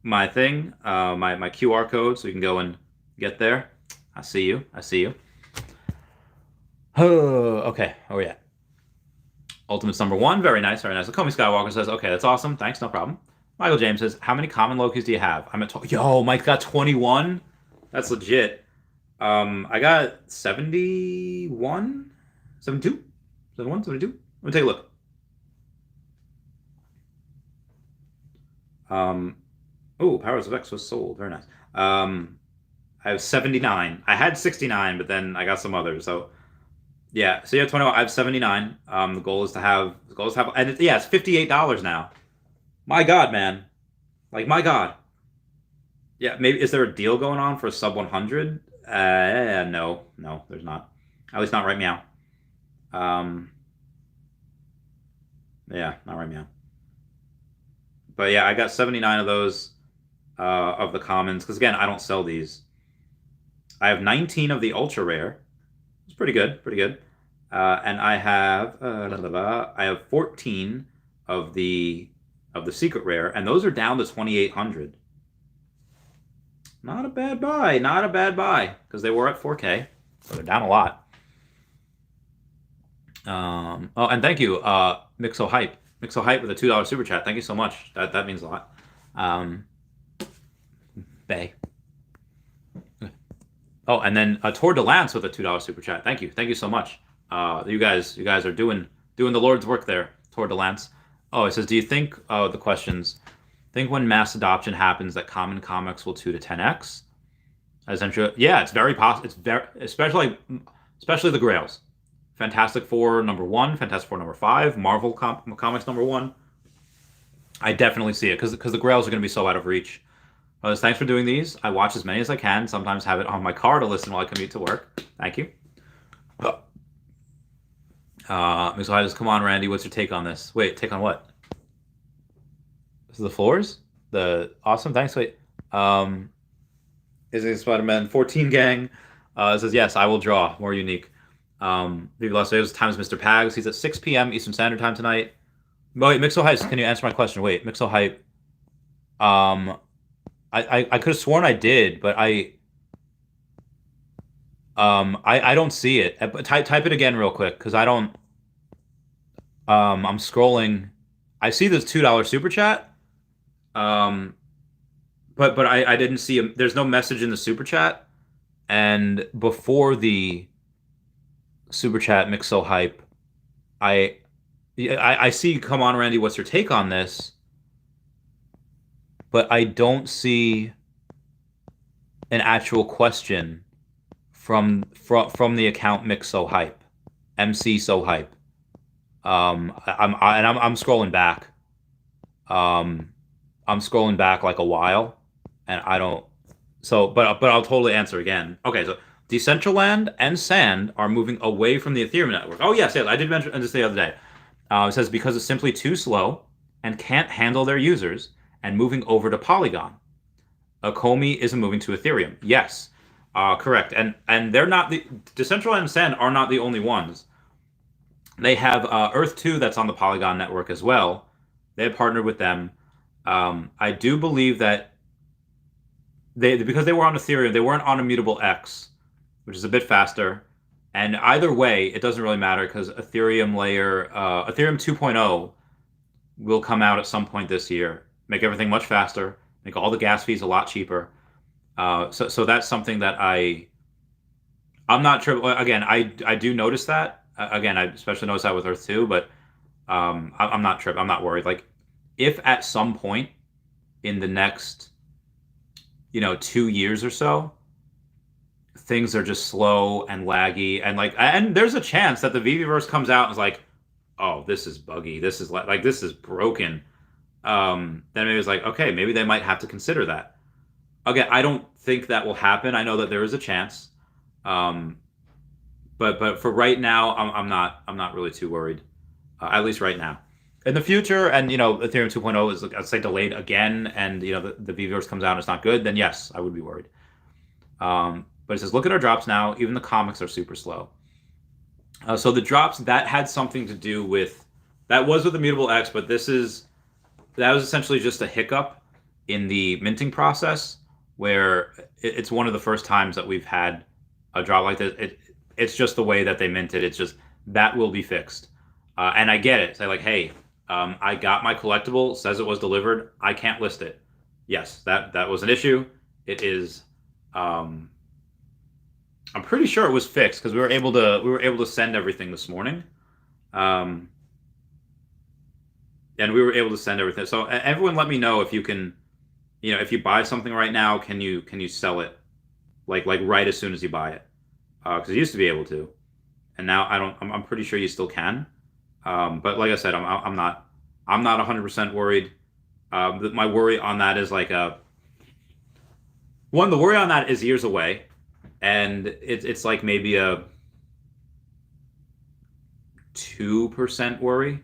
my thing, my QR code, so you can go and get there. I see you. Oh, okay. Oh, yeah. Ultimate's number one. Very nice, very nice. Comey Skywalker says, okay, that's awesome. Thanks, no problem. Michael James says, how many common Lokis do you have? I'm at Yo, Mike got 21? That's legit. I got 71? 72? 71? 72? Let me take a look. Powers of X was sold. Very nice. I have 79. I had 69, but then I got some others. So yeah, so you have 21. I have 79. The goal is to have, and it's $58 now. My God, man. Like, my God. Yeah, maybe, is there a deal going on for sub 100? No, there's not. At least not right now. Yeah, not right now. But yeah, I got 79 of those, of the commons, because again, I don't sell these. I have 19 of the ultra rare. It's pretty good, and I have 14 of the secret rare, and those are down to 2,800. Not a bad buy, because they were at 4K, so they're down a lot. And thank you, Mixo Hype with a $2 super chat. Thank you so much. That means a lot. Bay. Oh, and then Tour de Lance with a $2 super chat. Thank you so much. You guys are doing the Lord's work there. Tour de Lance. Oh, it says, do you think the questions? Think when mass adoption happens that common comics will 2 to 10x? Essentially, yeah, it's very possible. It's very especially the Grails. Fantastic Four number 1, Fantastic Four number 5, Marvel comics number 1. I definitely see it because the Grails are going to be so out of reach. Thanks for doing these. I watch as many as I can. Sometimes have it on my car to listen while I commute to work. Thank you. So I just, come on, Randy. What's your take on this? Wait, take on what? This is the floors? The awesome. Thanks. Wait. Is it Spider-Man 14 gang? It says yes. I will draw more unique. Viva Las Vegas times Mr. Pags. He's at 6 p.m. Eastern Standard Time tonight. Wait, Mixo Hype, can you answer my question? Wait, Mixo Hype. I could have sworn I did, but I don't see it. Type it again real quick, because I don't. I'm scrolling. I see this $2 super chat. But I didn't see him. There's no message in the super chat, and before the super chat, Mixo Hype, I see. Come on, Randy. What's your take on this? But I don't see an actual question from the account Mixo Hype, MC so hype. I'm scrolling back. I'm scrolling back like a while, and I don't. So, but I'll totally answer again. Okay, so Decentraland and Sand are moving away from the Ethereum network. Oh yes, yes, I did mention this the other day. It says because it's simply too slow and can't handle their users, and moving over to Polygon. Akomi isn't moving to Ethereum. Yes, correct. And they're not the Decentraland and Sand are not the only ones. They have Earth 2 that's on the Polygon network as well. They have partnered with them. I do believe that because they were on Ethereum, they weren't on Immutable X, which is a bit faster. And either way, it doesn't really matter because Ethereum 2.0 will come out at some point this year, make everything much faster, make all the gas fees a lot cheaper. So that's something that I'm not sure. Again, I do notice that. Again, I especially notice that with Earth 2, but I'm not tripping. I'm not worried. Like, if at some point in the next, 2 years or so, things are just slow and laggy, and there's a chance that the Veveverse comes out and is like, oh, this is buggy. This is like this is broken. Then maybe it's like, okay, maybe they might have to consider that. Again, I don't think that will happen. I know that there is a chance. But for right now, I'm not really too worried, at least right now. In the future, and Ethereum 2.0 is, I'd say, delayed again, and the Veveverse comes out and it's not good, then yes, I would be worried. But it says, look at our drops now. Even the comics are super slow. So the drops that had something to do with that was with Immutable X, but that was essentially just a hiccup in the minting process, where it's one of the first times that we've had a drop like this. It's just the way that they minted. It's just that will be fixed. And I get it. Say like, hey, I got my collectible, says it was delivered. I can't list it. Yes, that was an issue. It is. I'm pretty sure it was fixed because we were able to send everything this morning. And we were able to send everything. So everyone, let me know if you can, if you buy something right now, can you sell it, like right as soon as you buy it? Because you used to be able to, and now I don't. I'm pretty sure you still can. But like I said, I'm not 100% worried. My worry on that is like the worry on that is years away, and it's like maybe a 2% worry,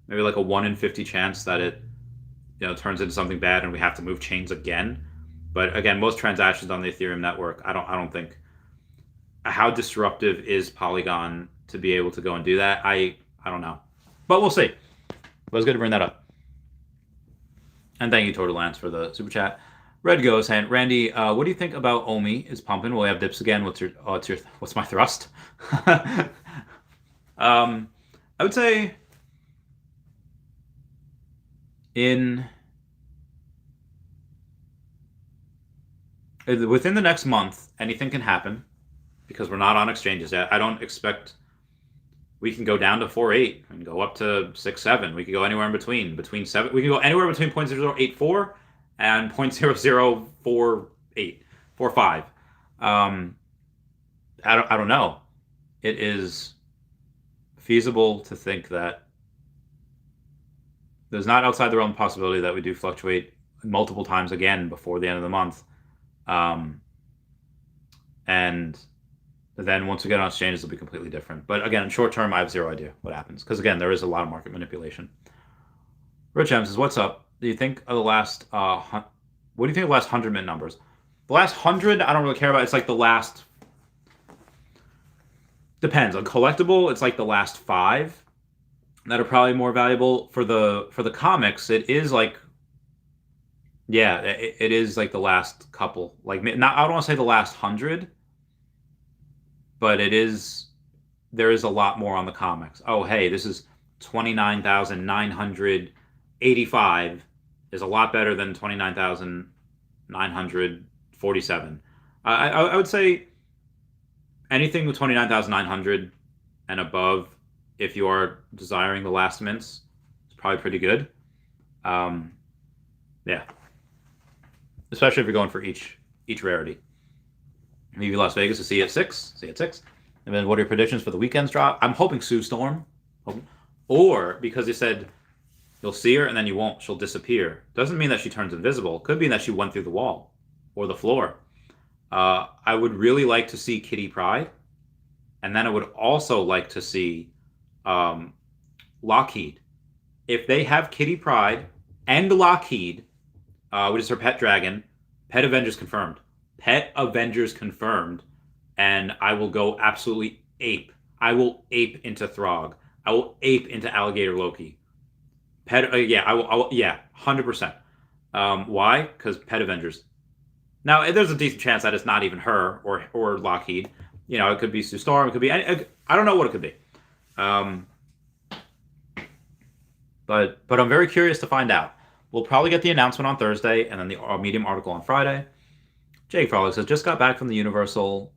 maybe like a 1 in 50 chance that it turns into something bad and we have to move chains again. But again, most transactions on the Ethereum network, I don't think. How disruptive is Polygon to be able to go and do that? I don't know, but we'll see. But it was good to bring that up. And thank you, Total Lance, for the super chat. Red goes, and Randy, what do you think about Omi is pumping? Will we have dips again? What's my thrust? I would say within the next month, anything can happen because we're not on exchanges yet. I don't expect we can go down to 4.8 and go up to 6.7. We could go anywhere in between 7. We can go anywhere between 0.0084 and 0.0048, 45. I don't know. It is feasible to think that there's not outside the realm of possibility that we do fluctuate multiple times again before the end of the month. And then once we get on exchanges, it'll be completely different. But again, in short term, I have zero idea what happens. Because again, there is a lot of market manipulation. Rich M says, what's up? Do you think of the last, what do you think of the last 100 mint numbers? The last 100, I don't really care about. It's like the last, depends. On collectible, it's like the last 5 that are probably more valuable. For the comics, it is like, yeah, it is like the last couple. Like, not, I don't want to say the last 100, but there is a lot more on the comics. Oh, hey, this is 29,985 is a lot better than 29,947. I would say anything with 29,900 and above, if you are desiring the last mints, is probably pretty good. Yeah. Especially if you're going for each rarity. Maybe Las Vegas to see at 6. And then what are your predictions for the weekend's drop? I'm hoping Sue Storm. Or because they said you'll see her and then you won't. She'll disappear. Doesn't mean that she turns invisible. Could mean that she went through the wall or the floor. I would really like to see Kitty Pryde. And then I would also like to see Lockheed. If they have Kitty Pryde and Lockheed, which is her pet dragon, Pet Avengers confirmed. Pet Avengers confirmed. And I will go absolutely ape. I will ape into Throg. I will ape into Alligator Loki. Yeah, I will. Yeah, 100%. Why? Because Pet Avengers. Now, there's a decent chance that it's not even her or Lockheed. You know, it could be Sue Storm. It could be. I don't know what it could be. But I'm very curious to find out. We'll probably get the announcement on Thursday, and then the Medium article on Friday. Jake Frolic says, just got back from the Universal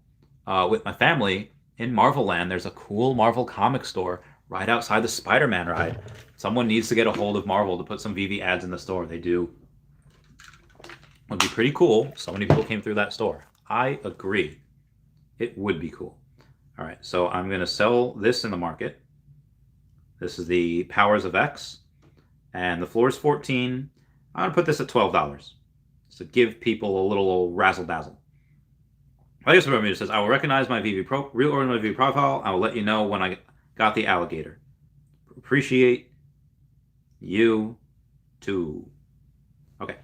with my family in Marvel Land. There's a cool Marvel comic store right outside the Spider-Man ride. Someone needs to get a hold of Marvel to put some Veve ads in the store. They do. It would be pretty cool. So many people came through that store. I agree. It would be cool. All right, so I'm going to sell this in the market. This is the Powers of X. And the floor is 14. I'm going to put this at $12. To give people a little razzle-dazzle. I guess what it says, I will recognize my reorganize my Veve profile. I will let you know when I got the alligator. Appreciate you too. Okay.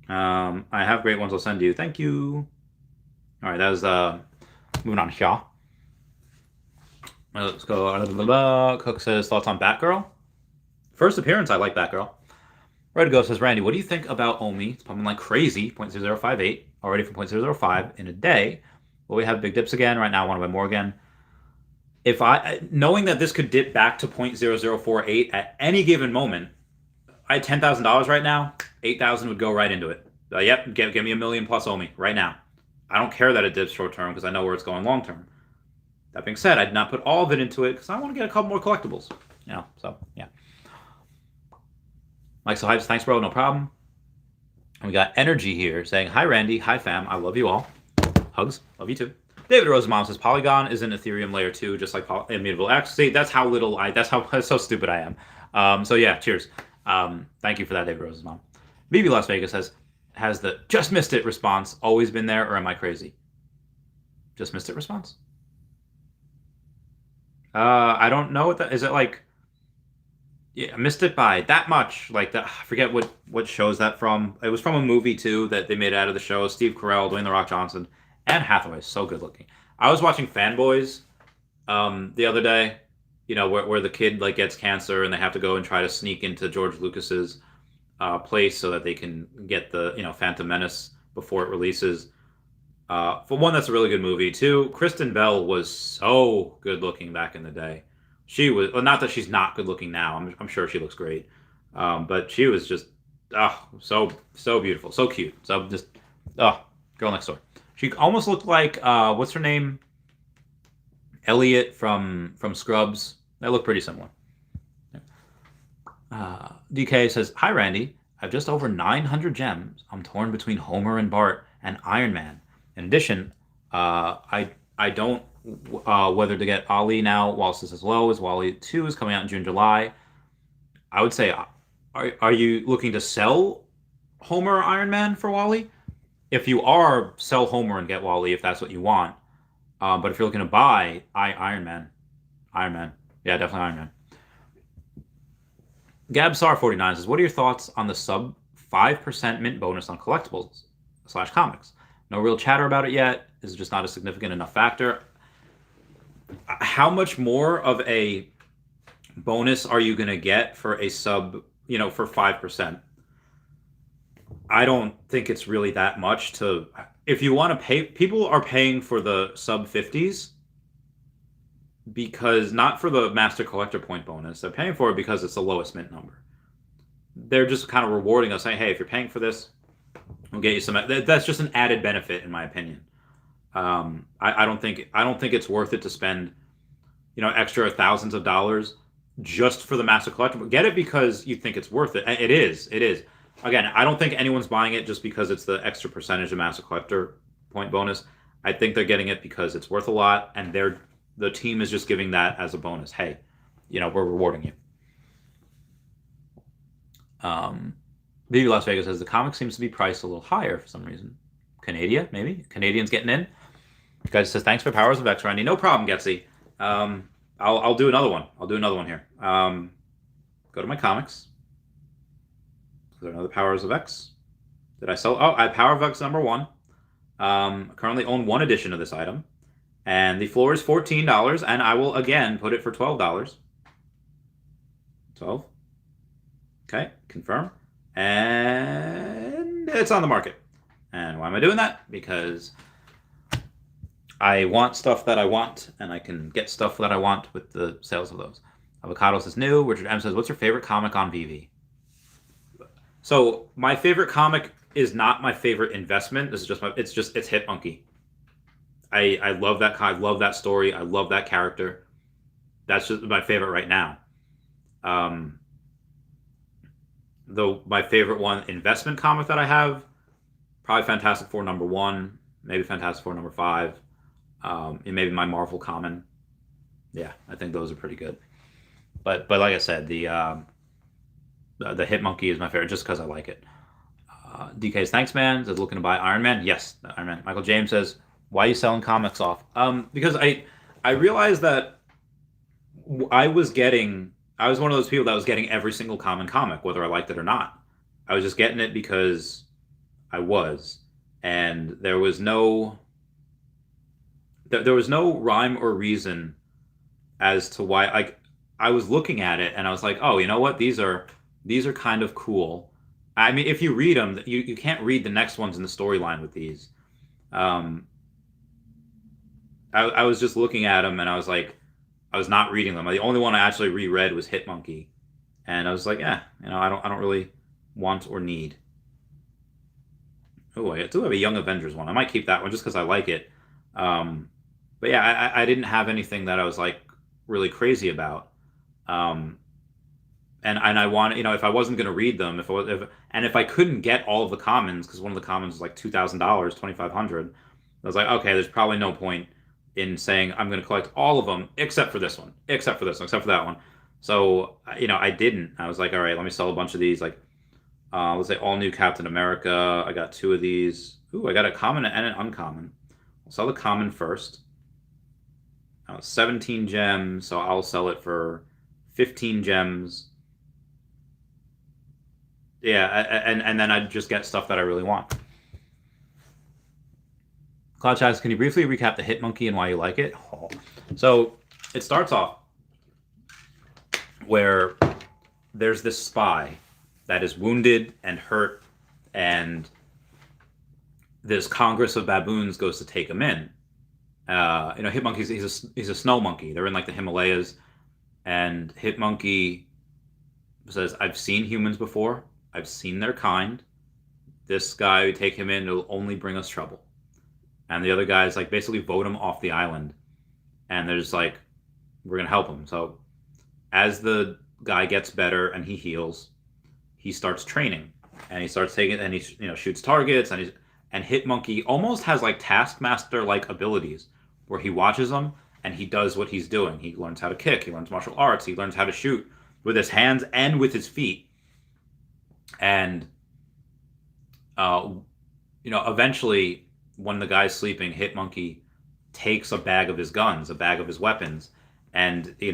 I have great ones I'll send you. Thank you. All right, that was moving on here. Let's go. Cook says, thoughts on Batgirl? First appearance, I like Batgirl. Red Go says, Randy, what do you think about Omi? It's pumping like crazy, 0.0058, already from 0.005 in a day. Will we have big dips again? Right now, I want to buy more again. Knowing that this could dip back to 0.0048 at any given moment, I had $10,000 right now, 8,000 would go right into it. Yep, give me $1 million plus Omi right now. I don't care that it dips short term because I know where it's going long term. That being said, I did not put all of it into it because I want to get a couple more collectibles. You know, so yeah. Mike so hypes, thanks, bro, no problem. And we got Energy here saying, hi, Randy, hi, fam, I love you all. Hugs, love you too. David Rosenbaum says, Polygon is an Ethereum layer 2, just like Immutable X. See, that's how that's so stupid I am. So yeah, cheers. Thank you for that, David Rosenbaum. BB Las Vegas says, has the just missed it response always been there, or am I crazy? Just missed it response? I don't know what that is. It like, yeah, I missed it by that much. Like that, I forget what shows that from. It was from a movie too that they made out of the show. Steve Carell, Dwayne the Rock Johnson, and Hathaway. So good looking. I was watching Fanboys the other day. You know where the kid like gets cancer and they have to go and try to sneak into George Lucas's place so that they can get the Phantom Menace before it releases. For one, that's a really good movie. Two, Kristen Bell was so good looking back in the day. She was, well, not that she's not good looking now. I'm sure she looks great, but she was just so beautiful, so cute. So just girl next door. She almost looked like what's her name? Elliot from Scrubs. They look pretty similar. DK says, hi Randy, I have just over 900 gems. I'm torn between Homer and Bart and Iron Man. In addition, I don't whether to get Ollie now whilst this is low, as Wally 2 is coming out in June, July. I would say, are you looking to sell Homer or Iron Man for Wally? If you are, sell Homer and get Wally if that's what you want. But if you're looking to buy, Iron Man. Yeah, definitely Iron Man. Gabsar49 says, what are your thoughts on the sub 5% mint bonus on collectibles / comics? No real chatter about it yet. This is just not a significant enough factor. How much more of a bonus are you going to get for a sub, for 5%? I don't think it's really that much to, if you want to pay, people are paying for the sub 50s because not for the master collector point bonus. They're paying for it because it's the lowest mint number. They're just kind of rewarding us saying, hey, if you're paying for this, we'll get you some. That's just an added benefit, in my opinion. I don't think it's worth it to spend, extra thousands of dollars just for the master collector. Get it because you think it's worth it. It is. Again, I don't think anyone's buying it just because it's the extra percentage of master collector point bonus. I think they're getting it because it's worth a lot, and the team is just giving that as a bonus. Hey, we're rewarding you. Veve Las Vegas says the comic seems to be priced a little higher for some reason. Canada, maybe? Canadians getting in? Guys says, thanks for Powers of X, Randy. No problem, Getsy. I'll do another one. I'll do another one here. Go to my comics. Is there another Powers of X? Did I sell? Oh, I have Power of X #1. Currently own one edition of this item. And the floor is $14, and I will again put it for $12. 12. Okay, confirm. And it's on the market. And why am I doing that? Because I want stuff that I want, and I can get stuff that I want with the sales of those. Avocados is new. Richard M says, what's your favorite comic on Veve? So my favorite comic is not my favorite investment. This is just it's Hit Monkey. I love that. I love that story. I love that character. That's just my favorite right now. Though my favorite one investment comic that I have, probably Fantastic Four #1, maybe Fantastic Four #5, and maybe my Marvel common. Yeah, I think those are pretty good. But like I said, the Hit Monkey is my favorite just because I like it. DK's thanks, man. Says looking to buy Iron Man. Yes, Iron Man. Michael James says, why are you selling comics off? Because I realized that I was one of those people that was getting every single common comic, whether I liked it or not. I was just getting it because I was, and there was no rhyme or reason as to why. Like, I was looking at it and I was like, oh, you know what? These are kind of cool. I mean, if you read them, you can't read the next ones in the storyline with these. I was just looking at them and I was like, I was not reading them. The only one I actually reread was Hit Monkey, and I was like, I don't really want or need. Oh, I do have a Young Avengers one. I might keep that one just because I like it. But yeah, I didn't have anything that I was like really crazy about. And I want, if I wasn't going to read them, if I couldn't get all of the commons, because one of the commons was like $2,000, $2,500, I was like, okay, there's probably no point in saying I'm going to collect all of them except for this one, except for this one, except for that one. So I didn't. I was like, all right, let me sell a bunch of these. Like, let's say all new Captain America. I got 2 of these. Ooh, I got a common and an uncommon. I'll sell the common first. 17 gems, so I'll sell it for 15 gems. Yeah, and then I'd just get stuff that I really want. Cloud Chaz, can you briefly recap the Hit Monkey and why you like it? Oh. So it starts off where there's this spy that is wounded and hurt, and this Congress of baboons goes to take him in. Hit Monkey, he's a snow monkey. They're in like the Himalayas, and Hit Monkey says, I've seen humans before. I've seen their kind. This guy, we take him in, it'll only bring us trouble. And the other guys like basically vote him off the island, and they're just like, we're gonna help him. So as the guy gets better and he heals, he starts training, and he starts taking, and he shoots targets, and Hit Monkey almost has like Taskmaster like abilities where he watches them and he does what he's doing. He learns how to kick, he learns martial arts, he learns how to shoot with his hands and with his feet. And eventually, when the guy's sleeping, Hit Monkey takes a bag of his guns, a bag of his weapons, and he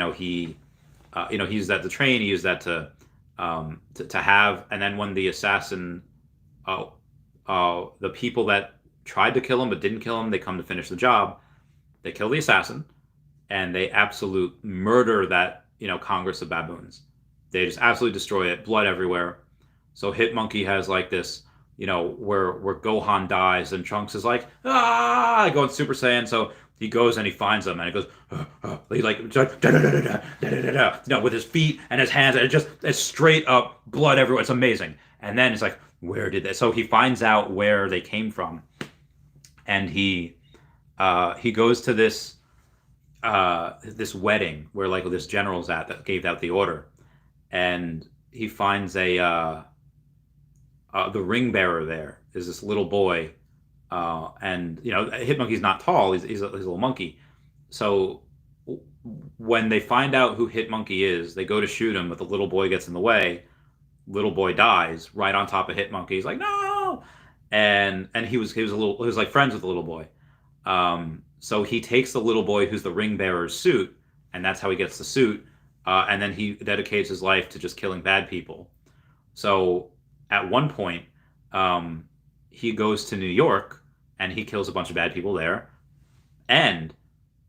used that to train. He used that to have, and then when the assassin, the people that tried to kill him but didn't kill him, they come to finish the job. They kill the assassin, and they absolute murder that Congress of baboons. They just absolutely destroy it, blood everywhere. So Hit Monkey has like this, where Gohan dies and Trunks is like, going Super Saiyan. So he goes and he finds them and he goes, he like, with his feet and his hands, and it's straight up blood everywhere. It's amazing. And then it's like, where did they? So he finds out where they came from, and he goes to this wedding where like this general's at that gave out the order, and he finds the ring bearer there is this little boy And Hitmonkey's not tall; he's a little monkey. So when they find out who Hitmonkey is, they go to shoot him, but the little boy gets in the way. Little boy dies right on top of Hitmonkey. He's like, no, and he was like friends with the little boy. So he takes the little boy who's the ring bearer's suit, and that's how he gets the suit. And then he dedicates his life to just killing bad people. So at one point, he goes to New York and he kills a bunch of bad people there. And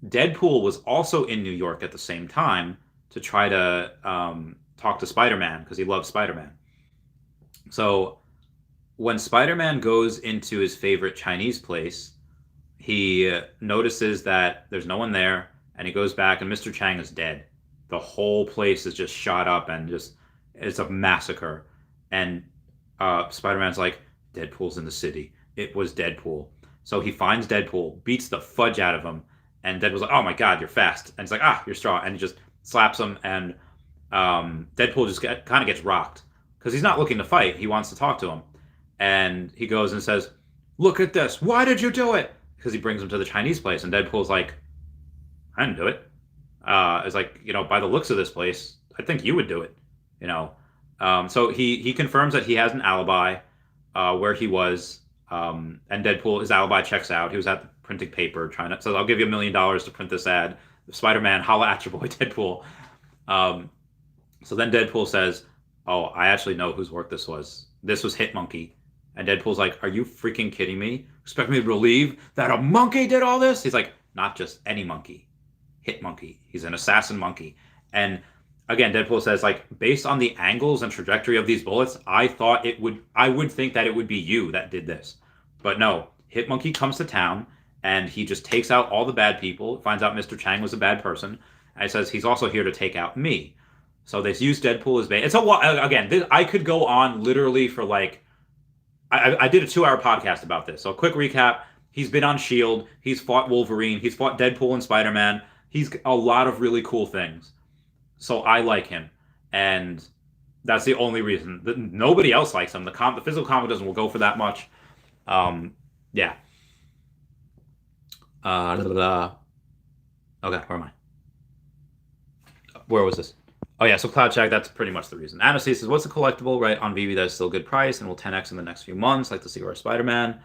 Deadpool was also in New York at the same time to try to talk to Spider-Man because he loves Spider-Man. So when Spider-Man goes into his favorite Chinese place, he notices that there's no one there, and he goes back, and Mr. Chang is dead. The whole place is just shot up, and it's a massacre. And Spider-Man's like, Deadpool's in the city. It was Deadpool. So he finds Deadpool, beats the fudge out of him, and Deadpool's like, oh my god, you're fast. And he's like, you're strong. And he just slaps him, and Deadpool just kind of gets rocked because he's not looking to fight. He wants to talk to him. And he goes and says, look at this. Why did you do it? Because he brings him to the Chinese place. And Deadpool's like, I didn't do it. It's like, by the looks of this place, I think you would do it. So he confirms that he has an alibi where he was. And Deadpool, his alibi checks out. He was at the printing paper says, I'll give you $1 million to print this ad. Spider-Man, holla at your boy Deadpool. So then Deadpool says, oh, I actually know whose work this was. This was Hitmonkey. And Deadpool's like, are you freaking kidding me? Expect me to believe that a monkey did all this? He's like, not just any monkey. Hitmonkey. He's an assassin monkey. And again, Deadpool says, like, based on the angles and trajectory of these bullets, I would think that it would be you that did this. But no, Hitmonkey comes to town, and he just takes out all the bad people, finds out Mr. Chang was a bad person, and he says he's also here to take out me. So they use Deadpool as bait. It's a lot. Again, I could go on literally for like, I did a 2-hour podcast about this. So quick recap. He's been on S.H.I.E.L.D. He's fought Wolverine. He's fought Deadpool and Spider-Man. He's a lot of really cool things. So I like him. And that's the only reason. Nobody else likes him. The physical comic doesn't go for that much. Yeah. Okay, where am I? Where was this? Oh yeah, so Cloud Check, that's pretty much the reason. Anastasia says, what's a collectible, right, on Veve that is still a good price and will 10x in the next few months, like the Secret Rare Spider-Man?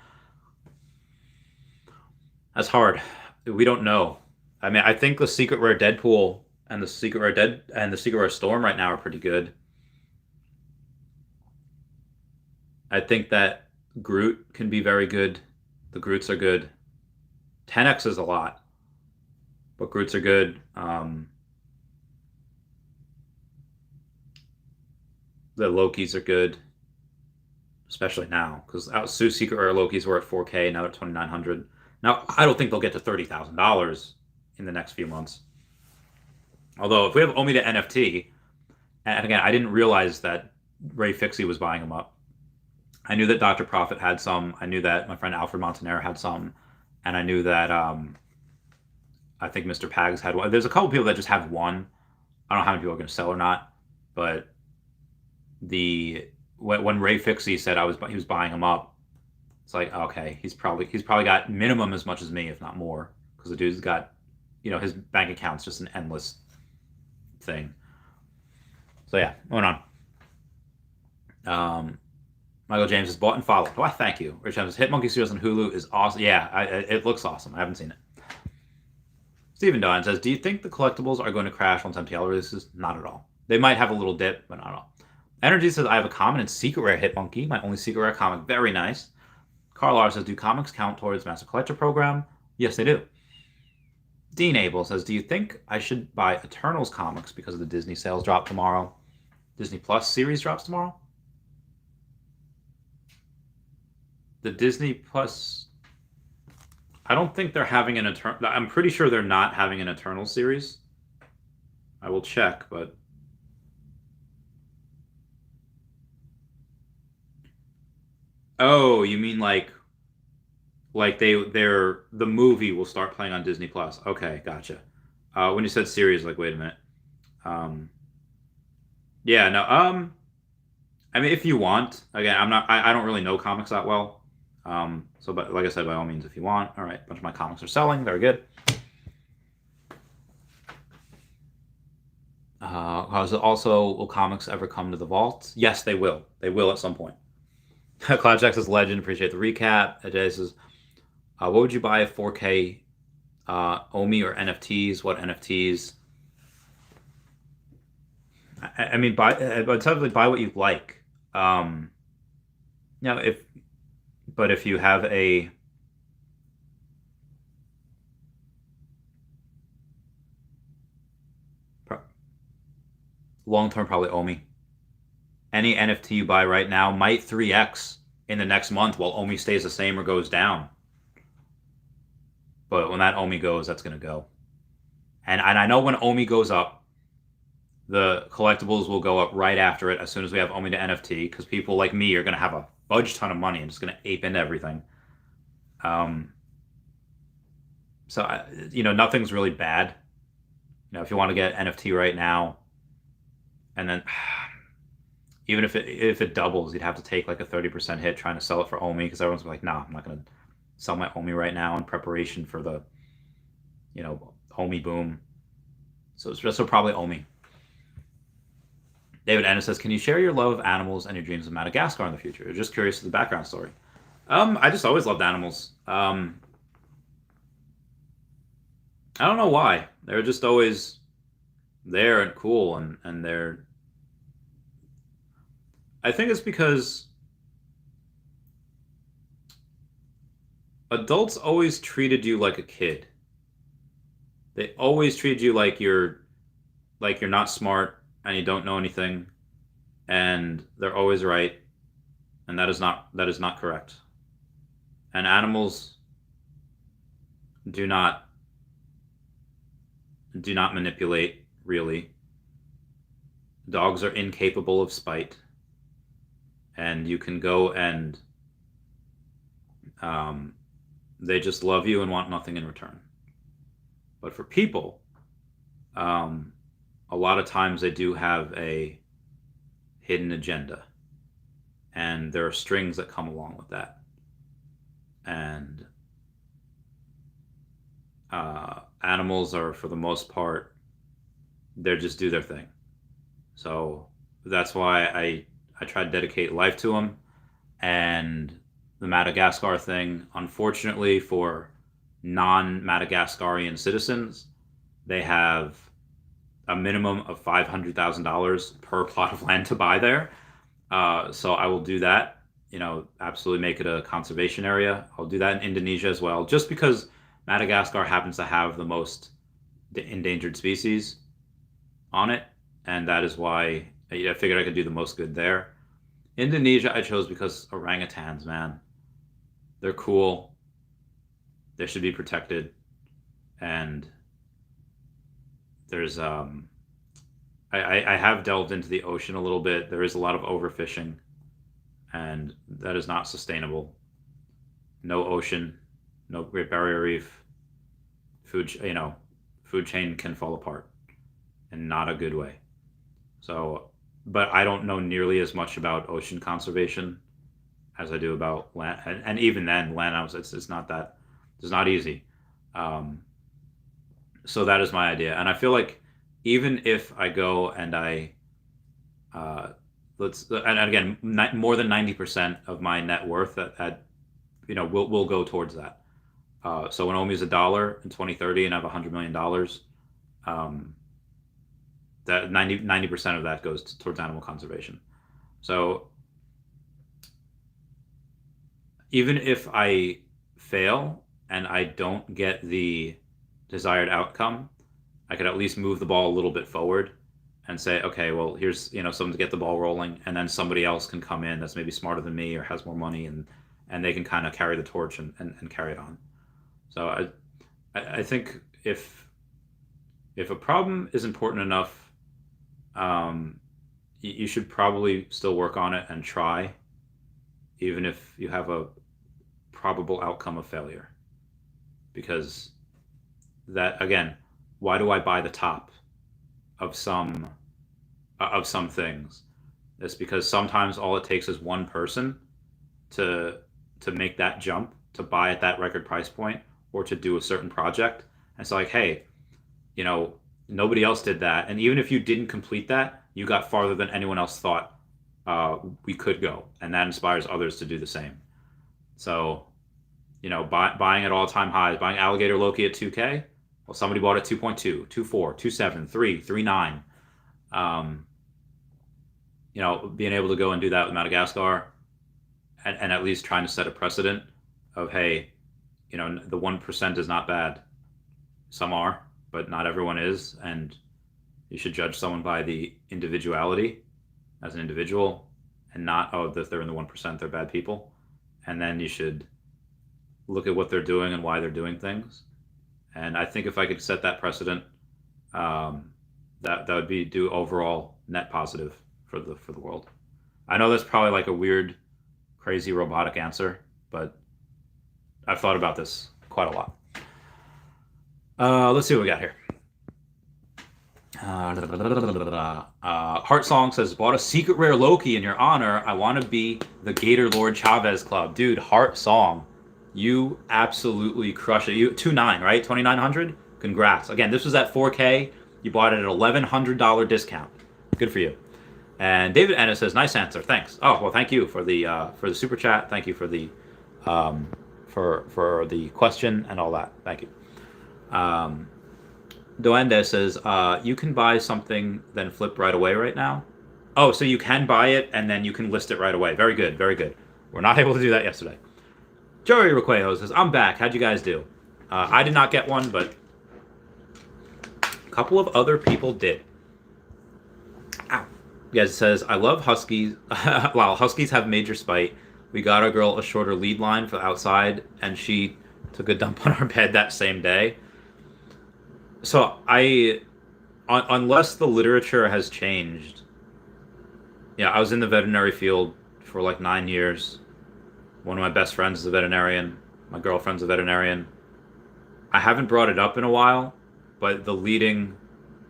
That's hard. We don't know. I mean, I think the Secret Rare Deadpool and the Secret Rare Storm right now are pretty good. I think that Groot can be very good. The Groots are good. 10x is a lot, but Groots are good. The Lokis are good, especially now, because Secret Rare Lokis were at 4K, now they're at 2,900. Now, I don't think they'll get to $30,000 in the next few months. Although, if we have Omida NFT, and again, I didn't realize that Ray Fixie was buying them up. I knew that Dr. Profit had some. I knew that my friend Alfred Montanero had some. And I knew that I think Mr. Pags had one. There's a couple people that just have one. I don't know how many people are going to sell or not. But when Ray Fixie said he was buying them up, it's like, okay, he's probably got minimum as much as me, if not more, because the dude's got, his bank account's just an endless thing. So yeah, going on. Michael James is bought and followed. Why, thank you. Rich James says, Hitmonkey Studios on Hulu is awesome. Yeah, it looks awesome. I haven't seen it. Stephen Don says, do you think the collectibles are going to crash once MTL releases? Not at all. They might have a little dip, but not at all. Energy says, I have a common and secret rare Hitmonkey, my only secret rare comic. Very nice. Carl R says, do comics count towards Master Collector program? Yes, they do. Dean Abel says, do you think I should buy Eternals comics because of the Disney sales drop tomorrow? Disney Plus series drops tomorrow? The Disney Plus, I don't think they're having an Eternal. I'm pretty sure they're not having an Eternal series. I will check, but oh, you mean like the movie will start playing on Disney Plus? Okay, gotcha. When you said series, like, wait a minute. Yeah, no. I mean, if you want, again, I don't really know comics that well. So, but like I said, by all means, if you want. All right, a bunch of my comics are selling. Very good. Also, will comics ever come to the vault? Yes, they will. They will at some point. Cloudjack says, legend. Appreciate the recap. Ajay says, what would you buy if 4K OMI or NFTs? What NFTs? I mean, but typically buy what you like. Now, if you have a long term, probably OMI. Any NFT you buy right now might 3x in the next month while OMI stays the same or goes down. But when that OMI goes, that's going to go. And I know when OMI goes up, the collectibles will go up right after it as soon as we have OMI to NFT, because people like me are going to have a fudge ton of money and just going to ape into everything. So, nothing's really bad. If you want to get NFT right now, and then even if it doubles, you'd have to take like a 30% hit trying to sell it for OMI, because everyone's like, nah, I'm not going to sell my OMI right now in preparation for the, OMI boom. So probably OMI. David Ennis says, can you share your love of animals and your dreams of Madagascar in the future? I'm just curious to the background story. I just always loved animals. I don't know why. They're just always there and cool, and they're... I think it's because adults always treated you like a kid. They always treated you like you're not smart and you don't know anything, and they're always right, and that is not correct. And animals do not manipulate, really. Dogs are incapable of spite, and you can go and they just love you and want nothing in return. But for people, a lot of times they do have a hidden agenda, and there are strings that come along with that. And animals are, for the most part, they just do their thing. So that's why I try to dedicate life to them. And the Madagascar thing, unfortunately for non-Madagascarian citizens, they have a minimum of $500,000 per plot of land to buy there. So I will do that. Absolutely make it a conservation area. I'll do that in Indonesia as well, just because Madagascar happens to have the most endangered species on it, and that is why I figured I could do the most good there. Indonesia I chose because orangutans, man, they're cool. They should be protected, and there's I have delved into the ocean a little bit. There is a lot of overfishing, and that is not sustainable. No ocean, no Great Barrier Reef, food chain can fall apart, in not a good way. So, but I don't know nearly as much about ocean conservation as I do about land, and even then, land it's not easy. So that is my idea, and I feel like even if I go and and again, more than 90% of my net worth will go towards that. So when OMI is $1 in 2030 and I have $100 million, that 90% of that goes towards animal conservation. So even if I fail and I don't get the desired outcome, I could at least move the ball a little bit forward and say, okay, well, here's something to get the ball rolling, and then somebody else can come in that's maybe smarter than me or has more money, and they can kind of carry the torch and carry it on. So I think if a problem is important enough, you should probably still work on it and try, even if you have a probable outcome of failure. Because that, again, why do I buy the top of some things? It's because sometimes all it takes is one person to to make that jump, to buy at that record price point, or to do a certain project. And it's like, hey, nobody else did that. And even if you didn't complete that, you got farther than anyone else thought we could go. And that inspires others to do the same. So, buying at all-time highs, buying Alligator Loki at 2K. Well, somebody bought it 2.2, 2.4, 2.7, 3, 3.9. Being able to go and do that with Madagascar and at least trying to set a precedent of, hey, the 1% is not bad. Some are, but not everyone is. And you should judge someone by the individuality as an individual and not, that they're in the 1%, they're bad people. And then you should look at what they're doing and why they're doing things. And I think if I could set that precedent, that would do overall net positive for the world. I know that's probably like a weird, crazy robotic answer, but I've thought about this quite a lot. Let's see what we got here. Heart Song says, bought a secret rare Loki in your honor. I want to be the Gator Lord Chavez Club. Dude, Heart Song, you absolutely crush it. You 2.9, right? 2,900. Congrats. Again, this was at 4K. You bought it at $1,100 discount. Good for you. And David Ennis says, nice answer. Thanks. Oh, well, thank you for the super chat. Thank you for the for the question and all that. Thank you. Duende says, you can buy something then flip right away right now. Oh, so you can buy it and then you can list it right away. Very good, very good. We're not able to do that yesterday. Joey Requejo says, I'm back. How'd you guys do? I did not get one, but a couple of other people did. Ow. Yes, it says, I love Huskies. Wow, Huskies have major spite. We got our girl a shorter lead line for outside, and she took a dump on our bed that same day. So unless the literature has changed, I was in the veterinary field for like 9 years. One of my best friends is a veterinarian. My girlfriend's a veterinarian. I haven't brought it up in a while, but the leading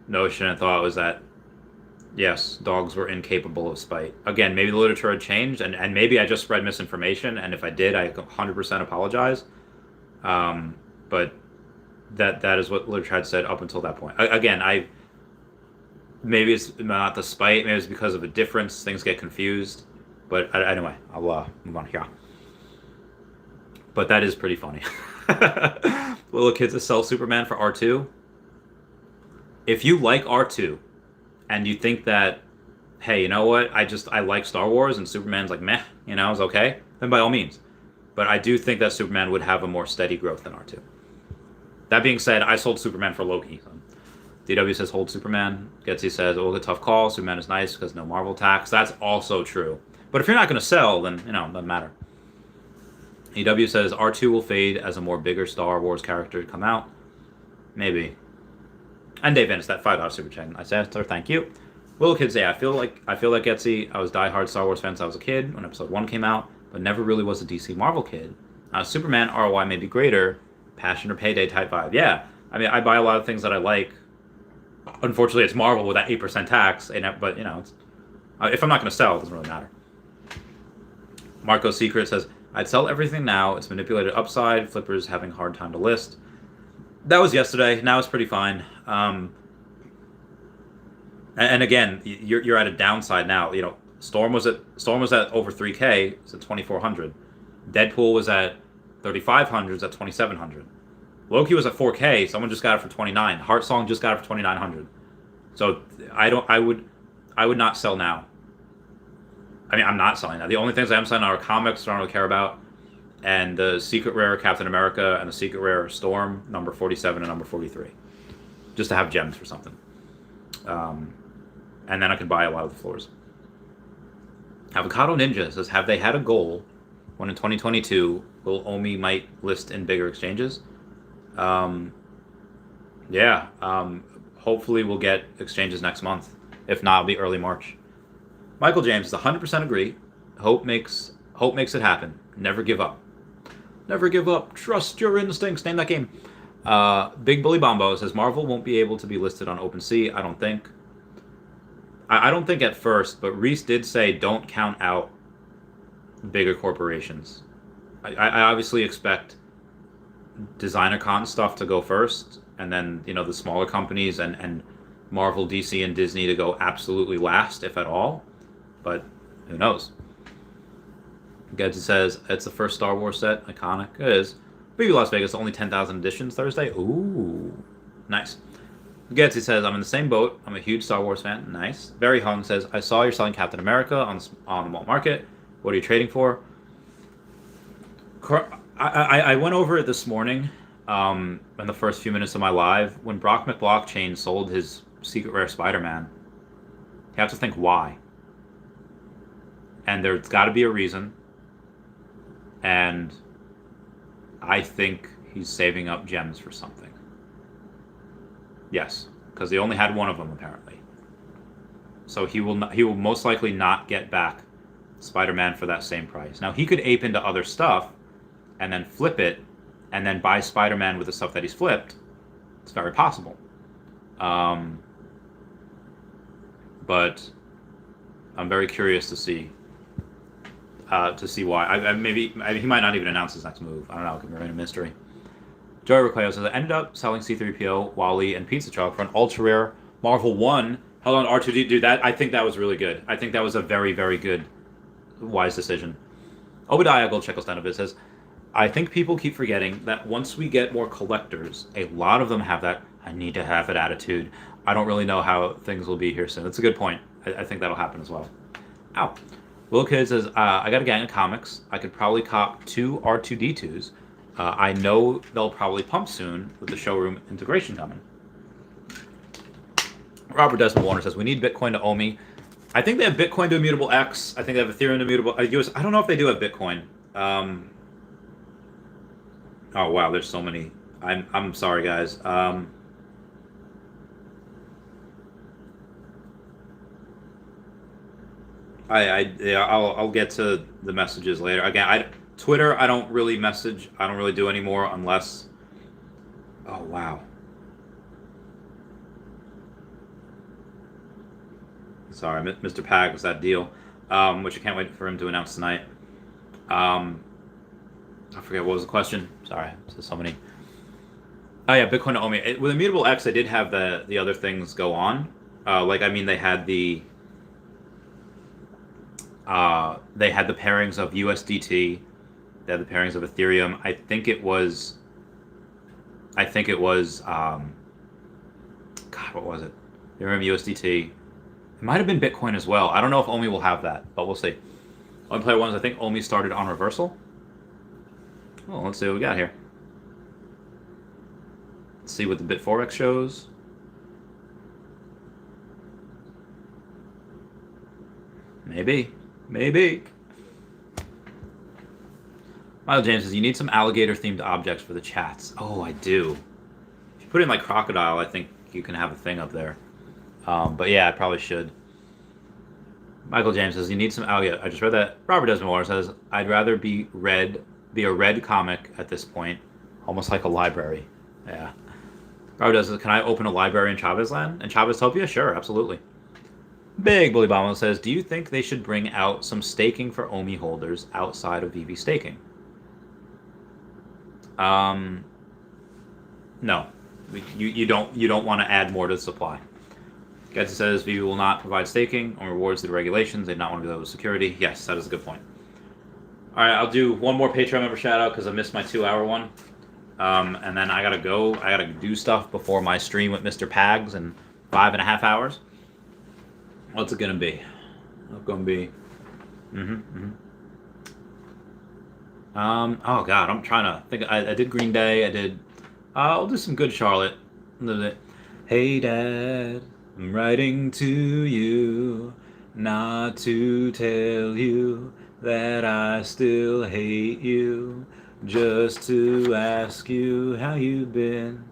notion and thought was that, yes, dogs were incapable of spite. Again, maybe the literature had changed, and maybe I just spread misinformation, and if I did, I 100% apologize. But that is what literature had said up until that point. Again, maybe it's not the spite, maybe it's because of a difference, things get confused. But anyway, I'll move on here. But that is pretty funny. Little kids that sell Superman for R2. If you like R2 and you think that, hey, you know what, I like Star Wars and Superman's like meh, it's okay, then by all means. But I do think that Superman would have a more steady growth than R2. That being said, I sold Superman for Loki. DW says hold Superman. Getsy says, oh, a tough call. Superman is nice because no Marvel tax. That's also true. But if you're not going to sell, then, it doesn't matter. EW says R2 will fade as a more bigger Star Wars character come out. Maybe. And Dave Ennis, that $5 super chat. I said, thank you. Little kids say, I feel like Getsy. I was a diehard Star Wars fan since I was a kid when Episode 1 came out, but never really was a DC Marvel kid. Superman ROI may be greater, passion or payday type vibe. Yeah, I mean, I buy a lot of things that I like. Unfortunately, it's Marvel with that 8% tax, but it's, if I'm not going to sell, it doesn't really matter. Marco Secret says, I'd sell everything now. It's manipulated upside. Flippers having a hard time to list. That was yesterday. Now it's pretty fine. And again, you're at a downside now. Storm was at over 3K. It's at 2,400. Deadpool was at 3,500. It's at 2,700. Loki was at 4K. Someone just got it for 29. Heart Song just got it for 2,900. So I would not sell now. I mean, I'm not selling now. The only things I'm selling are comics I don't really care about, and the Secret Rare Captain America and the Secret Rare Storm, number 47 and number 43. Just to have gems for something. And then I can buy a lot of the floors. Avocado Ninja says, have they had a goal when in 2022 will Omi might list in bigger exchanges? Hopefully we'll get exchanges next month. If not, it'll be early March. Michael James is 100% agree. Hope makes it happen. Never give up. Never give up. Trust your instincts. Name that game. Big Bully Bombo says Marvel won't be able to be listed on OpenSea. I don't think. I don't think at first, but Reese did say don't count out bigger corporations. I obviously expect designer con stuff to go first, and then the smaller companies and Marvel, DC, and Disney to go absolutely last, if at all. But who knows? Gedge says it's the first Star Wars set, iconic. It is. Veve Las Vegas only 10,000 editions Thursday. Ooh, nice. Gedge says I'm in the same boat. I'm a huge Star Wars fan. Nice. Barry Hung says I saw you're selling Captain America on the malt market. What are you trading for? I went over it this morning in the first few minutes of my live. When Brock McBlockchain sold his Secret Rare Spider-Man, you have to think why. And there's got to be a reason. And I think he's saving up gems for something. Yes, because they only had one of them apparently. So he will most likely not get back Spider-Man for that same price. Now he could ape into other stuff and then flip it and then buy Spider-Man with the stuff that he's flipped. It's very possible. But I'm very curious to see why. Maybe he might not even announce his next move. I don't know. It could remain a mystery. Joey Recleo says I ended up selling C-3PO, Wally, and Pizza Truck for an ultra rare Marvel 1. Held on R2D. Dude, I think that was really good. I think that was a very, very good, wise decision. Obadiah Goldcheckle Stanovic says, I think people keep forgetting that once we get more collectors, a lot of them have that I need to have it attitude. I don't really know how things will be here soon. That's a good point. I think that'll happen as well. Ow. Will Kid says, I got a gang of comics. I could probably cop 2 R2D2s. I know they'll probably pump soon with the showroom integration coming. Robert Desmond Warner says, we need Bitcoin to OMI. I think they have Bitcoin to Immutable X. I think they have Ethereum to Immutable US. I don't know if they do have Bitcoin. Oh, wow, there's so many. I'm sorry, guys. I'll get to the messages later. Again, Twitter, I don't really message. I don't really do anymore unless. Oh wow. Sorry, Mr. Pag was that deal, which I can't wait for him to announce tonight. I forget what was the question. Sorry, there's so many. Oh yeah, Bitcoin to OMI. With Immutable X, I did have the other things go on. They had the. They had the pairings of USDT. They had the pairings of Ethereum. I think it was. God, what was it? Ethereum, USDT. It might have been Bitcoin as well. I don't know if OMI will have that, but we'll see. Only player ones. I think OMI started on reversal. Well, let's see what we got here. Let's see what the Bit4x shows. Maybe. Michael James says, you need some alligator-themed objects for the chats. Oh, I do. If you put in, like, crocodile, I think you can have a thing up there. But, yeah, I probably should. Michael James says, you need some alligator. I just read that. Robert Desmond Waller says, I'd rather be a red comic at this point. Almost like a library. Yeah. Robert says, can I open a library in Chavez land? In Chaveztopia? Sure, absolutely. Big Bully Bomber says, do you think they should bring out some staking for OMI holders outside of Veve staking? No. You don't want to add more to the supply. Getza says Veve will not provide staking or rewards due to regulations. They do not want to do that with security. Yes, that is a good point. All right, I'll do one more Patreon member shout out because I missed my 2-hour one. And then I gotta go. I gotta do stuff before my stream with Mr. Pags in 5.5 hours. What's it gonna be? It's gonna be. Oh God, I'm trying to think. I did Green Day. I did. I'll do some Good Charlotte. Hey Dad, I'm writing to you, not to tell you that I still hate you, just to ask you how you've been,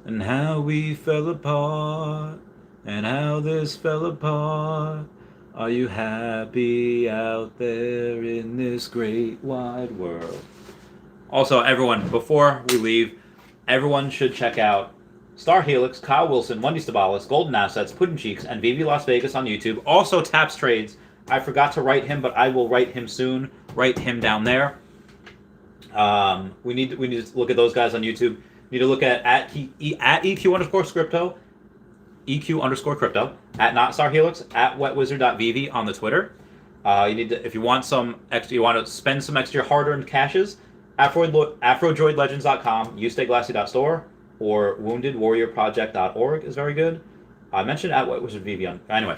and how we fell apart, and how this fell apart. Are you happy out there in this great wide world? Also, everyone, before we leave, everyone should check out Star Helix, Kyle Willson, Wendy Stibalis, Golden Assets, Puddin' Cheeks, and Veve Las Vegas on YouTube. Also, Taps Trades. I forgot to write him, but I will write him soon. Write him down there. We need to look at those guys on YouTube. We need to look at EQ_crypto, EQ_crypto, at NotStarHelix, at WetWizard.Veve on the Twitter. You need to, if you want some extra, you want to spend some extra hard-earned cashes, AfroDroidLegends.com, UStayGlassy.store, or WoundedWarriorProject.org is very good. I mentioned at WetWizardVV on. Anyway,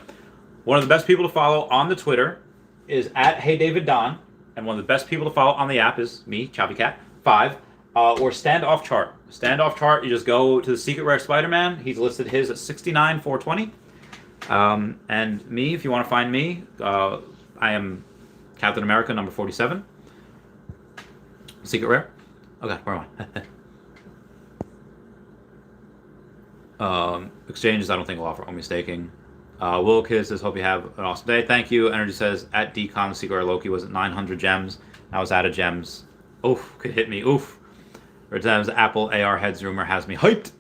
one of the best people to follow on the Twitter is at HeyDavidDon, and one of the best people to follow on the app is me, ChappyCat5, or Standoff Chart. Standoff Chart, you just go to the Secret Rare Spider-Man. He's listed his at 69,420. And me, if you want to find me, I am Captain America number 47. Secret Rare. Okay, where am I? Exchanges, I don't think will offer only staking. Will Kid says, hope you have an awesome day. Thank you. Energy says, at Decon, Secret Rare Loki was at 900 gems. I was out of gems. Oof, could hit me. Oof. Returns Apple AR heads rumor has me hyped.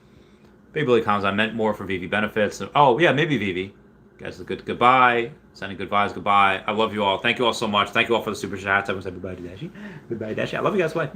Baby Billy comments, I meant more for Veve benefits. Oh, yeah, maybe Veve. Guys, goodbye. Sending good vibes, goodbye. I love you all. Thank you all so much. Thank you all for the super chats. Everyone said goodbye to Dashi. Goodbye, Dashi. I love you guys. Bye.